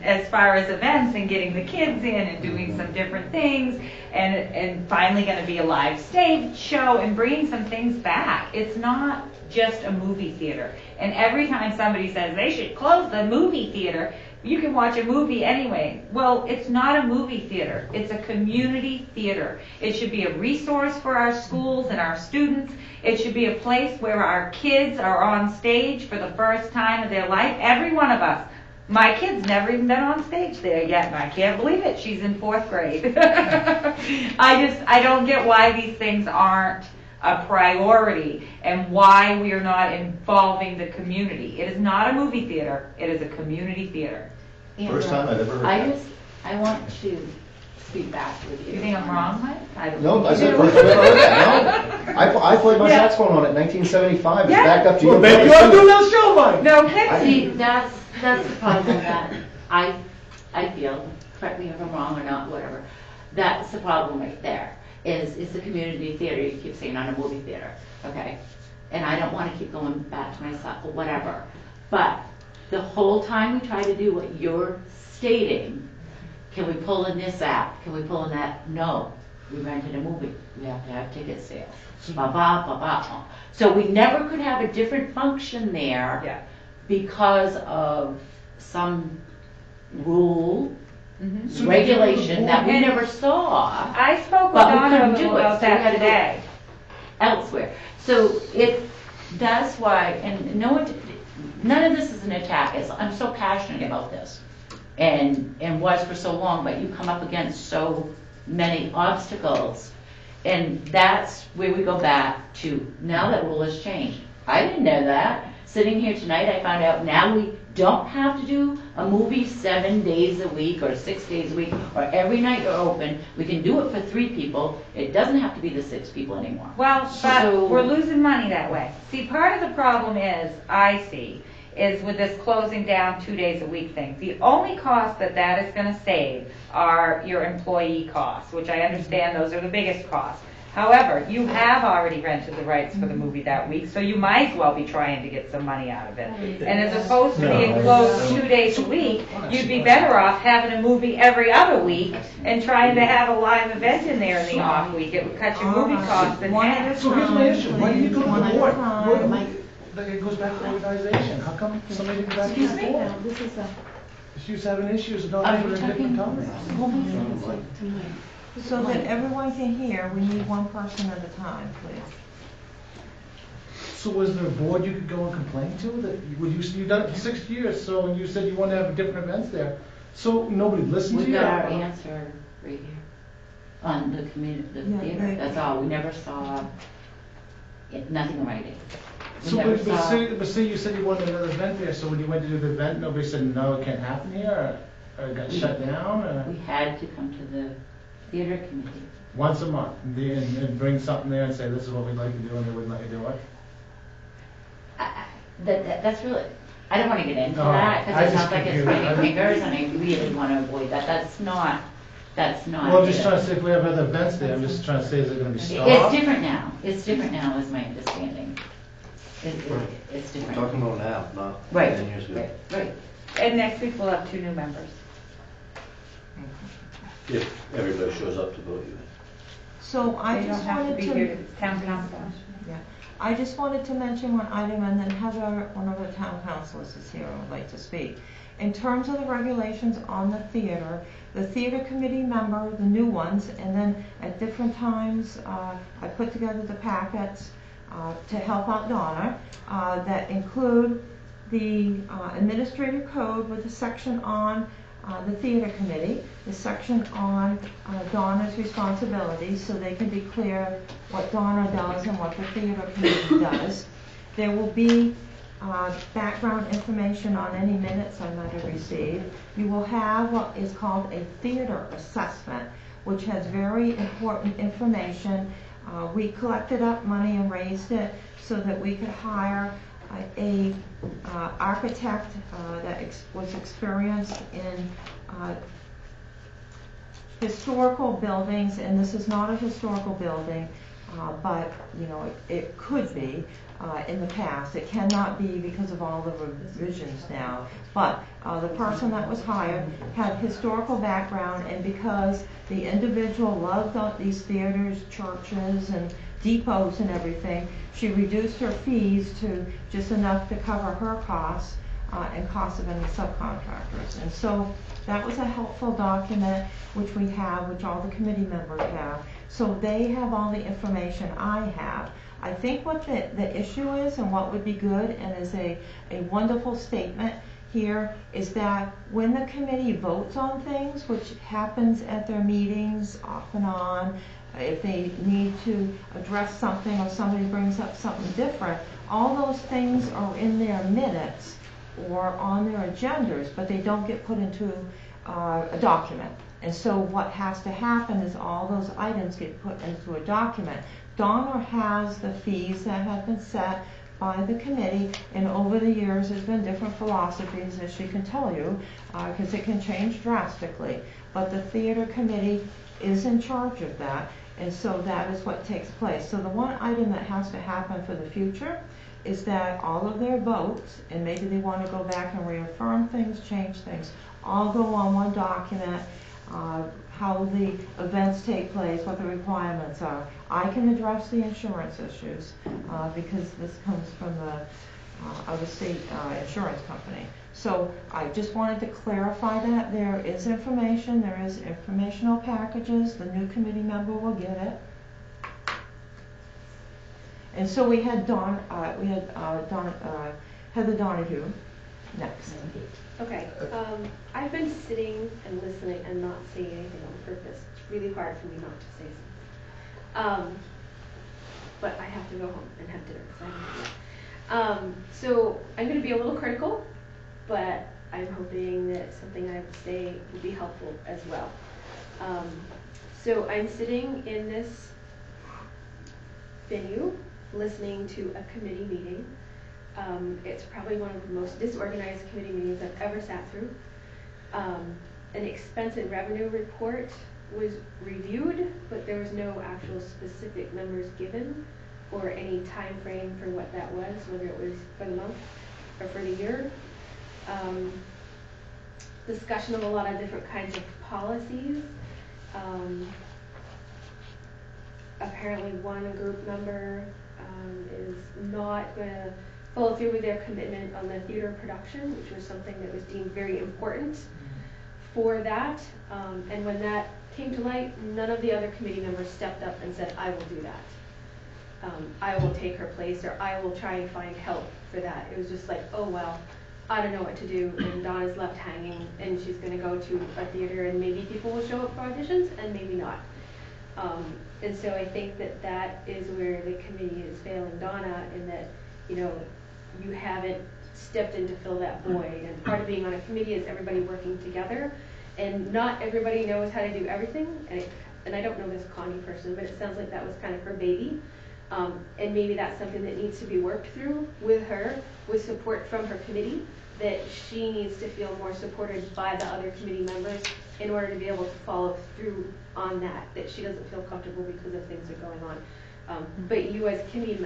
as far as events and getting the kids in and doing some different things and finally going to be a live stage show and bringing some things back. It's not just a movie theater. And every time somebody says they should close the movie theater, you can watch a movie anyway. Well, it's not a movie theater. It's a community theater. It should be a resource for our schools and our students. It should be a place where our kids are on stage for the first time of their life. Every one of us My kid's never even been on stage there yet, and I can't believe it. She's in 4th grade. I don't get why these things aren't a priority and why we are not involving the community. It is not a movie theater. It is a community theater. First time I've ever heard that. I want to speak back with you. You think I'm wrong, Mike? I don't No, think I you said do. first time I've ever heard that. No, I played my saxophone on it in 1975. It's Yeah. back up to you. Well, maybe you ought to do that show, Mike. No kidding. See, that's the problem that I feel, correct me if I'm wrong or not, whatever, that's the problem right there, is it's a community theater, you keep saying not a movie theater, okay? And I don't wanna keep going back to myself or whatever, but the whole time we try to do what you're stating, can we pull in this app, can we pull in that? No, we rented a movie, we have to have ticket sales, ba-ba. So we never could have a different function there because of some rule, regulation that we never saw. I spoke with But we Donna a couldn't little do it, about so we that had to go today. elsewhere. So that's why, and none of this is an attack. I'm so passionate about this, and was for so long. But you come up against so many obstacles, and that's where we go back to. Now that rule has changed. I didn't know that. Sitting here tonight, I found out now we don't have to do a movie 7 days a week or 6 days a week or every night you're open. We can do it for 3 people. It doesn't have to be the 6 people anymore. Well, but we're losing money that way. See, part of the problem is with this closing down 2 days a week thing. The only cost that is going to save are your employee costs, which I understand those are the biggest costs. However, you have already rented the rights for the movie that week, so you might as well be trying to get some money out of it. And as opposed to being closed 2 days a week, you'd be better off having a movie every other week and trying to have a live event in there in the off week. It would cut your movie costs in half. So here's my issue, why do you go to the board? It goes back to organization, how come somebody didn't go back to the board? She's having issues with not people in different towns. So that everyone can hear, we need one person at a time, please. So was there a board you could go and complain to, that, you've done it for 6 years, so, and you said you want to have different events there, so nobody listened to We you? got our answer right here on the theater, that's all. We never saw nothing in writing. But say you said you wanted another event there, so when you went to do the event, nobody said, no, it can't happen here, or it got shut down, or? We had to come to the theater committee. Once a month, and bring something there and say, this is what we'd like to do, and they wouldn't let you do it? That's really, I don't want to get into No, that, I because it just sounds like it's confused. pointing fingers, and I really want to avoid that. That's not. Well, I'm just trying to say if we have other events there, I'm just trying to say, is it going to be stopped? It's different now. It's different now, is my understanding. It's different. We're talking about now, not Right, 10 years ago. right. And next week we'll have 2 new members. If everybody shows up to vote you in. So I They just don't have to wanted be to. here to town council. Yeah, I just wanted to mention one item, and then Heather, one of the town councilors is here and would like to speak. In terms of the regulations on the theater committee member, the new ones, and then at different times, I put together the packets to help out Donna, that include the administrative code with a section on the theater committee, the section on Donna's responsibilities, so they can be clear what Donna does and what the theater committee does. There will be background information on any minutes I might have received. You will have what is called a theater assessment, which has very important information. We collected up money and raised it so that we could hire a architect that was experienced in historical buildings, and this is not a historical building, but it could be in the past. It cannot be because of all the revisions now. But the person that was hired had historical background, and because the individual loved these theaters, churches, and depots and everything, she reduced her fees to just enough to cover her costs and costs of any subcontractors. And so that was a helpful document which we have, which all the committee members have. So they have all the information I have. I think what the issue is and what would be good and is a wonderful statement here is that when the committee votes on things, which happens at their meetings off and on, if they need to address something or somebody brings up something different, all those things are in their minutes or on their agendas, but they don't get put into a document. And so what has to happen is all those items get put into a document. Donna has the fees that have been set by the committee, and over the years there's been different philosophies, as she can tell you, because it can change drastically. But the theater committee is in charge of that, and so that is what takes place. So the one item that has to happen for the future is that all of their votes, and maybe they want to go back and reaffirm things, change things, all go on one document, how the events take place, what the requirements are. I can address the insurance issues because this comes from the out-of-state insurance company. So I just wanted to clarify that. There is information, there is informational packages, the new committee member will get it. And so we had Heather Donahue next. Okay, I've been sitting and listening and not saying anything on purpose. It's really hard for me not to say something. But I have to go home and have dinner, so I haven't done that. So I'm going to be a little critical, but I'm hoping that something I would say will be helpful as well. So I'm sitting in this venue listening to a committee meeting. It's probably one of the most disorganized committee meetings I've ever sat through. An expense and revenue report was reviewed, but there was no actual specific numbers given or any time frame for what that was, whether it was for the month or for the year. Discussion of a lot of different kinds of policies. Apparently one group member is not going to follow through with their commitment on the theater production, which was something that was deemed very important for that. And when that came to light, none of the other committee members stepped up and said, I will do that. I will take her place, or I will try and find help for that. It was just like, oh, well, I don't know what to do, and Donna's left hanging, and she's going to go to a theater, and maybe people will show up for auditions, and maybe not. And so I think that that is where the committee is failing Donna, in that, you know, you haven't stepped in to fill that void. And part of being on a committee is everybody working together, and not everybody knows how to do everything. And I don't know this Connie person, but it sounds like that was kind of her baby. And maybe that's something that needs to be worked through with her, with support from her committee, that she needs to feel more supported by the other committee members in order to be able to follow through on that she doesn't feel comfortable because of things that are going on. But you as committee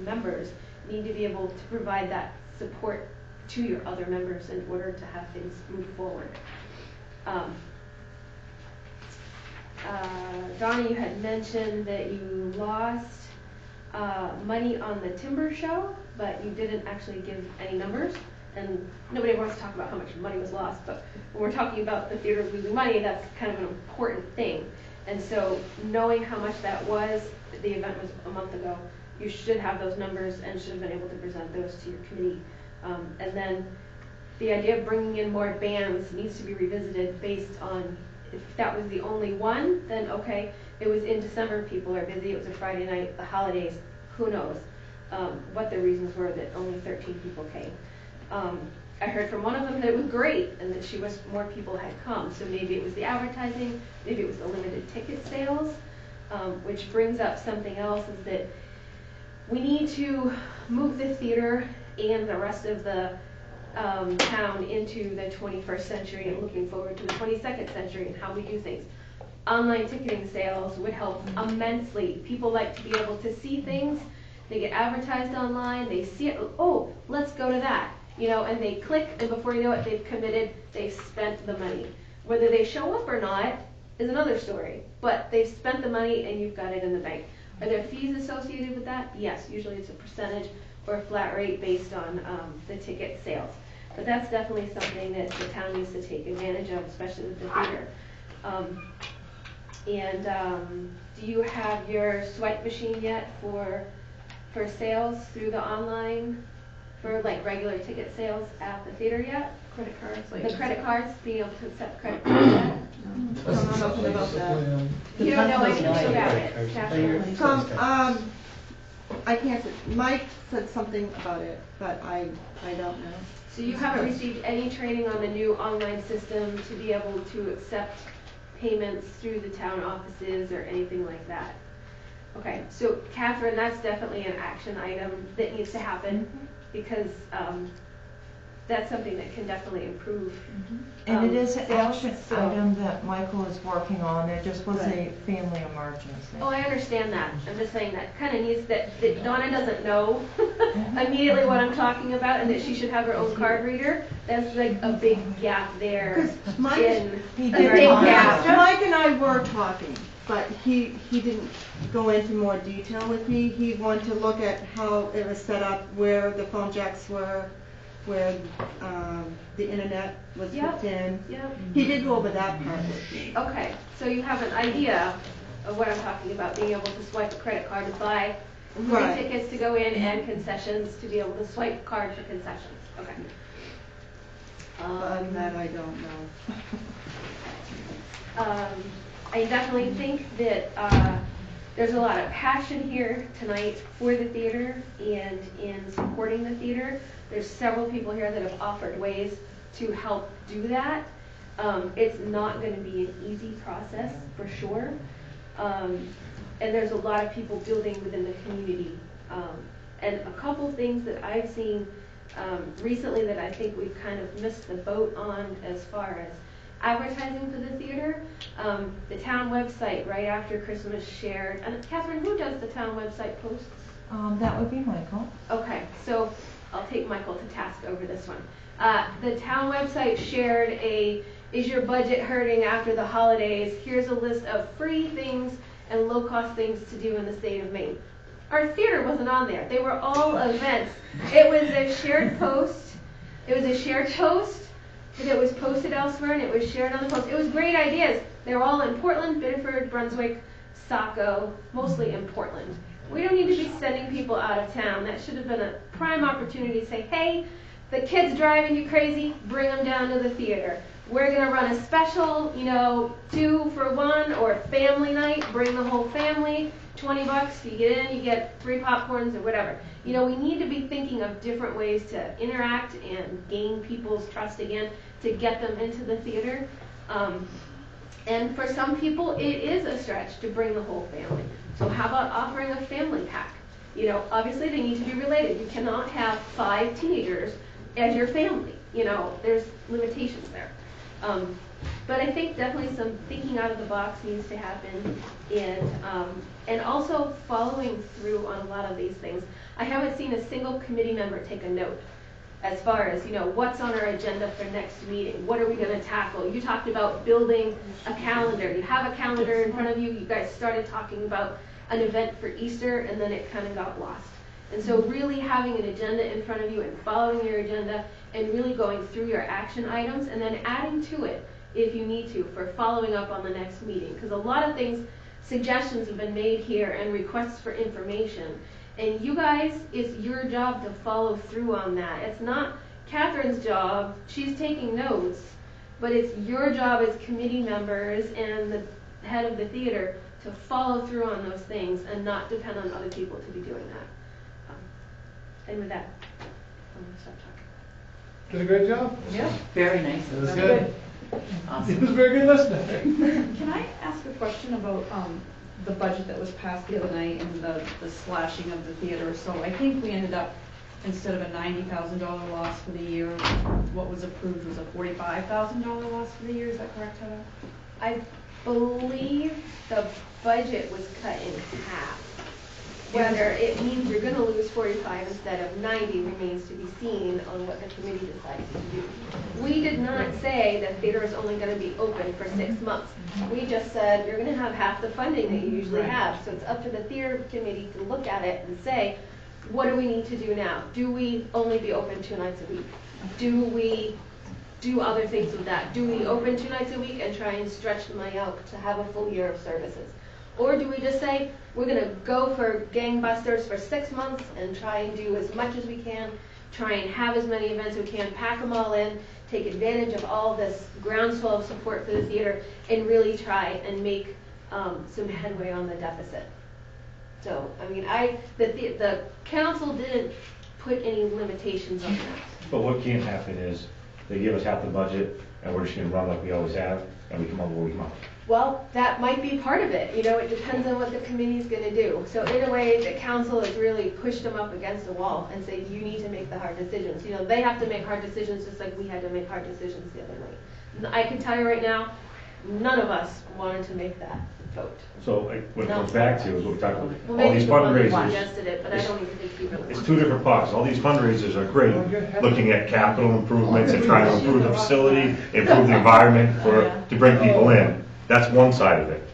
members need to be able to provide that support to your other members in order to have things move forward. Donna, you had mentioned that you lost money on the timber show, but you didn't actually give any numbers. And nobody wants to talk about how much money was lost, but when we're talking about the theater losing money, that's kind of an important thing. And so knowing how much that was, the event was a month ago, you should have those numbers and should have been able to present those to your committee. And then the idea of bringing in more bands needs to be revisited based on, if that was the only one, then okay, it was in December, people are busy, it was a Friday night, the holidays, who knows what the reasons were that only 13 people came. I heard from one of them that it was great and that she wished more people had come. So maybe it was the advertising, maybe it was the limited ticket sales, which brings up something else, is that we need to move the theater and the rest of the town into the 21st century and looking forward to the 22nd century and how we do things. Online ticketing sales would help immensely. People like to be able to see things. They get advertised online, they see it, oh, let's go to that. You know, and they click, and before you know it, they've committed, they've spent the money. Whether they show up or not is another story, but they've spent the money and you've got it in the bank. Are there fees associated with that? Yes, usually it's a percentage or a flat rate based on the ticket sales. But that's definitely something that the town needs to take advantage of, especially with the theater. Do you have your swipe machine yet for sales through the online for like regular ticket sales at the theater yet? Credit cards, like. The credit cards, being able to accept credit cards yet? I'm not open about that. You don't know anything about it, Catherine? I can't say, Mike said something about it, but I don't know. So you haven't received any training on the new online system to be able to accept payments through the town offices or anything like that? Okay, so Catherine, that's definitely an action item that needs to happen because that's something that can definitely improve. And it is an sales, action so- item that Michael is working on. There just was a family emergency. Oh, I understand that. I'm just saying that kind of needs that Donna doesn't know immediately what I'm talking about and that she should have her own card reader. That's like a big gap there. Mike, a big Mike gap. and I were talking, but he didn't go into more detail with me. He wanted to look at how it was set up, where the phone jacks were, where the internet was hooked in. Yep. He did go over that part with me. Okay, so you have an idea of what I'm talking about, being able to swipe a credit card to buy movie Right. tickets to go in and concessions to be able to swipe card for concessions. Okay. But that I don't know. I definitely think that there's a lot of passion here tonight for the theater and in supporting the theater. There's several people here that have offered ways to help do that. It's not going to be an easy process for sure. And there's a lot of people building within the community. And a couple things that I've seen recently that I think we've kind of missed the boat on as far as advertising for the theater. The town website right after Christmas shared, and Catherine, who does the town website posts? That would be Michael. Okay, so I'll take Michael to task over this one. The town website shared is your budget hurting after the holidays? Here's a list of free things and low-cost things to do in the state of Maine. Our theater wasn't on there. They were all events. It was a shared post. It was a shared post that was posted elsewhere, and it was shared on the post. It was great ideas. They were all in Portland, Biddeford, Brunswick, Saco, mostly in Portland. We don't need to be sending people out of town. That should have been a prime opportunity to say, hey, the kid's driving you crazy, bring them down to the theater. We're going to run a special, 2 for 1 or family night, bring the whole family, $20, you get in, you get 3 popcorns or whatever. We need to be thinking of different ways to interact and gain people's trust again to get them into the theater. And for some people, it is a stretch to bring the whole family. So how about offering a family pack? Obviously they need to be related. You cannot have 5 teenagers as your family. There's limitations there. But I think definitely some thinking out of the box needs to happen, and also following through on a lot of these things. I haven't seen a single committee member take a note as far as, what's on our agenda for next meeting? What are we going to tackle? You talked about building a calendar. You have a calendar in front of you. You guys started talking about an event for Easter, and then it kind of got lost. And so really having an agenda in front of you and following your agenda and really going through your action items and then adding to it if you need to for following up on the next meeting. Because a lot of things, suggestions have been made here and requests for information. And you guys, it's your job to follow through on that. It's not Catherine's job. She's taking notes. But it's your job as committee members and the head of the theater to follow through on those things and not depend on other people to be doing that. And with that, I'm going to stop talking. Did a great job? Yeah, very nice. It was good. Awesome. He was a very good listener. Can I ask a question about the budget that was passed the other night and the slashing of the theater? So I think we ended up, instead of a $90,000 loss for the year, what was approved was a $45,000 loss for the year. Is that correct, Heather? I believe the budget was cut in half. Whether it means you're going to lose 45 instead of 90 remains to be seen on what the committee decides to do. We did not say that theater is only going to be open for 6 months. We just said you're going to have half the funding that you usually have. So it's up to the theater committee to look at it and say, what do we need to do now? Do we only be open 2 nights a week? Do we do other things with that? Do we open 2 nights a week and try and stretch the money out to have a full year of services? Or do we just say, we're going to go for gangbusters for 6 months and try and do as much as we can try and have as many events as we can, pack them all in, take advantage of all this groundswell of support for the theater, and really try and make some headway on the deficit. So, I mean, the council didn't put any limitations on that. But what can't happen is they give us half the budget and we're just gonna run like we always have and we come up where we come up. Well, that might be part of it, you know, it depends on what the committee's gonna do. So in a way, the council has really pushed them up against the wall and say, you need to make the hard decisions. You know, they have to make hard decisions just like we had to make hard decisions the other night. I can tell you right now, none of us wanted to make that vote. So like, what it comes back to is what we talked about, Well, all these fundraisers. suggested it, but I don't even think he really It's wants two it. different pots. All these fundraisers are great, looking at capital improvements and trying to improve the facility, improve the environment to bring people in. That's one side of it.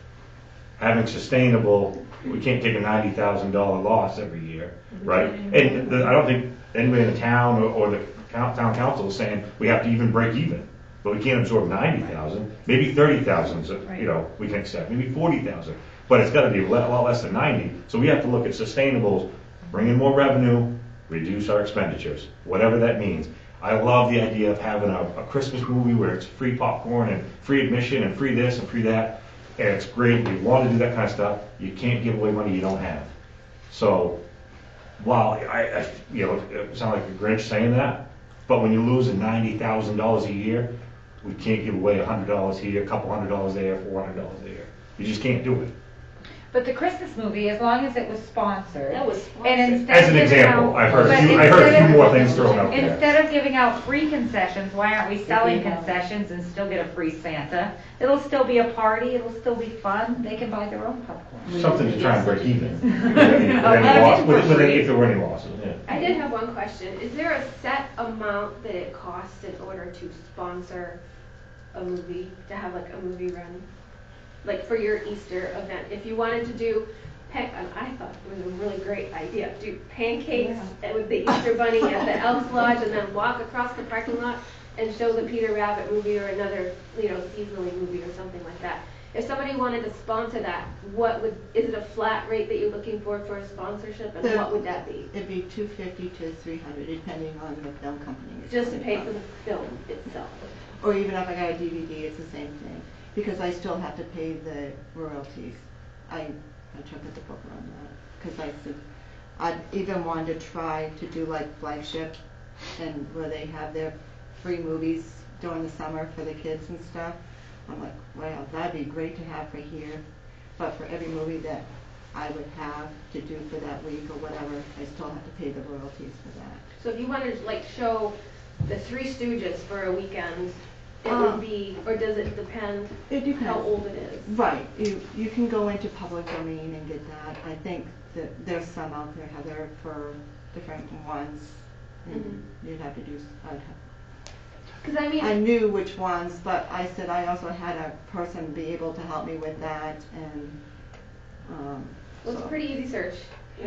Having sustainable, we can't take a $90,000 loss every year, right? And I don't think anybody in the town or the town council is saying we have to even break even. But we can't absorb 90,000, maybe 30,000, you know, we can accept, maybe 40,000. But it's gotta be a lot less than 90. So we have to look at sustainables, bring in more revenue, reduce our expenditures, whatever that means. I love the idea of having a Christmas movie where it's free popcorn and free admission and free this and free that. And it's great, we want to do that kind of stuff. You can't give away money you don't have. So while I you know, it sounds like a Grinch saying that, but when you're losing $90,000 a year, we can't give away $100 here, a couple $100 there, $400 there. You just can't do it. But the Christmas movie, as long as it was sponsored. That was sponsored. And instead As an of giving example, out- I heard but a few instead of- more things thrown out there. Instead of giving out free concessions, why aren't we selling concessions and still get a free Santa? It'll still be a party, it'll still be fun, they can buy their own popcorn. Something to try and break even. With any if there were any losses, yeah. I did have one question. Is there a set amount that it costs in order to sponsor a movie, to have like a movie run? Like for your Easter event, if you wanted to do, I thought it was a really great idea, do pancakes with the Easter bunny at the Elks Lodge and then walk across the parking lot and show the Peter Rabbit movie or another, you know, seasonally movie or something like that. If somebody wanted to sponsor that, is it a flat rate that you're looking for a sponsorship, and what would that be? It'd be $250 to $300, depending on the film company. Just to pay for the film itself. Or even if I got a DVD, it's the same thing, because I still have to pay the royalties. I took at the book on that, because I even wanted to try to do like Flagship, and where they have their free movies during the summer for the kids and stuff. I'm like, wow, that'd be great to have for here, but for every movie that I would have to do for that week or whatever, I still have to pay the royalties for that. So if you wanted to like show the Three Stooges for a weekend, it would be, or does it depend? It depends how old it is? Right, you can go into public domain and get that. I think that there's some out there, Heather, for different ones, and you'd have to do. Because I mean, I knew which ones, but I said I also had a person be able to help me with that, and well, it's a pretty easy search.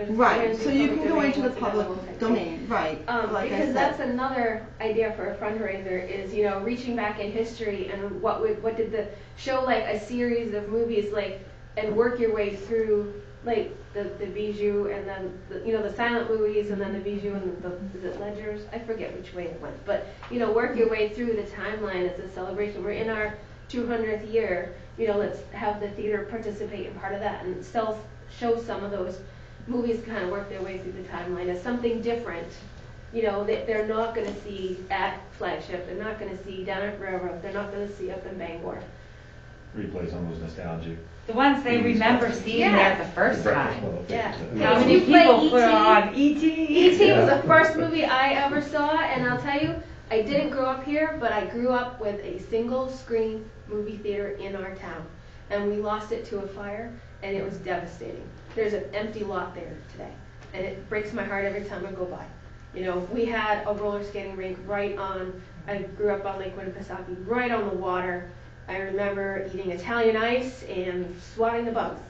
Right, so you can go into the public domain, right? Like because that's another idea for a fundraiser is, you know, reaching back in history and what did the show like a series of movies like, and work your way through like the Bijou and then the silent movies and then the Bijou and is it Ledgers? I forget which way it went, but work your way through the timeline as a celebration. We're in our 200th year, let's have the theater participate in part of that and still show some of those movies kind of work their way through the timeline as something different, that they're not going to see at Flagship, they're not going to see down at Railroad, they're not going to see up in Bangor. Replay some of those nostalgic. The ones they remember seeing there the first time. Yeah. How many people put on E.T.? E.T. was the first movie I ever saw, and I'll tell you, I didn't grow up here, but I grew up with a single screen movie theater in our town, and we lost it to a fire, and it was devastating. There's an empty lot there today, and it breaks my heart every time I go by. We had a roller skating rink I grew up on Lake Winnipesaukee, right on the water. I remember eating Italian ice and swatting the bugs,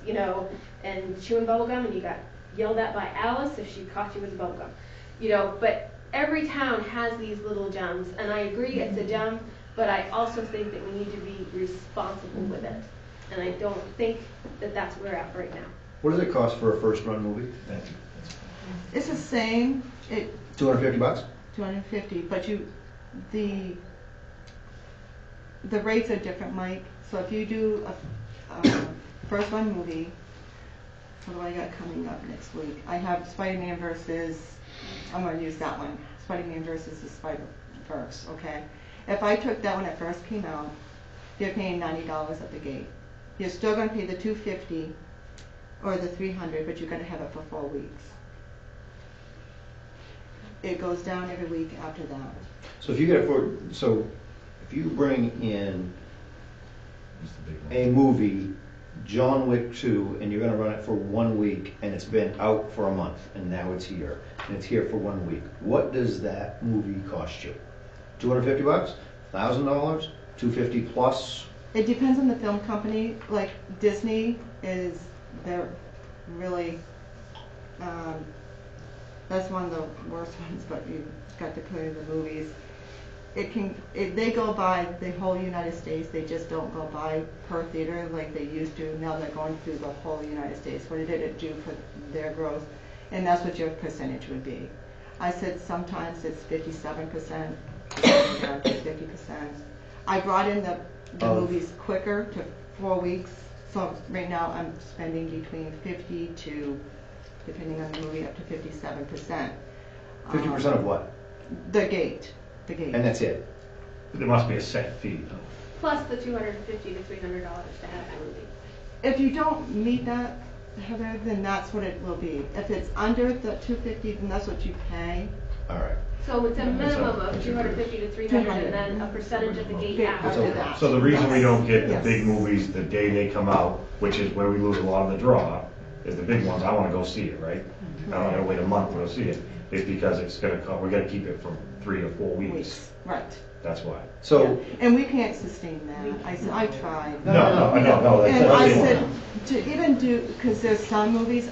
and chewing bubble gum, and you got yelled at by Alice if she caught you with the bubble gum. But every town has these little gems, and I agree it's a gem, but I also think that we need to be responsible with it. And I don't think that that's where we're at right now. What does it cost for a first run movie? It's the same. $250? 250, but the rates are different, Mike. So if you do a first run movie, what do I got coming up next week? I have Spider-Man versus, I'm going to use that one, Spider-Man versus the Spider-Verse, okay? If I took that one that first came out, you're paying $90 at the gate. You're still going to pay the $250 or the $300, but you're going to have it for 4 weeks. It goes down every week after that. So if you get it so if you bring in a movie, John Wick 2, and you're going to run it for 1 week, and it's been out for a month, and now it's here, and it's here for 1 week, what does that movie cost you? $250? $1,000? $250 plus? It depends on the film company. Like Disney they're really, that's one of the worst ones, but you've got to put in the movies. They go by the whole United States. They just don't go by per theater like they used to. Now they're going through the whole United States. What did it do for their growth? And that's what your percentage would be. I said sometimes it's 57%, sometimes it's 50%. I brought in the movies quicker to 4 weeks. So right now I'm spending between 50 to, depending on the movie, up to 57%. 50% of what? The gate. And that's it? There must be a set fee, though. Plus the $250 to $300 to have the movie. If you don't meet that, Heather, then that's what it will be. If it's under the $250, then that's what you pay. All right. So it's a minimum of $250 to $300, and then a percentage of the gate after that. So the reason we don't get the big movies the day they come out, which is where we lose a lot of the draw, is the big ones, I want to go see it, right? I don't want to wait a month to go see it. It's because it's going to come, we're going to keep it for 3 or 4 weeks. Right. That's why. So. And we can't sustain that. I said, I tried. No. And I said, to even do, because there's some movies,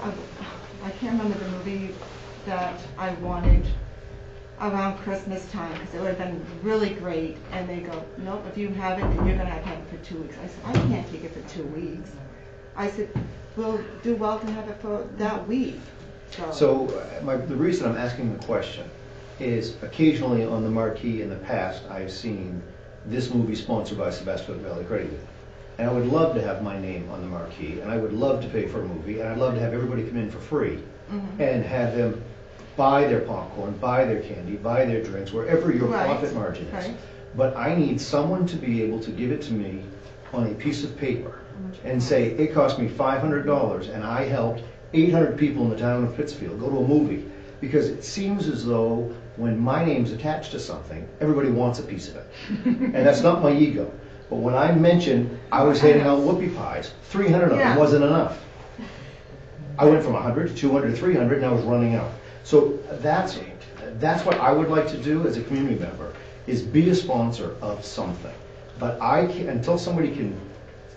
I can't remember the movie that I wanted around Christmas time, because it would have been really great. And they go, nope, if you have it, then you're going to have it for 2 weeks. I said, I can't take it for 2 weeks. I said, we'll do well to have it for that week. So the reason I'm asking the question is occasionally on the marquee in the past, I've seen this movie sponsored by Sebastopol Valley Credit Union. And I would love to have my name on the marquee, and I would love to pay for a movie, and I'd love to have everybody come in for free and have them buy their popcorn, buy their candy, buy their drinks, wherever your profit margin is. Right. But I need someone to be able to give it to me on a piece of paper and say, it cost me $500 and I helped 800 people in the town of Pittsfield go to a movie. Because it seems as though when my name's attached to something, everybody wants a piece of it. And that's not my ego. But when I mentioned I was handing out whoopie pies, 300 of them wasn't enough. I went from 100 to 200 to 300 and I was running out. So that's what I would like to do as a community member, is be a sponsor of something. But until somebody can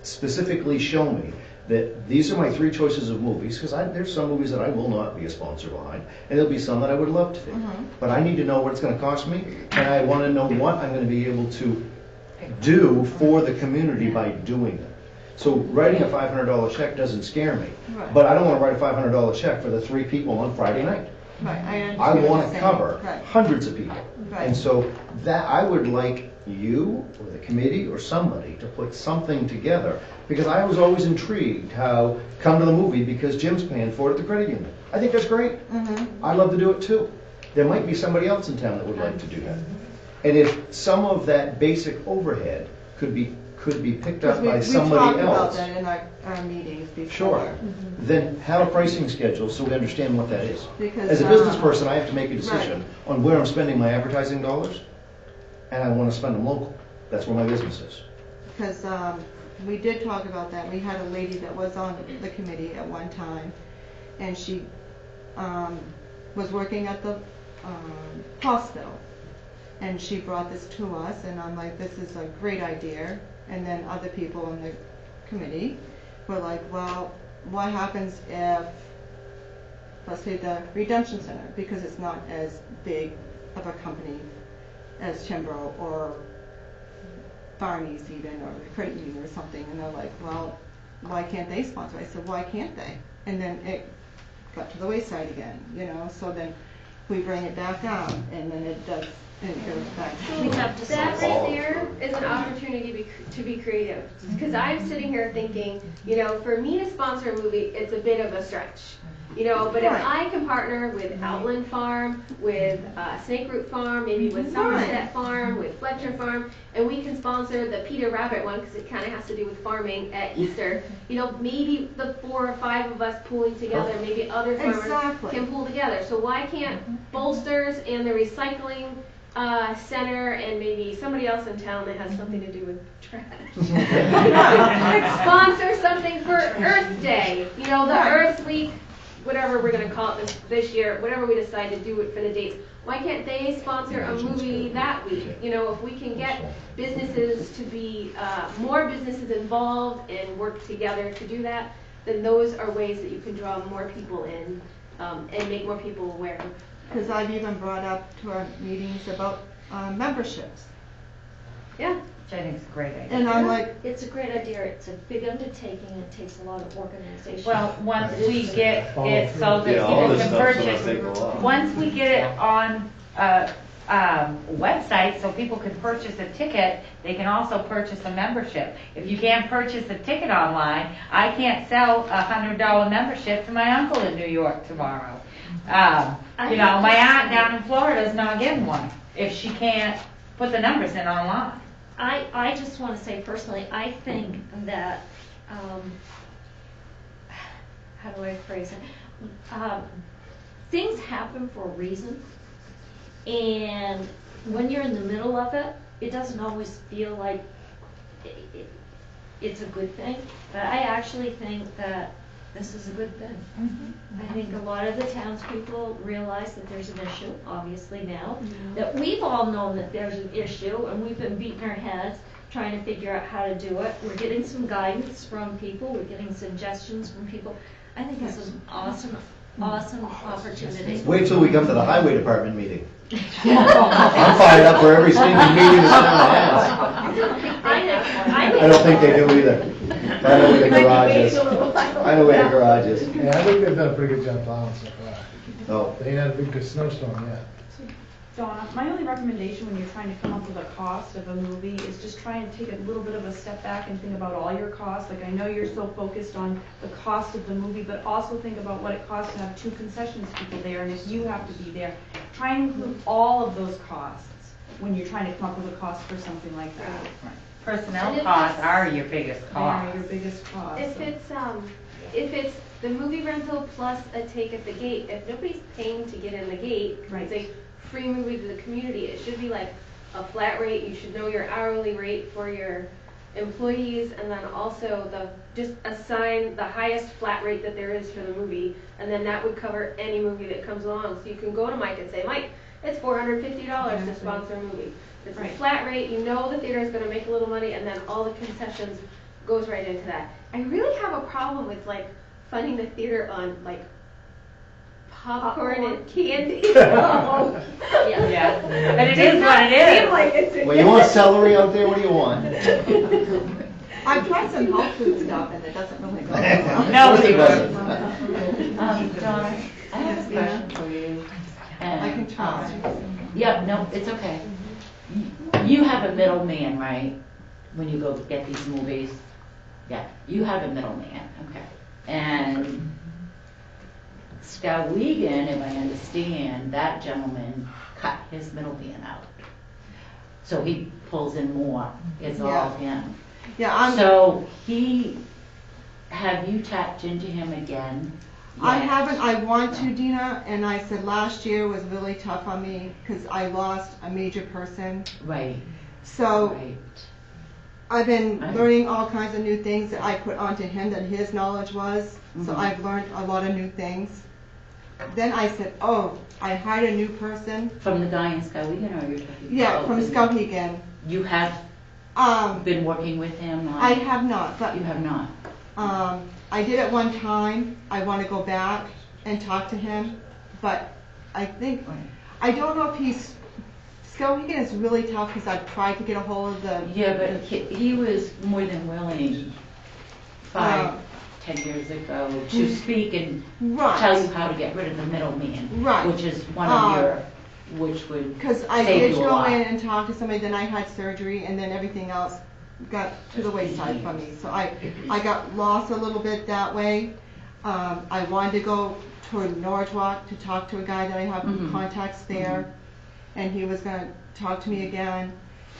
specifically show me that these are my 3 choices of movies, because there's some movies that I will not be a sponsor behind, and there'll be some that I would love to be. But I need to know what it's going to cost me, and I want to know what I'm going to be able to do for the community by doing it. So writing a $500 check doesn't scare me, but I don't want to write a $500 check for the 3 people on Friday night. I want to cover hundreds of people. And so that I would like you or the committee or somebody to put something together, because I was always intrigued how come to the movie because Jim's paying for it at the credit union. I think that's great. I'd love to do it too. There might be somebody else in town that would like to do that. And if some of that basic overhead could be picked up by somebody We talked else. about that in our meetings before. Sure. Then have a pricing schedule so we understand what that is. Because, as a business person, I have to make a decision on where I'm spending my advertising dollars, and I want to spend them local. That's where my business is. Because we did talk about that. We had a lady that was on the committee at one time, and she was working at the hospital. And she brought this to us, and I'm like, this is a great idea. And then other people on the committee were like, well, what happens if, let's say, the Redemption Center, because it's not as big of a company as Chimbro or Barney's even, or Credit Union or something, and they're like, well, why can't they sponsor? I said, why can't they? And then it got to the wayside again, you know, so then we bring it back down, and then it does, and it goes back. That right there is an opportunity to be creative. Because I'm sitting here thinking, you know, for me to sponsor a movie, it's a bit of a stretch. You know, but if I can partner with Outland Farm, with Snake Root Farm, maybe with Somerset Farm, with Fletcher Farm, and we can sponsor the Peter Rabbit one because it kind of has to do with farming at Easter. You know, maybe the 4 or 5 of us pooling together, maybe other farmers can pool together. So why can't Bolsters and the recycling center and maybe somebody else in town that has something to do with trash sponsor something for Earth Day? You know, the Earth Week. Whatever we're going to call it this year, whatever we decide to do it for the dates, why can't they sponsor a movie that week? You know, if we can get businesses to be, more businesses involved and work together to do that, then those are ways that you can draw more people in and make more people aware. Because I've even brought up to our meetings about memberships. Yeah. Which I think is a great idea. And I'm like, it's a great idea. It's a big undertaking. It takes a lot of organization. Well, once we get it so that people can purchase, once we get it on website so people can purchase a ticket, they can also purchase a membership. If you can't purchase a ticket online, I can't sell a $100 membership to my uncle in New York tomorrow. You know, my aunt down in Florida is not getting one if she can't put the numbers in online. I just want to say personally, I think that, how do I phrase it? Things happen for a reason, and when you're in the middle of it, it doesn't always feel like it's a good thing, but I actually think that this is a good thing. I think a lot of the townspeople realize that there's an issue, obviously now, that we've all known that there's an issue, and we've been beating our heads trying to figure out how to do it. We're getting some guidance from people, we're getting suggestions from people. I think this is an awesome opportunity. Wait till we come to the highway department meeting. I'm fired up for every single meeting this town has. I don't think they do either. I know where the garage is. I know where the garage is. Yeah, I think they've done a pretty good job plowing so far. Oh. They ain't had a big good snowstorm yet. Donna, my only recommendation when you're trying to come up with a cost of a movie is just try and take a little bit of a step back and think about all your costs. Like, I know you're so focused on the cost of the movie, but also think about what it costs to have 2 concessions people there, and if you have to be there. Try and include all of those costs when you're trying to come up with a cost for something like that. Personnel costs are your biggest cost. They are your biggest cost. If it's the movie rental plus a take at the gate, if nobody's paying to get in the gate, it's a free movie to the community, it should be like a flat rate. You should know your hourly rate for your employees, and then also just assign the highest flat rate that there is for the movie, and then that would cover any movie that comes along. So you can go to Mike and say, Mike, it's $450 to sponsor a movie. It's a flat rate. You know the theater is going to make a little money, and then all the concessions goes right into that. I really have a problem with like funding the theater on like popcorn and candy. Yeah, but it is what it is. Like Well, you want celery out there? What do you want? I've tried some health food stuff and it doesn't really go well. Nobody doesn't. Donna, I have a question for you. I can try. Yeah, no, it's okay. You have a middleman, right? When you go get these movies? Yeah, you have a middleman, okay. And Skowhegan, if I understand, that gentleman cut his middleman out. So he pulls in more, it's all him. Yeah, So have you tapped into him again? I haven't. I want to, Dina, and I said last year was really tough on me because I lost a major person. Right. So I've been learning all kinds of new things that I put onto him that his knowledge was. So I've learned a lot of new things. Then I said, oh, I hired a new person. From the guy in Skowhegan, or you're talking? Yeah, from Skowhegan. You have been working with him? I have not. But you have not? I did it one time. I want to go back and talk to him, but I think, I don't know if Skowhegan is really tough because I've tried to get a hold of the... Yeah, but he was more than willing 5-10 10 years ago to speak and Right. tell you how to get rid of the middleman. Right. Which is one of your, which would Because I save did you a go lot. in and talk to somebody, then I had surgery, and then everything else got to the wayside for me. So I got lost a little bit that way. I wanted to go toward Norwalk to talk to a guy that I have contacts there, and he was gonna talk to me again,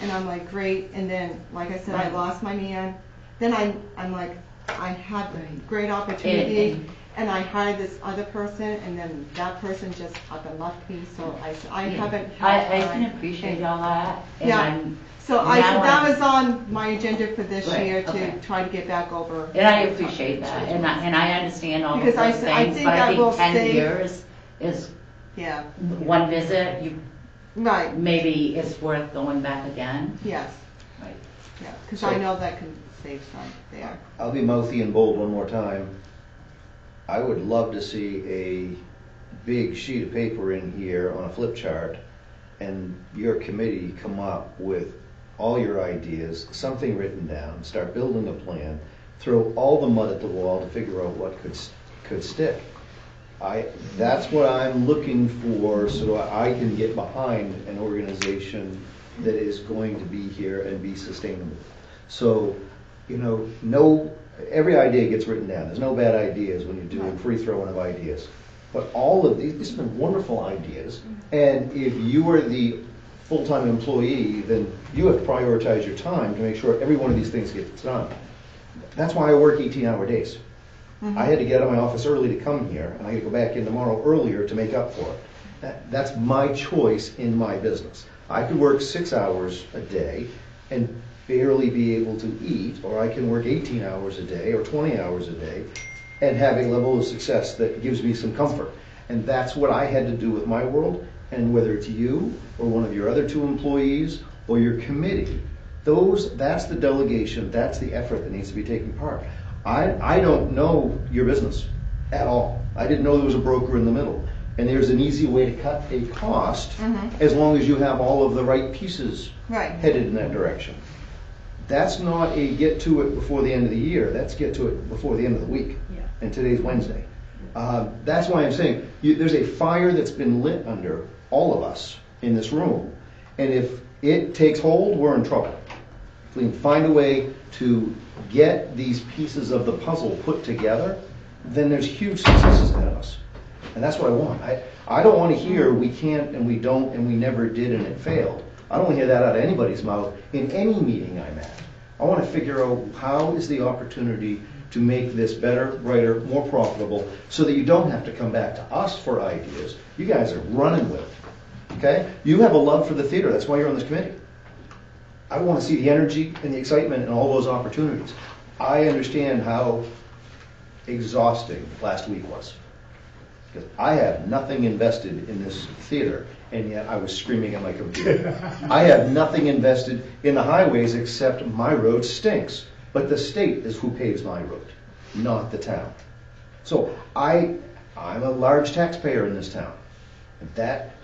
and I'm like, great, and then, like I said, I lost my man. Then I'm like, I had a great opportunity, and I hired this other person, and then that person just up and left me, so I haven't had I time. can appreciate all that. And Yeah. I'm- So I now said that I'm- was on my agenda for this Right, year to okay. try to get back over. And I appreciate that, and I understand all of Because those I things, think but I that will think 10 save- years is Yeah. one visit, you, Right. maybe it's worth going back again. Yes. Right. Yeah, because So- I know that can save some there. I'll be mouthy and bold one more time. I would love to see a big sheet of paper in here on a flip chart and your committee come up with all your ideas, something written down, start building a plan, throw all the mud at the wall to figure out what could stick. That's what I'm looking for, so I can get behind an organization that is going to be here and be sustainable. So, every idea gets written down. There's no bad ideas when you're doing free throwing of ideas. But all of these have been wonderful ideas, and if you are the full-time employee, then you have to prioritize your time to make sure every one of these things gets done. That's why I work 18-hour days. I had to get out of my office early to come here, and I got to go back in tomorrow earlier to make up for it. That's my choice in my business. I could work 6 hours a day and barely be able to eat, or I can work 18 hours a day or 20 hours a day and have a level of success that gives me some comfort. And that's what I had to do with my world, and whether it's you or one of your other 2 employees or your committee, that's the delegation, that's the effort that needs to be taking part. I don't know your business at all. I didn't know there was a broker in the middle. And there's an easy way to cut a cost as long as you have all of the right pieces headed in that direction. That's not a get to it before the end of the year. That's get to it before the end of the week. Yeah. And today's Wednesday. That's why I'm saying there's a fire that's been lit under all of us in this room. And if it takes hold, we're in trouble. If we can find a way to get these pieces of the puzzle put together, then there's huge successes ahead of us. And that's what I want. I don't want to hear we can't and we don't and we never did and it failed. I don't want to hear that out of anybody's mouth in any meeting I'm at. I want to figure out how is the opportunity to make this better, brighter, more profitable, so that you don't have to come back to us for ideas. You guys are running with it. Okay? You have a love for the theater. That's why you're on this committee. I want to see the energy and the excitement and all those opportunities. I understand how exhausting last week was. Because I have nothing invested in this theater, and yet I was screaming at my computer. I have nothing invested in the highways except my road stinks. But the state is who pays my road, not the town. So I'm a large taxpayer in this town.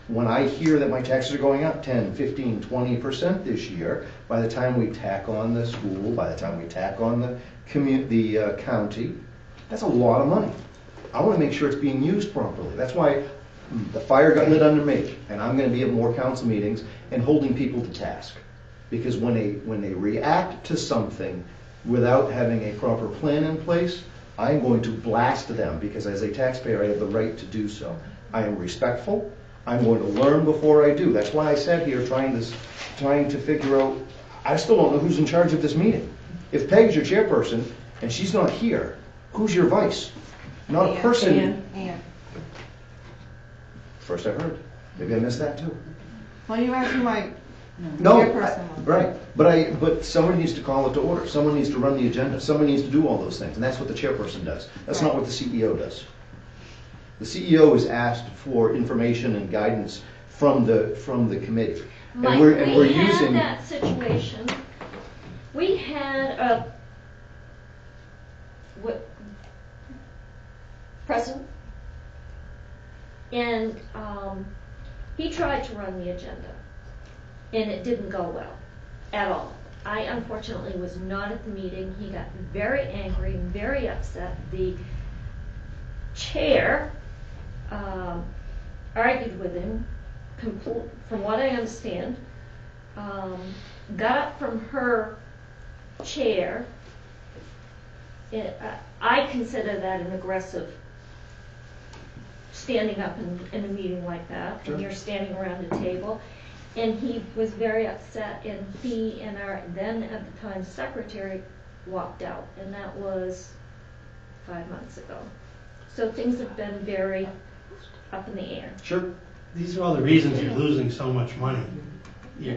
When I hear that my taxes are going up 10, 15, 20% this year, by the time we tack on the school, by the time we tack on the county, that's a lot of money. I want to make sure it's being used properly. That's why the fire got lit under me, and I'm going to be at more council meetings and holding people to task. Because when they react to something without having a proper plan in place, I'm going to blast them, because as a taxpayer I have the right to do so. I am respectful. I'm going to learn before I do. That's why I sat here trying to figure out, I still don't know who's in charge of this meeting. If Peg's your chairperson and she's not here, who's your vice? Not a person. Ann. First I heard. Maybe I missed that too. Well, you asked who my No, chairperson was. right. But someone needs to call it to order. Someone needs to run the agenda. Someone needs to do all those things. And that's what the chairperson does. That's not what the CEO does. The CEO is asked for information and guidance from the committee. Mike, And we're we had using that situation. We had president, and he tried to run the agenda, and it didn't go well at all. I unfortunately was not at the meeting. He got very angry and very upset. The chair argued with him, from what I understand, got up from her chair. I consider that an aggressive standing up in a meeting like that, Sure. when you're standing around a table. And he was very upset, and he and our then at the time secretary walked out, and that was 5 months ago. So things have been very up in the air. Sure. These are all the reasons you're losing so much money. You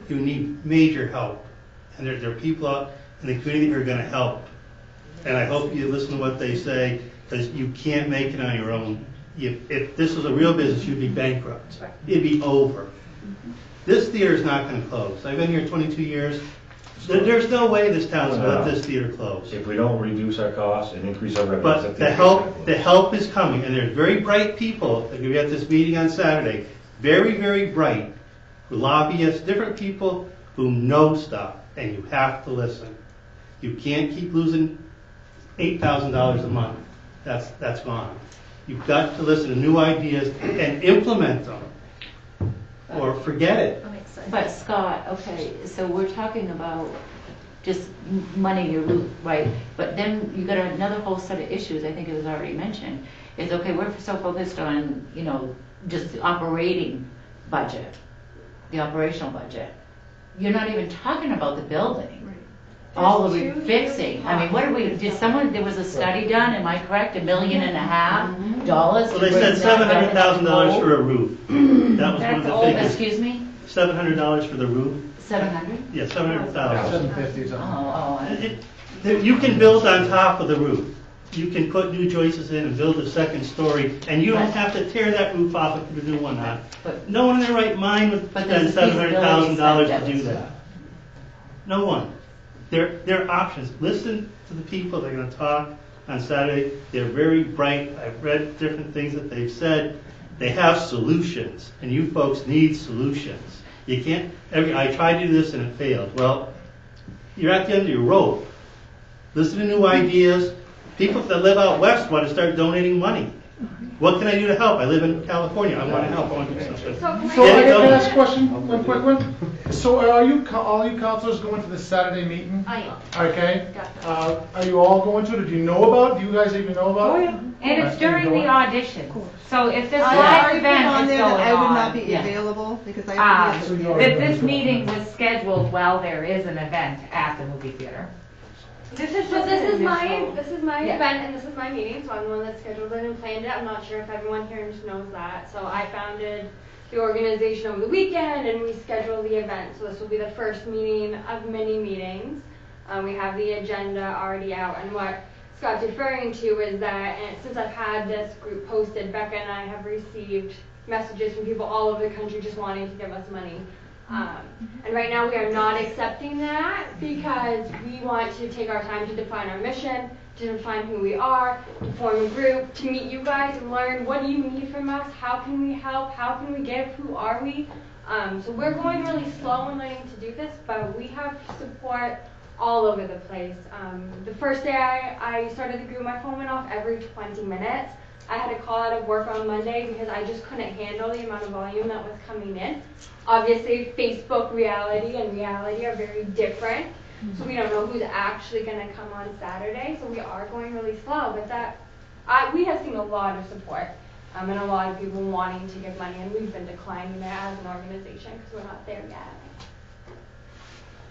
need major help, and there are people out in the community who are going to help. And I hope you listen to what they say, because you can't make it on your own. If this was a real business, you'd be bankrupt. It'd be over. This theater is not going to close. I've been here 22 years. There's no way this town's going to let this theater close. If we don't reduce our costs and increase our revenues. But the help is coming, and there's very bright people that will be at this meeting on Saturday. Very, very bright, lobbyists, different people who know stuff, and you have to listen. You can't keep losing $8,000 a month. That's gone. You've got to listen to new ideas and implement them, or forget it. But Scott, okay, so we're talking about just money you lose, right? But then you got another whole set of issues, I think it was already mentioned, is okay, we're so focused on, just the operating budget, the operational budget. You're not even talking about the building. All of it fixing. I mean, what are we, there was a study done, am I correct, $1.5 million? Well, they said $700,000 for a roof. That was one of the figures. Excuse me? $700 for the roof. 700? Yeah, 700,000. 750 Oh. You can build on top of the roof. You can put new joists in and build a second story, and you don't have to tear that roof off and put a new one on. No one in their right mind would spend $700,000 to do that. No one. There are options. Listen to the people that are going to talk on Saturday. They're very bright. I've read different things that they've said. They have solutions, and you folks need solutions. You can't. I tried to do this and it failed. Well, you're at the end of your rope. Listen to new ideas. People that live out west want to start donating money. What can I do to help? I live in California. I want to help. I want to do something. So I can ask a question, one quick one. So are all you counselors going to the Saturday meeting? I am. Okay. Are you all going to it, or do you know about it? Do you guys even know about it? Oh, yeah. And it's during the audition. So if this I live already put event on is there going that I would not on, be available because I have to be at the that this meeting was scheduled while there is an event at the movie theater. This is my event and this is my meeting, so I'm the one that scheduled it and planned it. I'm not sure if everyone here knows that. So I founded the organization over the weekend and we scheduled the event. So this will be the first meeting of many meetings. We have the agenda already out, and what Scott's referring to is that since I've had this group posted, Becca and I have received messages from people all over the country just wanting to give us money. And right now we are not accepting that because we want to take our time to define our mission, to define who we are, to form a group, to meet you guys and learn what do you need from us, how can we help, how can we give, who are we. So we're going really slow in learning to do this, but we have support all over the place. The first day I started the group, my phone went off every 20 minutes. I had to call out of work on Monday because I just couldn't handle the amount of volume that was coming in. Obviously, Facebook reality and reality are very different, so we don't know who's actually going to come on Saturday, so we are going really slow, but we have seen a lot of support and a lot of people wanting to give money, and we've been declining it as an organization because we're not there yet.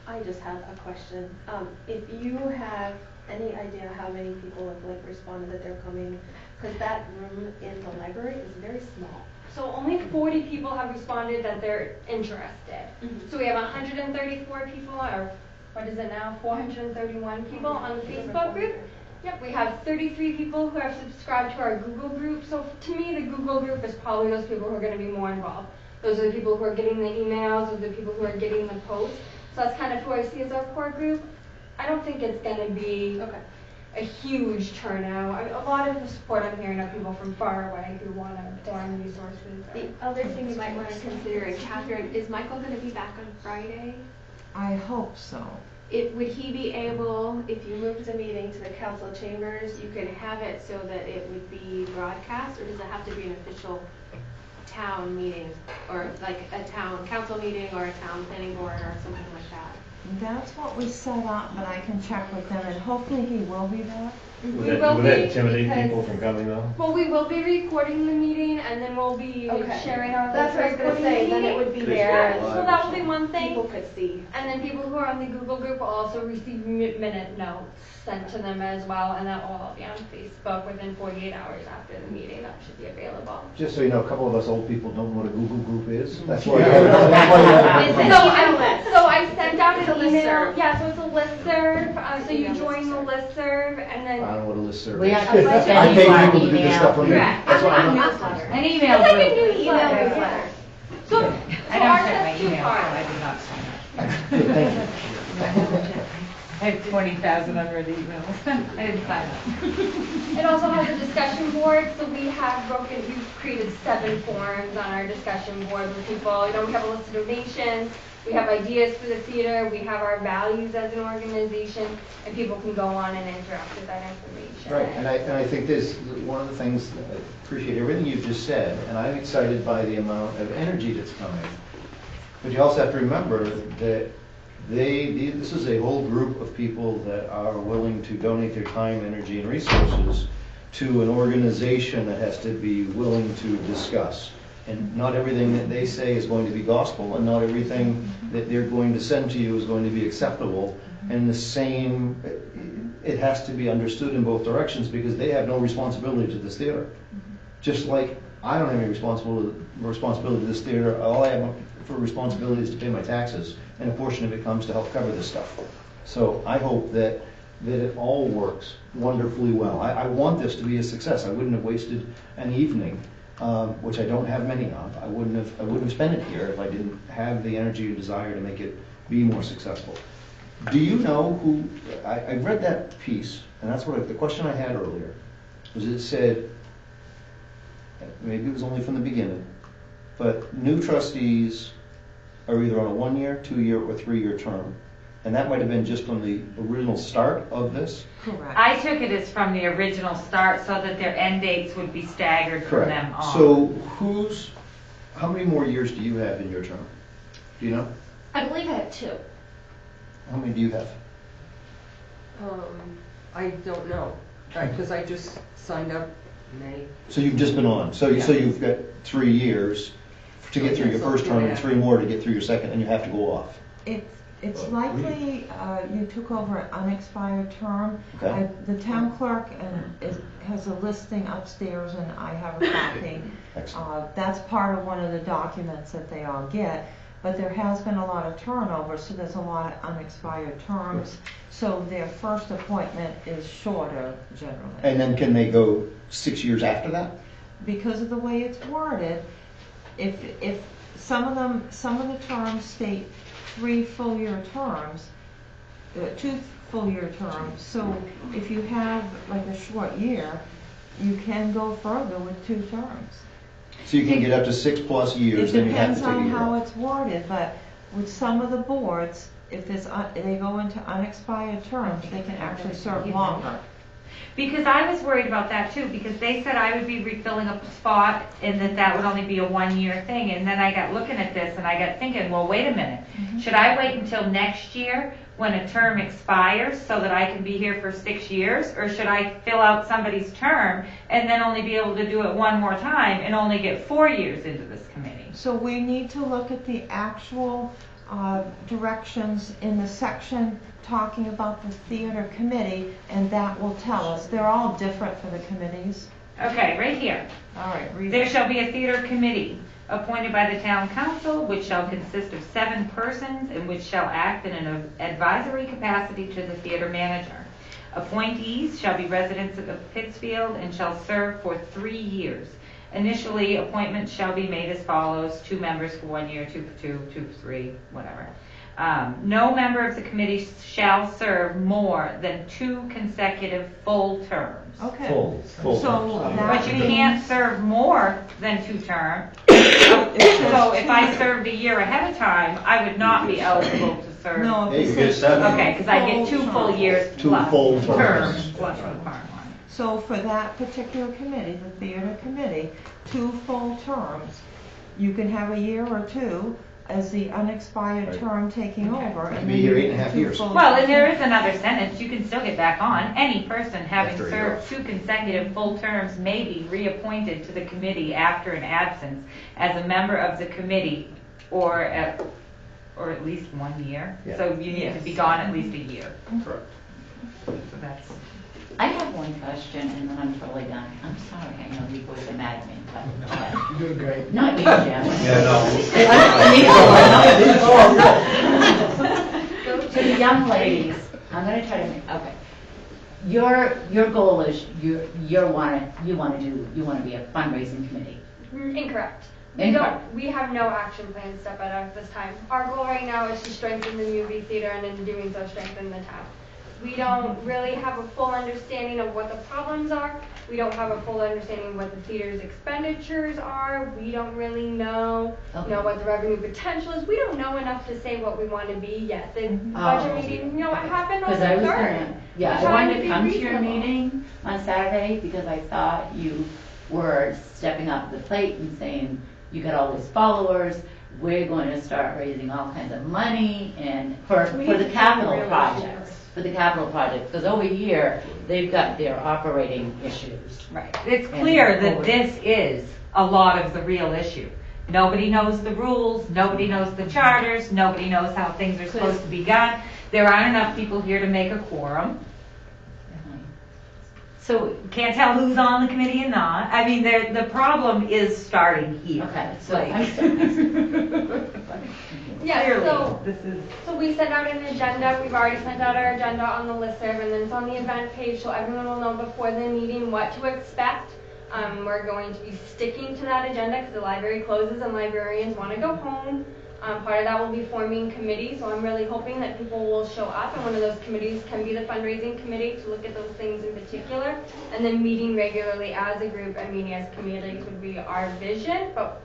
I just have a question. If you have any idea how many people have responded that they're coming, because that room in the library is very small. So only 40 people have responded that they're interested. So we have 134 people, or what is it now, 431 people on the Facebook group. Yep, we have 33 people who have subscribed to our Google group. So to me, the Google group is probably those people who are going to be more involved. Those are the people who are getting the emails, those are the people who are getting the posts. So that's kind of who I see as our core group. I don't think it's going to be a huge turnout. I mean, a lot of the support I'm hearing are people from far away who want to find resources. The other thing you might want to consider, and Catherine, is Michael going to be back on Friday? I hope so. Would he be able, if you moved the meeting to the council chambers, you could have it so that it would be broadcast, or does it have to be an official town meeting, or like a town council meeting, or a town planning board, or something like that? That's what we set up, but I can check with them, and hopefully he will be there. Would that intimidate people from coming though? Well, we will be recording the meeting, and then we'll be sharing our. That's what I was gonna say, then it would be there. So that will be one thing. People could see. And then people who are on the Google group will also receive minute notes sent to them as well, and that will all be on Facebook within 48 hours after the meeting. That should be available. Just so you know, a couple of us old people don't know what a Google group is. That's why. So I sent out It's an a email. listserv. Yeah, so it's a listserv. So you join the listserv, and then. I don't know what a listserv We is. have to send I you pay our people to do this email. stuff for me. Correct. That's why I'm Newsletter. An email It's like group. a new email newsletter. So I don't ours check my has two email, so parts. I did not sign up. Good, thank you. I have 20,000 unread emails. I didn't sign up. It also has a discussion board, so we've created 7 forums on our discussion board with people. You know, we have a list of donations, we have ideas for the theater, we have our values as an organization, and people can go on and interact with that information. Right, and I think this, one of the things, I appreciate everything you've just said, and I'm excited by the amount of energy that's coming. But you also have to remember that this is a whole group of people that are willing to donate their time, energy, and resources to an organization that has to be willing to discuss. And not everything that they say is going to be gospel, and not everything that they're going to send to you is going to be acceptable. And the same, it has to be understood in both directions, because they have no responsibility to this theater. Just like I don't have any responsibility to this theater. All I have for responsibility is to pay my taxes, and a portion of it comes to help cover this stuff. So I hope that it all works wonderfully well. I want this to be a success. I wouldn't have wasted an evening, which I don't have many of. I wouldn't have spent it here if I didn't have the energy and desire to make it be more successful. Do you know who? I read that piece, and that's what the question I had earlier was. It said, maybe it was only from the beginning, but new trustees are either on a 1-year, 2-year, or 3-year term. And that might have been just on the original start of this? Correct. I took it as from the original start so that their end dates would be staggered from them on. So how many more years do you have in your term? Do you know? I believe I have 2. How many do you have? I don't know, because I just signed up in May. So you've just been on. So you've got 3 years to get through your first term, and 3 more to get through your second, and you have to go off. It's likely you took over an unexpired term. Okay. The town clerk has a listing upstairs, and I have a copy. That's part of one of the documents that they all get. But there has been a lot of turnover, so there's a lot of unexpired terms. So their first appointment is shorter generally. And then can they go 6 years after that? Because of the way it's worded, if some of the terms state 3 full-year terms, 2 full-year terms. So if you have like a short year, you can go further with 2 terms. So you can get up to 6+ years, then you have to take a year. It depends on how it's worded, but with some of the boards, if they go into unexpired terms, they can actually serve longer. Because I was worried about that too, because they said I would be refilling a spot and that would only be a 1-year thing. And then I got looking at this and I got thinking, well, wait a minute. Should I wait until next year when a term expires so that I can be here for 6 years? Or should I fill out somebody's term and then only be able to do it 1 more time and only get 4 years into this committee? So we need to look at the actual directions in the section talking about the theater committee, and that will tell us. They're all different for the committees. Okay, right here. All right, read There it. shall be a theater committee appointed by the town council, which shall consist of 7 persons and which shall act in an advisory capacity to the theater manager. Appointees shall be residents of Pittsfield and shall serve for 3 years. Initially, appointments shall be made as follows: 2 members for 1 year, 2 for 2, 2 for 3, whatever. No member of the committee shall serve more than 2 consecutive full terms. Okay. Full So terms. that But you means- can't serve more than 2 terms. So if I served a year ahead of time, I would not be eligible to serve? No, Yeah, you get 7. Okay, because I get 2 full years 2 plus full terms terms. plus the current one. So for that particular committee, the theater committee, 2 full terms. You can have a year or 2 as the unexpired term taking over. Could and be then here you 8.5 get 2 years. full Well, and terms. there is another sentence, you can still get back on. Any person having After a served 2 consecutive full terms may be reappointed to the committee after an absence as a member of the committee or at least 1 year. Yeah. So you need to be gone at least a year. Correct. So that's. I have one question and then I'm totally done. I'm sorry, I know you boys are mad at me, but go ahead. You're doing great. Not you, Jim. Yeah, To the young ladies, I'm gonna try to make, okay. Your goal is you want to be a fundraising committee. Incorrect. Incorrect. We have no action plan step at this time. Our goal right now is to strengthen the movie theater and in doing so strengthen the town. We don't really have a full understanding of what the problems are. We don't have a full understanding of what the theater's expenditures are. We don't really know, what the revenue potential is. We don't know enough to say what we want to be yet. The budget meeting, what happened on the 3rd. I wanted to come to your meeting on Saturday because I thought you were stepping up to the plate and saying, you got all these followers, we're going to start raising all kinds of money and for the capital projects. For the capital project, because over here, they've got their operating issues. Right. It's clear that this is a lot of the real issue. Nobody knows the rules, nobody knows the charters, nobody knows how things are supposed to be done. There aren't enough people here to make a quorum. So can't tell who's on the committee and not. I mean, the problem is starting here. Okay, so Like- I'm sorry. Yeah, Clearly, so we sent out an agenda. We've already sent out our agenda on the listserv, and then it's on the event page, so everyone will know before the meeting what to expect. We're going to be sticking to that agenda because the library closes and librarians want to go home. Part of that will be forming committees, so I'm really hoping that people will show up, and one of those committees can be the fundraising committee to look at those things in particular, and then meeting regularly as a group and meeting as committees would be our vision. But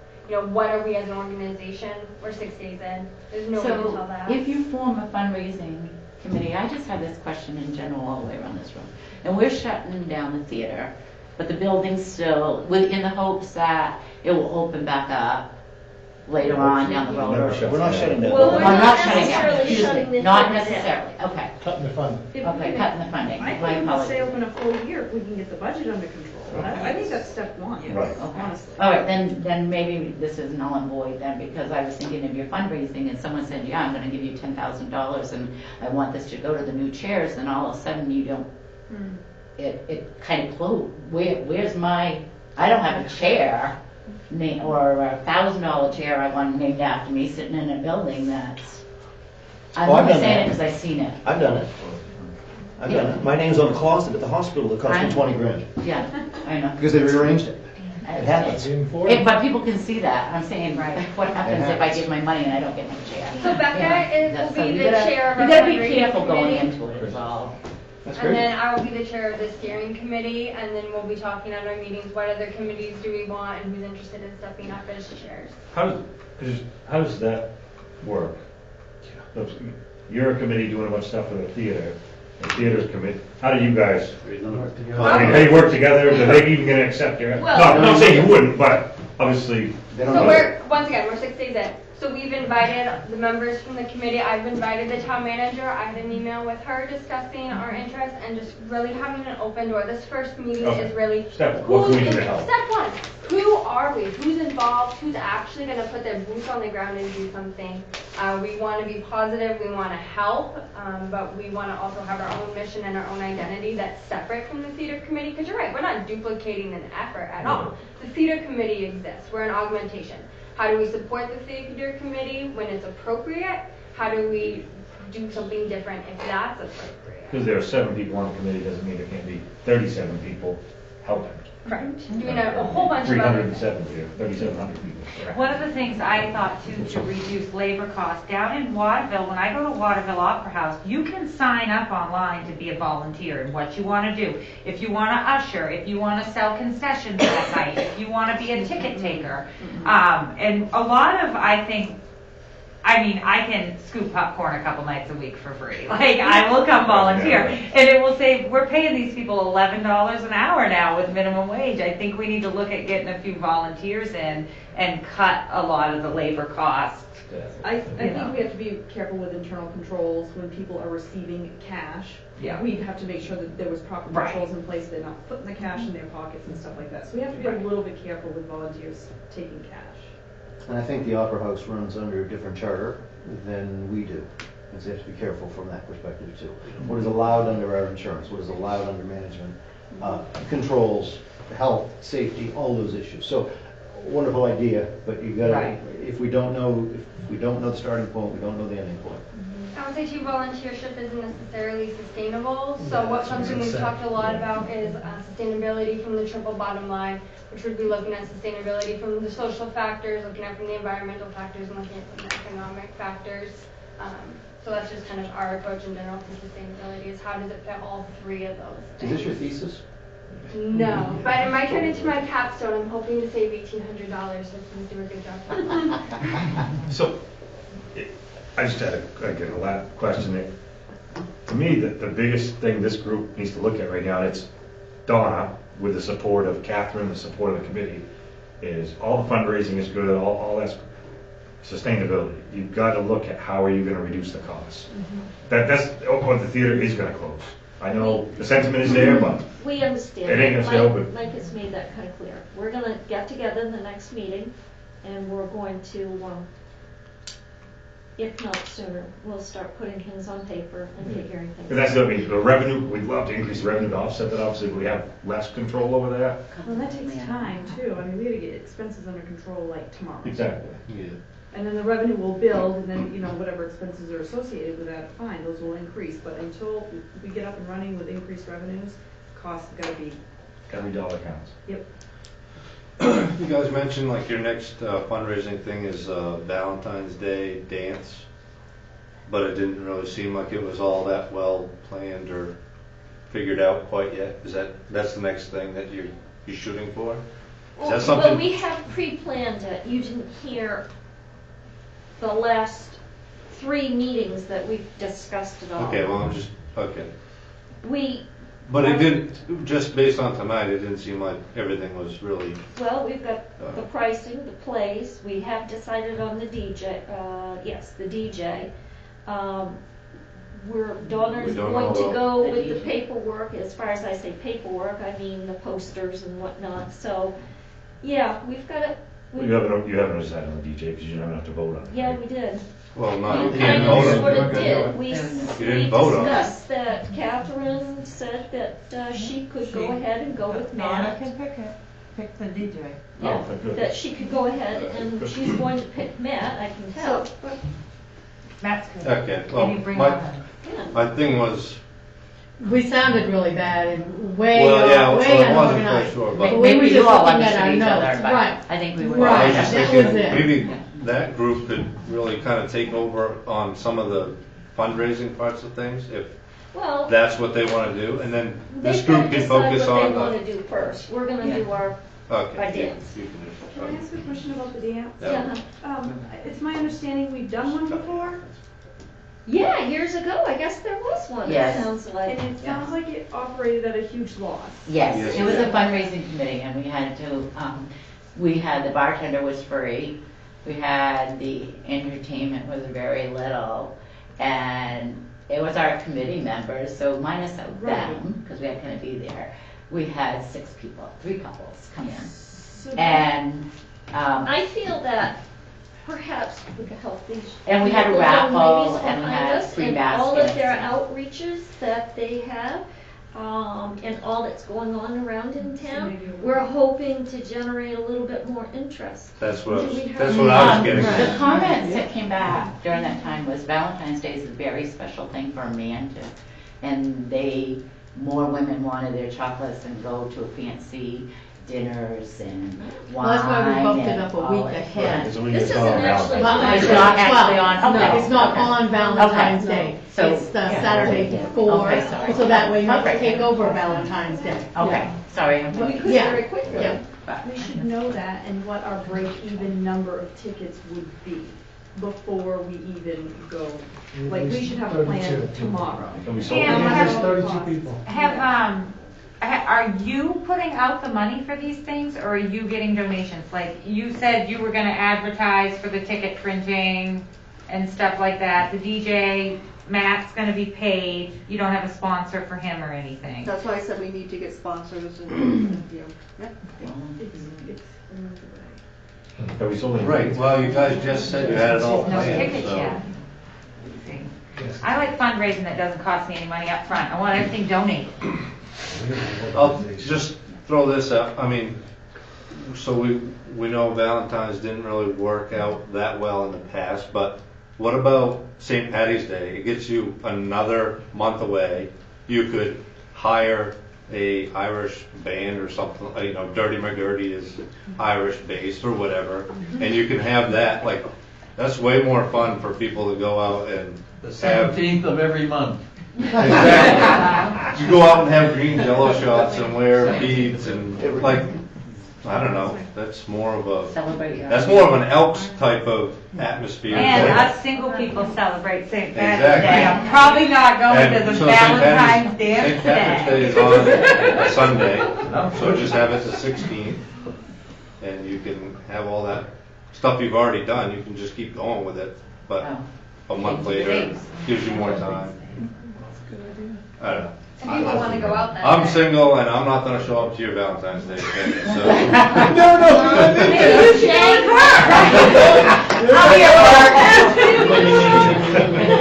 what are we as an organization? We're 6 days in. There's no way to tell that. If you form a fundraising committee, I just have this question in general all the way around this room. And we're shutting down the theater, but the building's still, in the hopes that it will open back up later on down the road. We're not shutting down. Well, we're I'm not shutting down, necessarily excuse shutting me, this not down. necessarily, okay. Cutting the funding. Okay, cutting the funding, I my think we apologies. stay open a full year if we can get the budget under control. I think that's step 1. Right. Honestly. All right, then maybe this is null and void then, because I was thinking of your fundraising and someone said, yeah, I'm gonna give you $10,000 and I want this to go to the new chairs, and all of a sudden you don't, it kind of where's my, I don't have a chair, or a $1,000 chair I want named after me sitting in a building that's, I'm Oh, I've only done saying that. it because I've seen it. I've done it. I've done it. My name's on the closet at the hospital that cost me 20 grand. Yeah, I know. Because they rearranged it. I It happens. But people can see that. I'm saying, what happens if I give my money and I don't get my chair? So Becca Yeah. will So be you the gotta- chair of You our gotta be fundraising careful going committee. into it is all. That's And then I will be the chair of the steering committee, and then we'll be talking at our meetings, what other committees do we want and who's interested in stepping up as chairs. How does that work? You're a committee doing a bunch of stuff for the theater, the theater's committee, how do you guys, how do you work together, are they even gonna accept your, no, I'm not saying you wouldn't, but obviously. So we're 6 days in. So we've invited the members from the committee. I've invited the town manager. I had an email with her discussing our interests and just really having an open door. This first meeting is really Step one, what can we do to help? Step 1. Who are we? Who's involved? Who's actually going to put their boots on the ground and do something? We want to be positive. We want to help, but we want to also have our own mission and our own identity that's separate from the theater committee. Because you're right, we're not duplicating an effort at all. The theater committee exists. We're an augmentation. How do we support the theater committee when it's appropriate? How do we do something different if that's appropriate? Because there are 7 people on the committee doesn't mean there can't be 37 people helping. Correct. Doing a whole bunch of other things. 370 or 3,700 people. One of the things I thought too to reduce labor costs, down in Waterville, when I go to Waterville Opera House, you can sign up online to be a volunteer in what you want to do. If you want to usher, if you want to sell concessions that night, if you want to be a ticket taker. And a lot of, I think, I mean, I can scoop popcorn a couple nights a week for free. Like, I will come volunteer. And it will save, we're paying these people $11 an hour now with minimum wage. I think we need to look at getting a few volunteers in and cut a lot of the labor costs. I think we have to be careful with internal controls when people are receiving cash. Yeah. We have to make sure that there was proper Right. controls in place, they're not putting the cash in their pockets and stuff like that. So we have to be a little bit careful with volunteers taking cash. And I think the Opera House runs under a different charter than we do. Because they have to be careful from that perspective too. What is allowed under our insurance, what is allowed under management, controls, health, safety, all those issues. So, wonderful idea, but you gotta, Right. if we don't know the starting point, we don't know the ending point. I would say too, volunteership isn't necessarily sustainable. So what something we've talked a lot about is sustainability from the triple bottom line, which would be looking at sustainability from the social factors, looking at from the environmental factors, and looking at from the economic factors. So that's just kind of our approach in general to sustainability, is how does it fit all three of those Is things. this your thesis? No, but it might turn into my capstone. I'm hoping to save $1,800, so please do a good job. So, I just had a last question. To me, the biggest thing this group needs to look at right now, and it's Donna, with the support of Catherine, the support of the committee, is all the fundraising is good, all that's sustainability. You've got to look at how are you going to reduce the costs. That's what the theater is going to close. I know the sentiment is there, but We understand. It ain't gonna stay open. Mike has made that kind of clear. We're gonna get together in the next meeting, and we're going to, if not sooner, we'll start putting things on paper and figuring things and that's out. the other thing, the revenue, we'd love to increase the revenue to offset that, obviously, we have less control over that. Well, that takes time too. I mean, we gotta get expenses under control like tomorrow. Exactly. Yeah. And then the revenue will build, and then, whatever expenses are associated with that, fine, those will increase. But until we get up and running with increased revenues, costs gotta be, Every dollar counts. yep. You guys mentioned like your next fundraising thing is Valentine's Day dance, but it didn't really seem like it was all that well planned or figured out quite yet. That's the next thing that you're shooting for? Is that something? Well, we have pre-planned it. You didn't hear the last 3 meetings that we've discussed it all. Okay, well, okay. But it didn't, just based on tonight, it didn't seem like everything was really. Well, we've got the pricing, the plays, we have decided on the DJ, the DJ. Donna's We don't going to know go the with the DJ. paperwork. As far as I say paperwork, I mean the posters and whatnot. So, yeah, we've got it. You haven't decided on the DJ because you don't have to vote on it. Yeah, we did. Well, You you kind can't of vote on sort it. of did. We didn't vote on it. discussed that Catherine said that she could go ahead and go with Donna Matt. can pick the DJ. Yeah, Oh, good. that she could go ahead and she's going to pick Matt, I can tell. Matt's good. Okay, Can you bring on him? my thing was, We sounded really bad and way, Well, yeah, way so I wasn't quite unorganized. sure, but- But we Maybe were you just all looking at our understood each other, notes. but Right. I think we were. I Right, was just that thinking, was it. maybe that group could really kind of take over on some of the fundraising parts of things, if Well, that's what they want to do, and then this they've got group to can decide focus what on they want the. to do first. We're gonna do our Okay. dance. You can Can I ask a question about the dance? Yeah. It's my understanding we've done one before, Yeah, years ago, I guess there was one, it Yes. sounds like. and it sounds like it operated at a huge loss. Yes, Yes. it was a fundraising committee, and we had to, we had, the bartender was free, we had, the entertainment was very little, and it was our committee members, so minus them, because we had to be there, we had 6 people, 3 couples come in. And, I feel that perhaps we could help these. And we had a little raffle, ladies and we behind had us free and all of their baskets. outreaches that they have, and all that's going on around in town. We're hoping to generate a little bit more interest. That's what I Do was, we have- that's what I was getting The at. comments that came back during that time was Valentine's Day is a very special thing for a man to, and more women wanted their chocolates and go to fancy dinners and wine. Well, that's why we bumped it and up a all week that. ahead. It's a week This it's all isn't about actually- that. It's not actually on, No, okay. it's not okay. on Valentine's Okay. Day. So- It's the yeah. Saturday before, Okay, sorry. so that way you have to Okay. take over Valentine's Day. Okay, sorry. I'm- But we could Yeah. very quickly. Yeah. We should know that and what our break-even number of tickets would be. before we even go. Like, we should have a plan tomorrow. And we sold And it. have- There's 32 people. Are you putting out the money for these things, or are you getting donations? Like, you said you were gonna advertise for the ticket printing and stuff like that. The DJ, Matt's gonna be paid. You don't have a sponsor for him or anything. That's why I said we need to get sponsors and, yeah. Have we sold it? Right, well, you guys just said you had it all No planned, tickets so. yet. I like fundraising that doesn't cost me any money up front. I want everything donated. I'll just throw this out, I mean, so we know Valentine's didn't really work out that well in the past, but what about St. Patty's Day? It gets you another month away. You could hire a Irish band or something, Dirty McGurdy is Irish based or whatever, and you can have that, like, that's way more fun for people to go out and The have. 17th of every month. Exactly. You go out and have green Jello shots and wear beads and like, I don't know. That's more of a. Celebrate your That's more of an Elks type of atmosphere. And us single people celebrate St. Patrick's Exactly. Day. I'm probably not going to the so Valentine's dance St. Patrick's Day is on a Sunday, so just have it the 16th, and you can have all that stuff you've already done. You can just keep going with it, but a month later gives you more time. I don't know. If people want to go out that I'm day. single and I'm not going to show up to your Valentine's Day thing, so.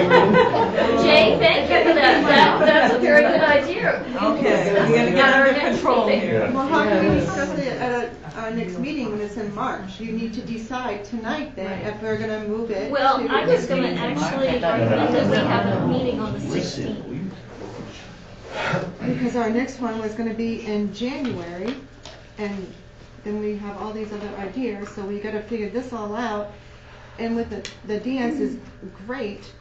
Jay, thank you for that. That's a very good idea. Okay, we gotta get under our control here. Well, how can we discuss it at our next meeting when it's in March? You need to decide tonight then if we're gonna move it. Well, to- I was gonna actually recommend that we have a meeting on the 16th. Because our next one was gonna be in January, and then we have all these other ideas, so we gotta figure this all out. And with the dance is great,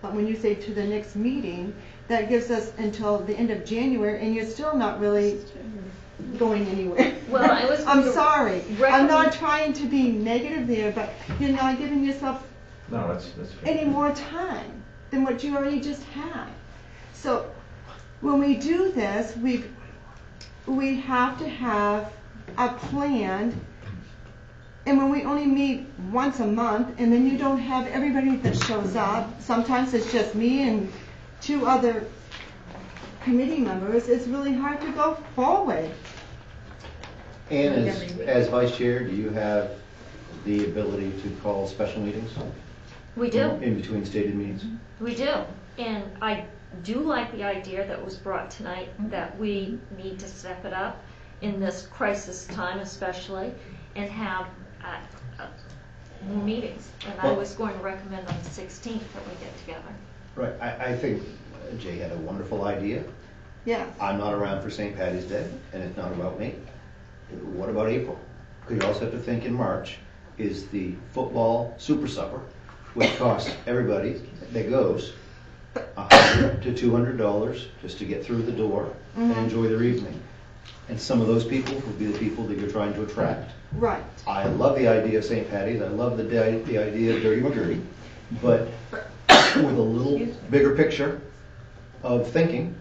but when you say to the next meeting, that gives us until the end of January, and you're still not really going anywhere. Well, I was I'm gonna sorry, I'm not trying to be negative there, but you're not giving yourself No, that's fair. any more time than what you already just had. So when we do this, we have to have a plan. And when we only meet once a month, and then you don't have everybody that shows up, sometimes it's just me and 2 other committee members, it's really hard to go forward. And as vice chair, do you have the ability to call special meetings? We do. In between stated meetings? We do. And I do like the idea that was brought tonight, that we need to step it up in this crisis time especially, and have meetings. And I was going to recommend on the 16th that we get together. Right, I think Jay had a wonderful idea. Yeah. I'm not around for St. Patty's Day, and it's not about me. What about April? Because you also have to think in March is the football super supper, which costs everybody that goes $100 to $200 just to get through the door and enjoy their evening. And some of those people will be the people that you're trying to attract. Right. I love the idea of St. Patty's. I love the idea of Dirty McGurdy. But with a little bigger picture of thinking,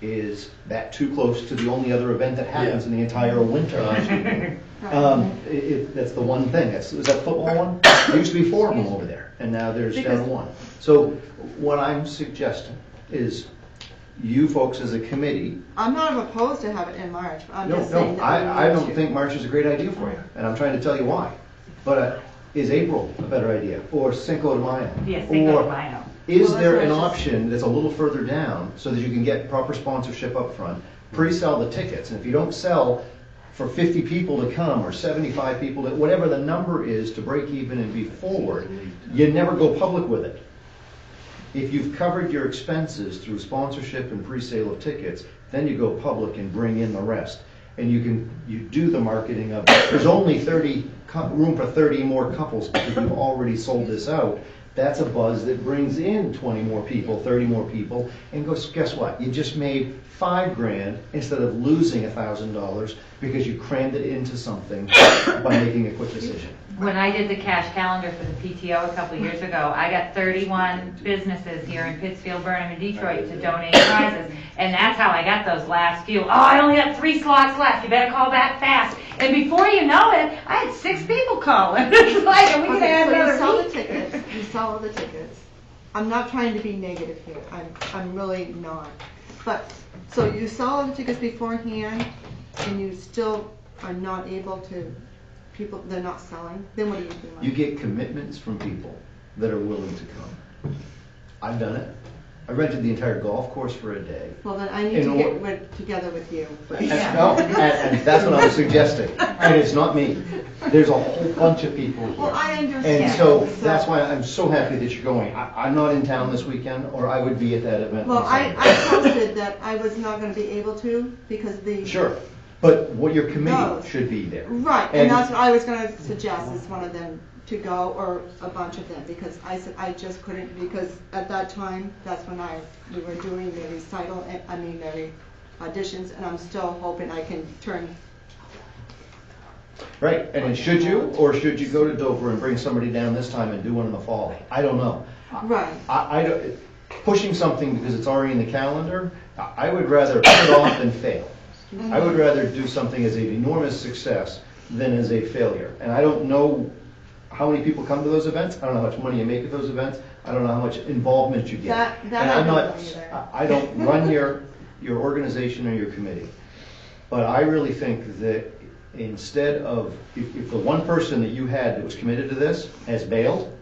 is that too close to the only other event that happens in the entire winter? That's the one thing. Is that football one? There used to be 4 of them over there, and now there's down to 1. So what I'm suggesting is you folks as a committee. I'm not opposed to have it in March, but I'm just No, saying that I we need don't to. think March is a great idea for you, and I'm trying to tell you why. But is April a better idea, or Cinco de Mayo? Yes, Cinco de Mayo. Is Well, there that's an what I just- option that's a little further down so that you can get proper sponsorship up front, pre-sell the tickets, and if you don't sell for 50 people to come or 75 people, to, whatever the number is to break even and be forward, you never go public with it. If you've covered your expenses through sponsorship and pre-sale of tickets, then you go public and bring in the rest. And you do the marketing of, there's only room for 30 more couples because you've already sold this out. That's a buzz that brings in 20 more people, 30 more people, and guess what? You just made $5,000 instead of losing $1,000 because you crammed it into something by making a quick decision. When I did the cash calendar for the PTO a couple years ago, I got 31 businesses here in Pittsfield, Burnham, and Detroit to donate prizes. And that's how I got those last few. Oh, I only got 3 slots left. You better call back fast. And before you know it, I had 6 people calling. It's like, are we going to add another you sell the week? tickets. You sell all the tickets. I'm not trying to be negative here. I'm really not. But, so you sell all the tickets beforehand, and you still are not able to, people, they're not selling, then what are you doing? You get commitments from people that are willing to come. I've done it. I rented the entire golf course for a day. Well, then I need to get together with you. No, and that's what I was suggesting. And it's not me. There's a whole bunch of people here. Well, I understand. And so that's why I'm so happy that you're going. I'm not in town this weekend, or I would be at that event. Well, I posted that I was not going to be able to because the... Sure, but what your committee should be there. Right, and that's what I was going to suggest, is one of them to go, or a bunch of them, because I said I just couldn't, because at that time, that's when we were doing the recital, the auditions, and I'm still hoping I can turn. Right, and should you, or should you go to Dover and bring somebody down this time and do one in the fall? I don't know. Right. I don't, pushing something because it's already in the calendar, I would rather put it off than fail. I would rather do something as an enormous success than as a failure. And I don't know how many people come to those events. I don't know how much money you make at those events. I don't know how much involvement you get. That and I don't know either. I don't run your organization or your committee. But I really think that instead of, if the one person that you had that was committed to this has bailed,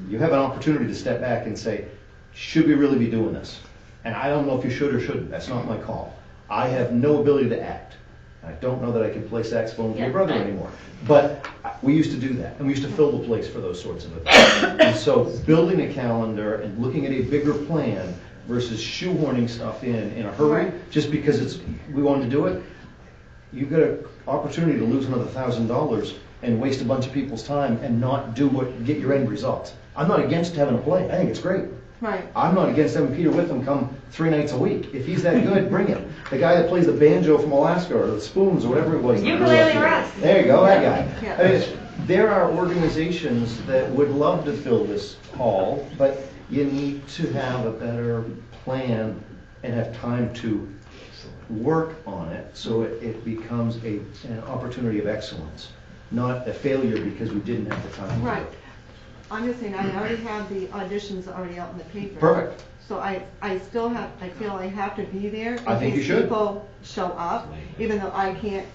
you have an opportunity to step back and say, should we really be doing this? And I don't know if you should or shouldn't. That's not my call. I have no ability to act. I don't know that I can play saxophone with your brother anymore. But we used to do that, and we used to fill the place for those sorts of events. And so building a calendar and looking at a bigger plan versus shoehorning stuff in a hurry, just because we wanted to do it, you've got an opportunity to lose another $1,000 and waste a bunch of people's time and not get your end result. I'm not against having a play. I think it's great. Right. I'm not against having Peter Witham come 3 nights a week. If he's that good, bring him. The guy that plays the banjo from Alaska, or the spoons, or whatever it was. Ukulele Russ. There you go, that guy. I mean, there are organizations that would love to fill this hall, but you need to have a better plan and have time to work on it so it becomes an opportunity of excellence, not a failure because we didn't have the time. Right. I'm just saying, I already have the auditions already out in the paper. Perfect. So I still have, I feel I have to be there. I think you should. People show up, even though I can't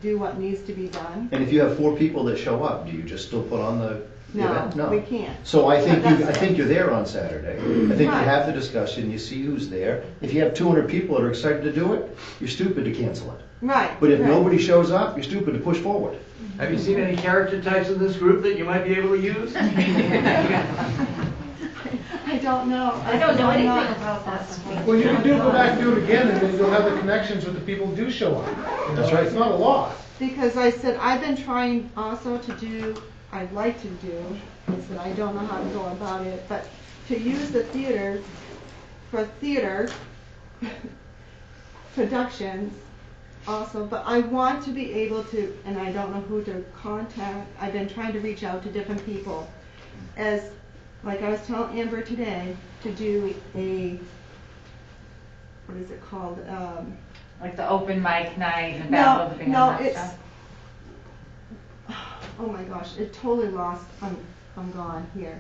do what needs to be done. And if you have 4 people that show up, do you just still put on the event? No, we can't. So I think you're there on Saturday. I think you have the discussion, you see who's there. If you have 200 people that are excited to do it, you're stupid to cancel it. Right. But if nobody shows up, you're stupid to push forward. Have you seen any character types in this group that you might be able to use? I don't know. I don't know anything about that. Well, you can go back and do it again, and then you'll have the connections with the people who do show up. That's right. It's not a loss. Because I said, I've been trying also to do, I'd like to do, I said, I don't know how to go about it, but to use the theater for theater productions also, but I want to be able to, and I don't know who to contact. I've been trying to reach out to different people. As, like I was telling Amber today, to do a, what is it called? Like the open mic night and Battle of the Band. No, it's, oh my gosh, it totally lost, I'm gone here.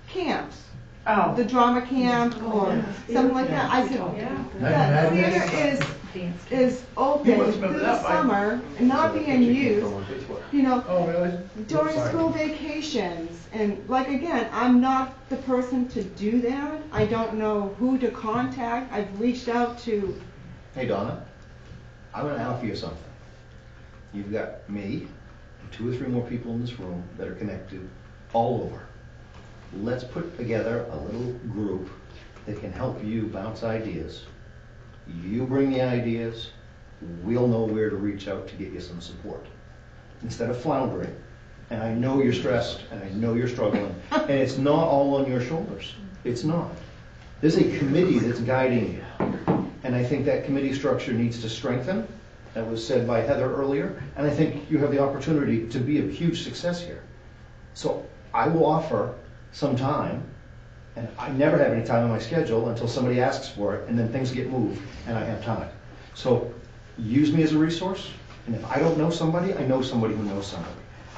Camps. Oh. The drama camp or something like that. I said, the theater is open through the summer and not being used, you know, during school vacations. And like again, I'm not the person to do that. I don't know who to contact. I've reached out to. Hey Donna, I'm going to offer you something. You've got me and 2 or 3 more people in this room that are connected all over. Let's put together a little group that can help you bounce ideas. You bring the ideas, we'll know where to reach out to get you some support. Instead of floundering, And I know you're stressed, and I know you're struggling, and it's not all on your shoulders. It's not. There's a committee that's guiding you, and I think that committee structure needs to strengthen. That was said by Heather earlier, and I think you have the opportunity to be a huge success here. So I will offer some time, and I never have any time on my schedule until somebody asks for it, and then things get moved, and I have time. So use me as a resource, and if I don't know somebody, I know somebody who knows somebody.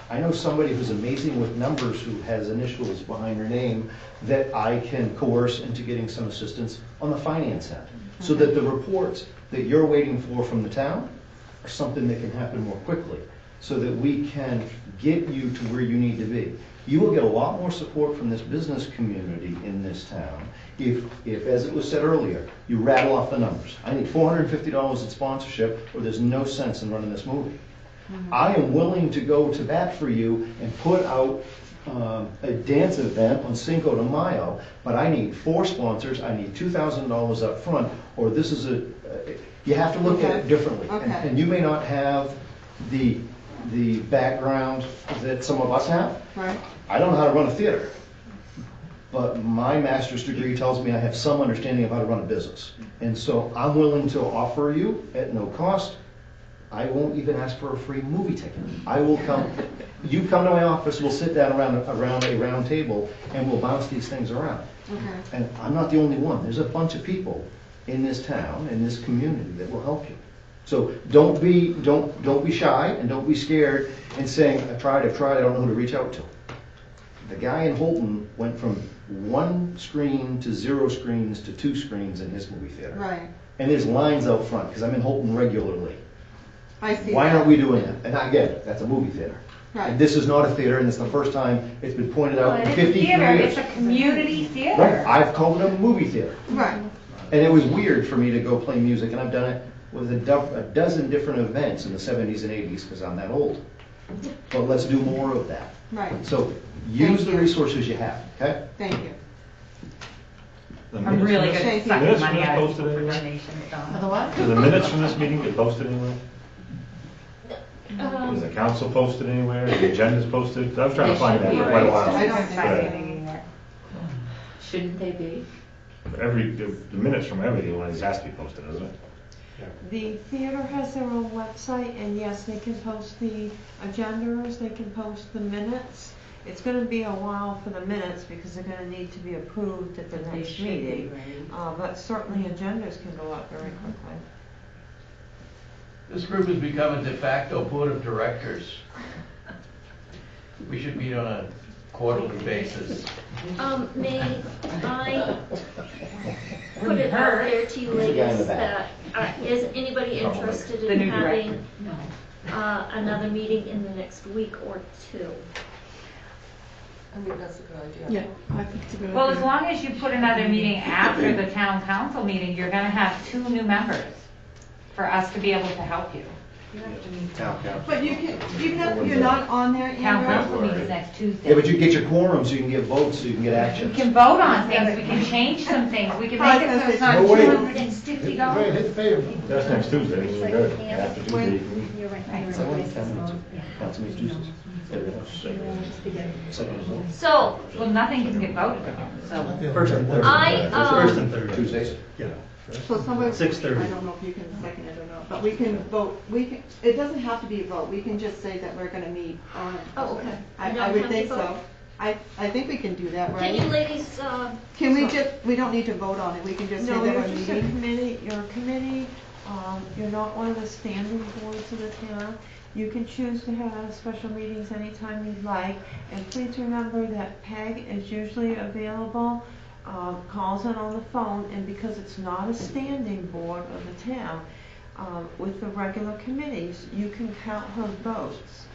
I know somebody who's amazing with numbers who has initials behind her name that I can coerce into getting some assistance on the finance end. So that the reports that you're waiting for from the town are something that can happen more quickly, so that we can get you to where you need to be. You will get a lot more support from this business community in this town if, as it was said earlier, you rattle off the numbers. I need $450 in sponsorship, or there's no sense in running this movie. I am willing to go to bat for you and put out a dance event on Cinco de Mayo, but I need 4 sponsors, I need $2,000 up front, or this is you have to look at it differently. And you may not have the background that some of us have. Right. I don't know how to run a theater, but my master's degree tells me I have some understanding of how to run a business. And so I'm willing to offer you at no cost. I won't even ask for a free movie ticket. I will come, you come to my office, we'll sit down around a round table, and we'll bounce these things around. Okay. And I'm not the only one. There's a bunch of people in this town, in this community, that will help you. So don't be shy, and don't be scared in saying, I've tried, I don't know who to reach out to. The guy in Holton went from 1 screen to 0 screens to 2 screens in his movie theater. Right. And there's lines out front, because I'm in Holton regularly. I see. Why aren't we doing that? And I get it, that's a movie theater. Right. And this is not a theater, and it's the first time it's been pointed out in It's a 53 theater, years. it's a community theater. Right, I've called it a movie theater. Right. And it was weird for me to go play music, and I've done it with a dozen different events in the 70s and 80s, because I'm that old. But let's do more of that. Right. So use the resources you have, okay? Thank you. I'm really good at sucking Minutes money from out this of posted people for anywhere? donations. For the what? Do the minutes from this meeting get posted anywhere? Is the Um, council posted anywhere? The agenda's posted? 'Cause I was trying to find that for quite a while. I don't think But Shouldn't they be? the minutes from every one of these has to be posted, doesn't it? The theater has their own website, and yes, they can post the agendas, they can post the minutes. It's gonna be a while for the minutes, because they're gonna need to be approved at the But they next should be, meeting. right? But certainly agendas can go up very quickly. This group has become a de facto board of directors. We should meet on a quarterly basis. May I put it out there to you ladies that, is anybody interested The in new having another meeting in the next week or 2? I think that's a good idea. Yeah, I think it's a good idea. Well, as long as you put another meeting after the town council meeting, you're gonna have 2 new members for us to be able to help you. But you can, even if you're not on there, Town Andrew, council meeting next Tuesday. Yeah, but you can get your quorum so you can get votes, so you can get action. We can vote on things, we can change some things, we can make it so it's not No, wait. $250. That's next Tuesday, we're good. After Tuesday, you can meet. You're right. Council meets Tuesdays. So, Well, nothing can get voted on, so. First and third. I, First and third. Tuesdays. Yeah. so somebody, 6:30. I don't know if you can second it or not, but we can vote, it doesn't have to be a vote, we can just say that we're gonna meet on. Oh, okay. I You don't would have to think vote? so. I think we can do that, right? can you ladies, Can we just, we don't need to vote on it, we can just say No, that you're we're just a meeting? committee, you're a committee, you're not one of the standing boards of the town. You can choose to have special meetings anytime you'd like, and please remember that Peg is usually available, calls in on the phone, and because it's not a standing board of the town, with the regular committees, you can count her votes.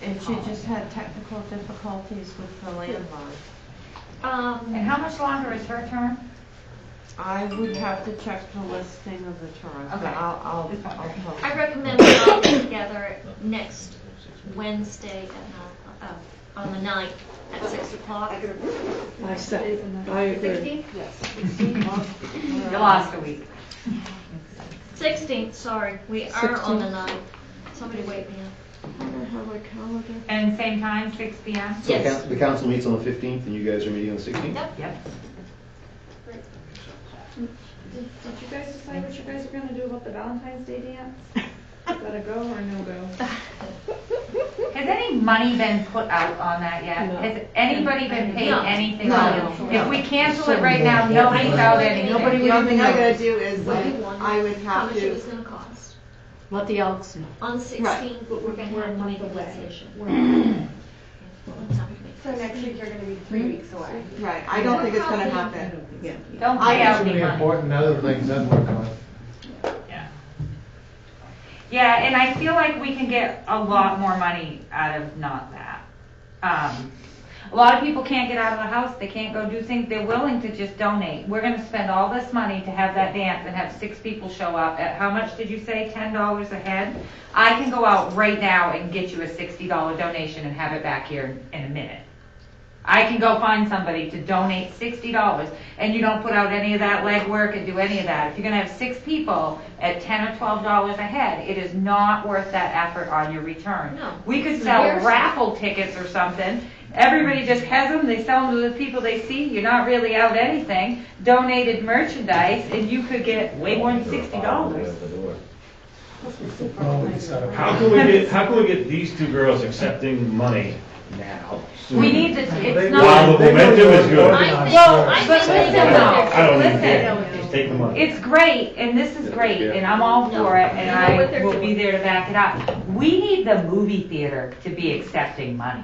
And she just had technical difficulties with the landline. And how much longer is her term? I would have to check the listing of the terms, but Okay. I'll post. I recommend we all get together next Wednesday on the 9th at 6 o'clock. I said, I agree. 16th? You lost a week. 16th, sorry, we are on the 9th. Somebody wake me up. have my calendar. And same time, 6 p.m.? So the council meets on the 15th and you guys are meeting on the 16th? Yep. Did you guys decide what you guys are gonna do about the Valentine's Day dance? Is that a go or no go? Has any money been put out on that yet? No. Has anybody been paid No. anything No. on it? If we cancel it right now, nobody's out anything. The only thing I gotta do is, What do you like, want? I would How have much it was to, gonna cost. Let the Elks know. On the 16th, but we're gonna have to make a decision. So next week you're gonna be 3 weeks away. right, I don't think it's gonna happen. Don't I pay think out it's any really money. important, other things I'd work on. Yeah, and I feel like we can get a lot more money out of not that. A lot of people can't get out of the house, they can't go do things, they're willing to just donate. We're gonna spend all this money to have that dance and have 6 people show up at, how much did you say, $10 a head? I can go out right now and get you a $60 donation and have it back here in a minute. I can go find somebody to donate $60, and you don't put out any of that legwork and do any of that. If you're gonna have 6 people at $10 or $12 a head, it is not worth that effort on your return. No. We could sell There's- raffle tickets or something. Everybody just has them, they sell them to the people they see, you're not really out anything. Donated merchandise, and you could get way more than $60. How can we get these 2 girls accepting money now? We need to, it's While not. the momentum is good. Well, but listen though, I don't even care, listen. just take the money. It's great, and this is great, and I'm all for it, and I will be there to back it up. We need the movie theater to be accepting money.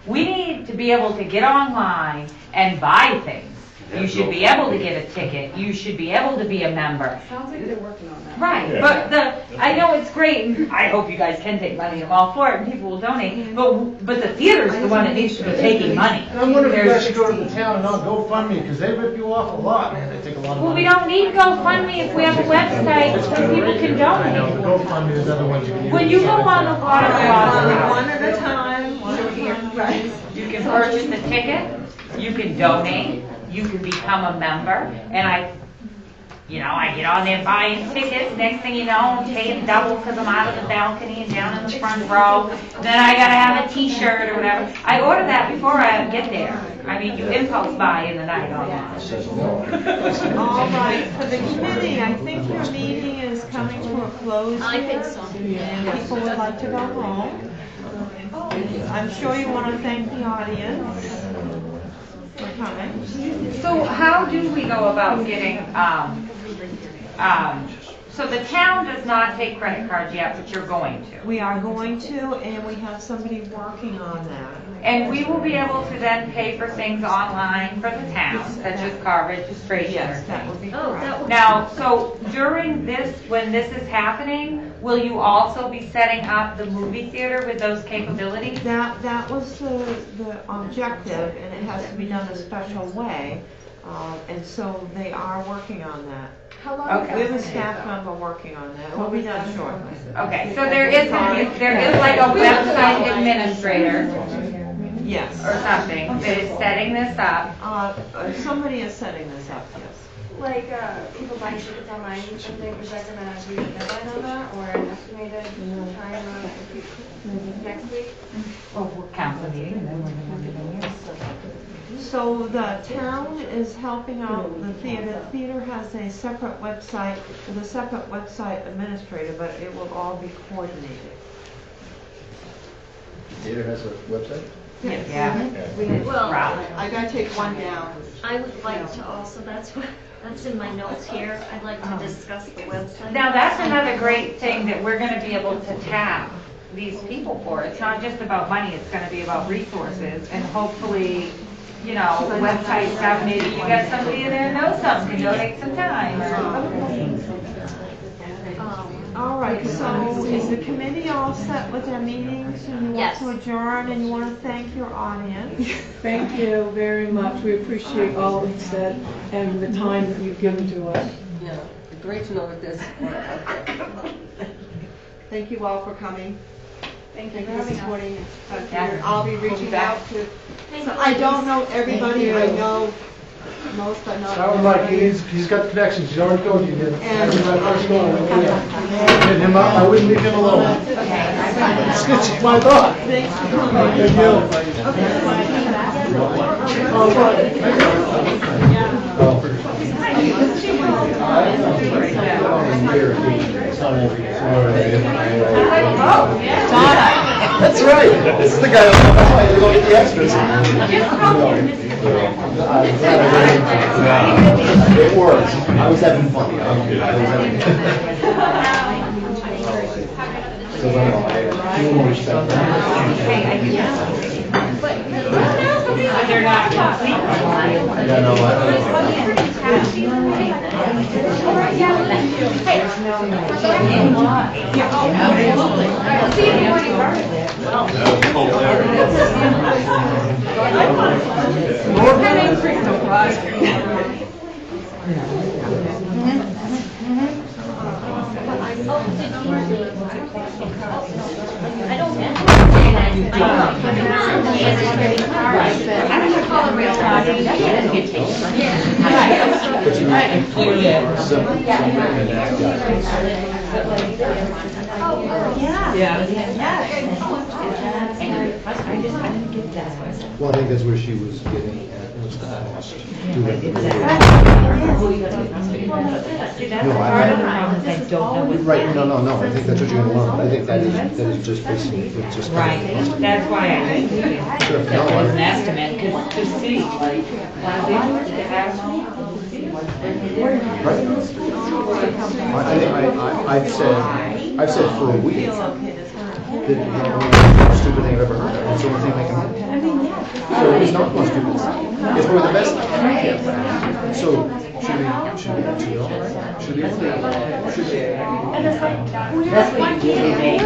We need to be able to get online and buy things. You should be able to get a ticket. You should be able to be a member. Sounds like they're working on that. Right, but I know it's great, and I hope you guys can take money. I'm all for it, and people will donate. But the theater's the one that needs to be taking money. And I'm wondering if you guys should go to the town and not GoFundMe, because they rip you off a lot, man, they take a lot of Well, money. we don't need GoFundMe if we have a website so people can I know, donate. but GoFundMe is other ones you can use. When you go on the water closet, One at a time, right. you can purchase a ticket, you can donate, you can become a member, and I get on there buying tickets, next thing you know, I'm paying double because I'm out of the balcony and down in the front row, then I gotta have a t-shirt or whatever. I order that before I get there. I mean, you impulse buy in the night online. All right, for the committee, I think your meeting is coming to a close I think here, so. and people would like to go home. I'm sure you want to thank the audience for coming. So how do we go about getting, so the town does not take credit cards yet, but you're going to? We are going to, and we have somebody working on that. And we will be able to then pay for things online for the town, such as car registration or Yes, that things. would be Oh, that correct. would. Now, so during this, when this is happening, will you also be setting up the movie theater with those capabilities? That was the objective, and it has to be done a special way. And so they are working on that. How long Okay. We have a staff member working on that. It will be done shortly. Okay, so there is like a website administrator Yes. or something that is setting this up. Somebody is setting this up, yes. Like, people buy tickets online and something, was that gonna be a deadline on that, or an estimated time of next week? Well, we'll council meeting and then we're gonna have the meeting. So the town is helping out the theater. The theater has a separate website with a separate website administrator, but it will all be coordinated. Theater has a website? Yes. Yeah. Well, I gotta take one down. I would like to also, that's in my notes here, I'd like to discuss the website. Now, that's another great thing that we're gonna be able to tap these people for. It's not just about money, it's gonna be about resources, and hopefully, you know, website stuff, maybe you got somebody in there who knows something, can donate some time, or... All right, so is the committee all set with their meetings, and you want Yes. to adjourn, and you want to thank your audience? Thank you very much. We appreciate all that's said and the time that you've given to us. Yeah, great to know that this. Thank you all for coming. Thank you Thank for you for having us. supporting us. Yeah. I'll be reaching out to, Thank so you. I don't know everybody, I know Most but not. That was like, he's got connections, he's already told you, that was my first goal. I wouldn't leave him alone. That's my thought. Thank That's right. This is the guy who had to go get the extras. It works. I was having fun. I was having fun. So I feel more respect. They're not complete. Yeah, no, Well, I think that's where she was getting at, was the cost. Right, no, I think that's what you're gonna learn. I think that is just basically, it's just. Right, that's why I think Sure, no, that was an estimate, because to see, like, why they do it, they have I've said for a week that the most stupid thing I've ever heard of. It's the only thing they can do. So it's not the most stupid thing. It's probably the best thing. So should we That's what you do today.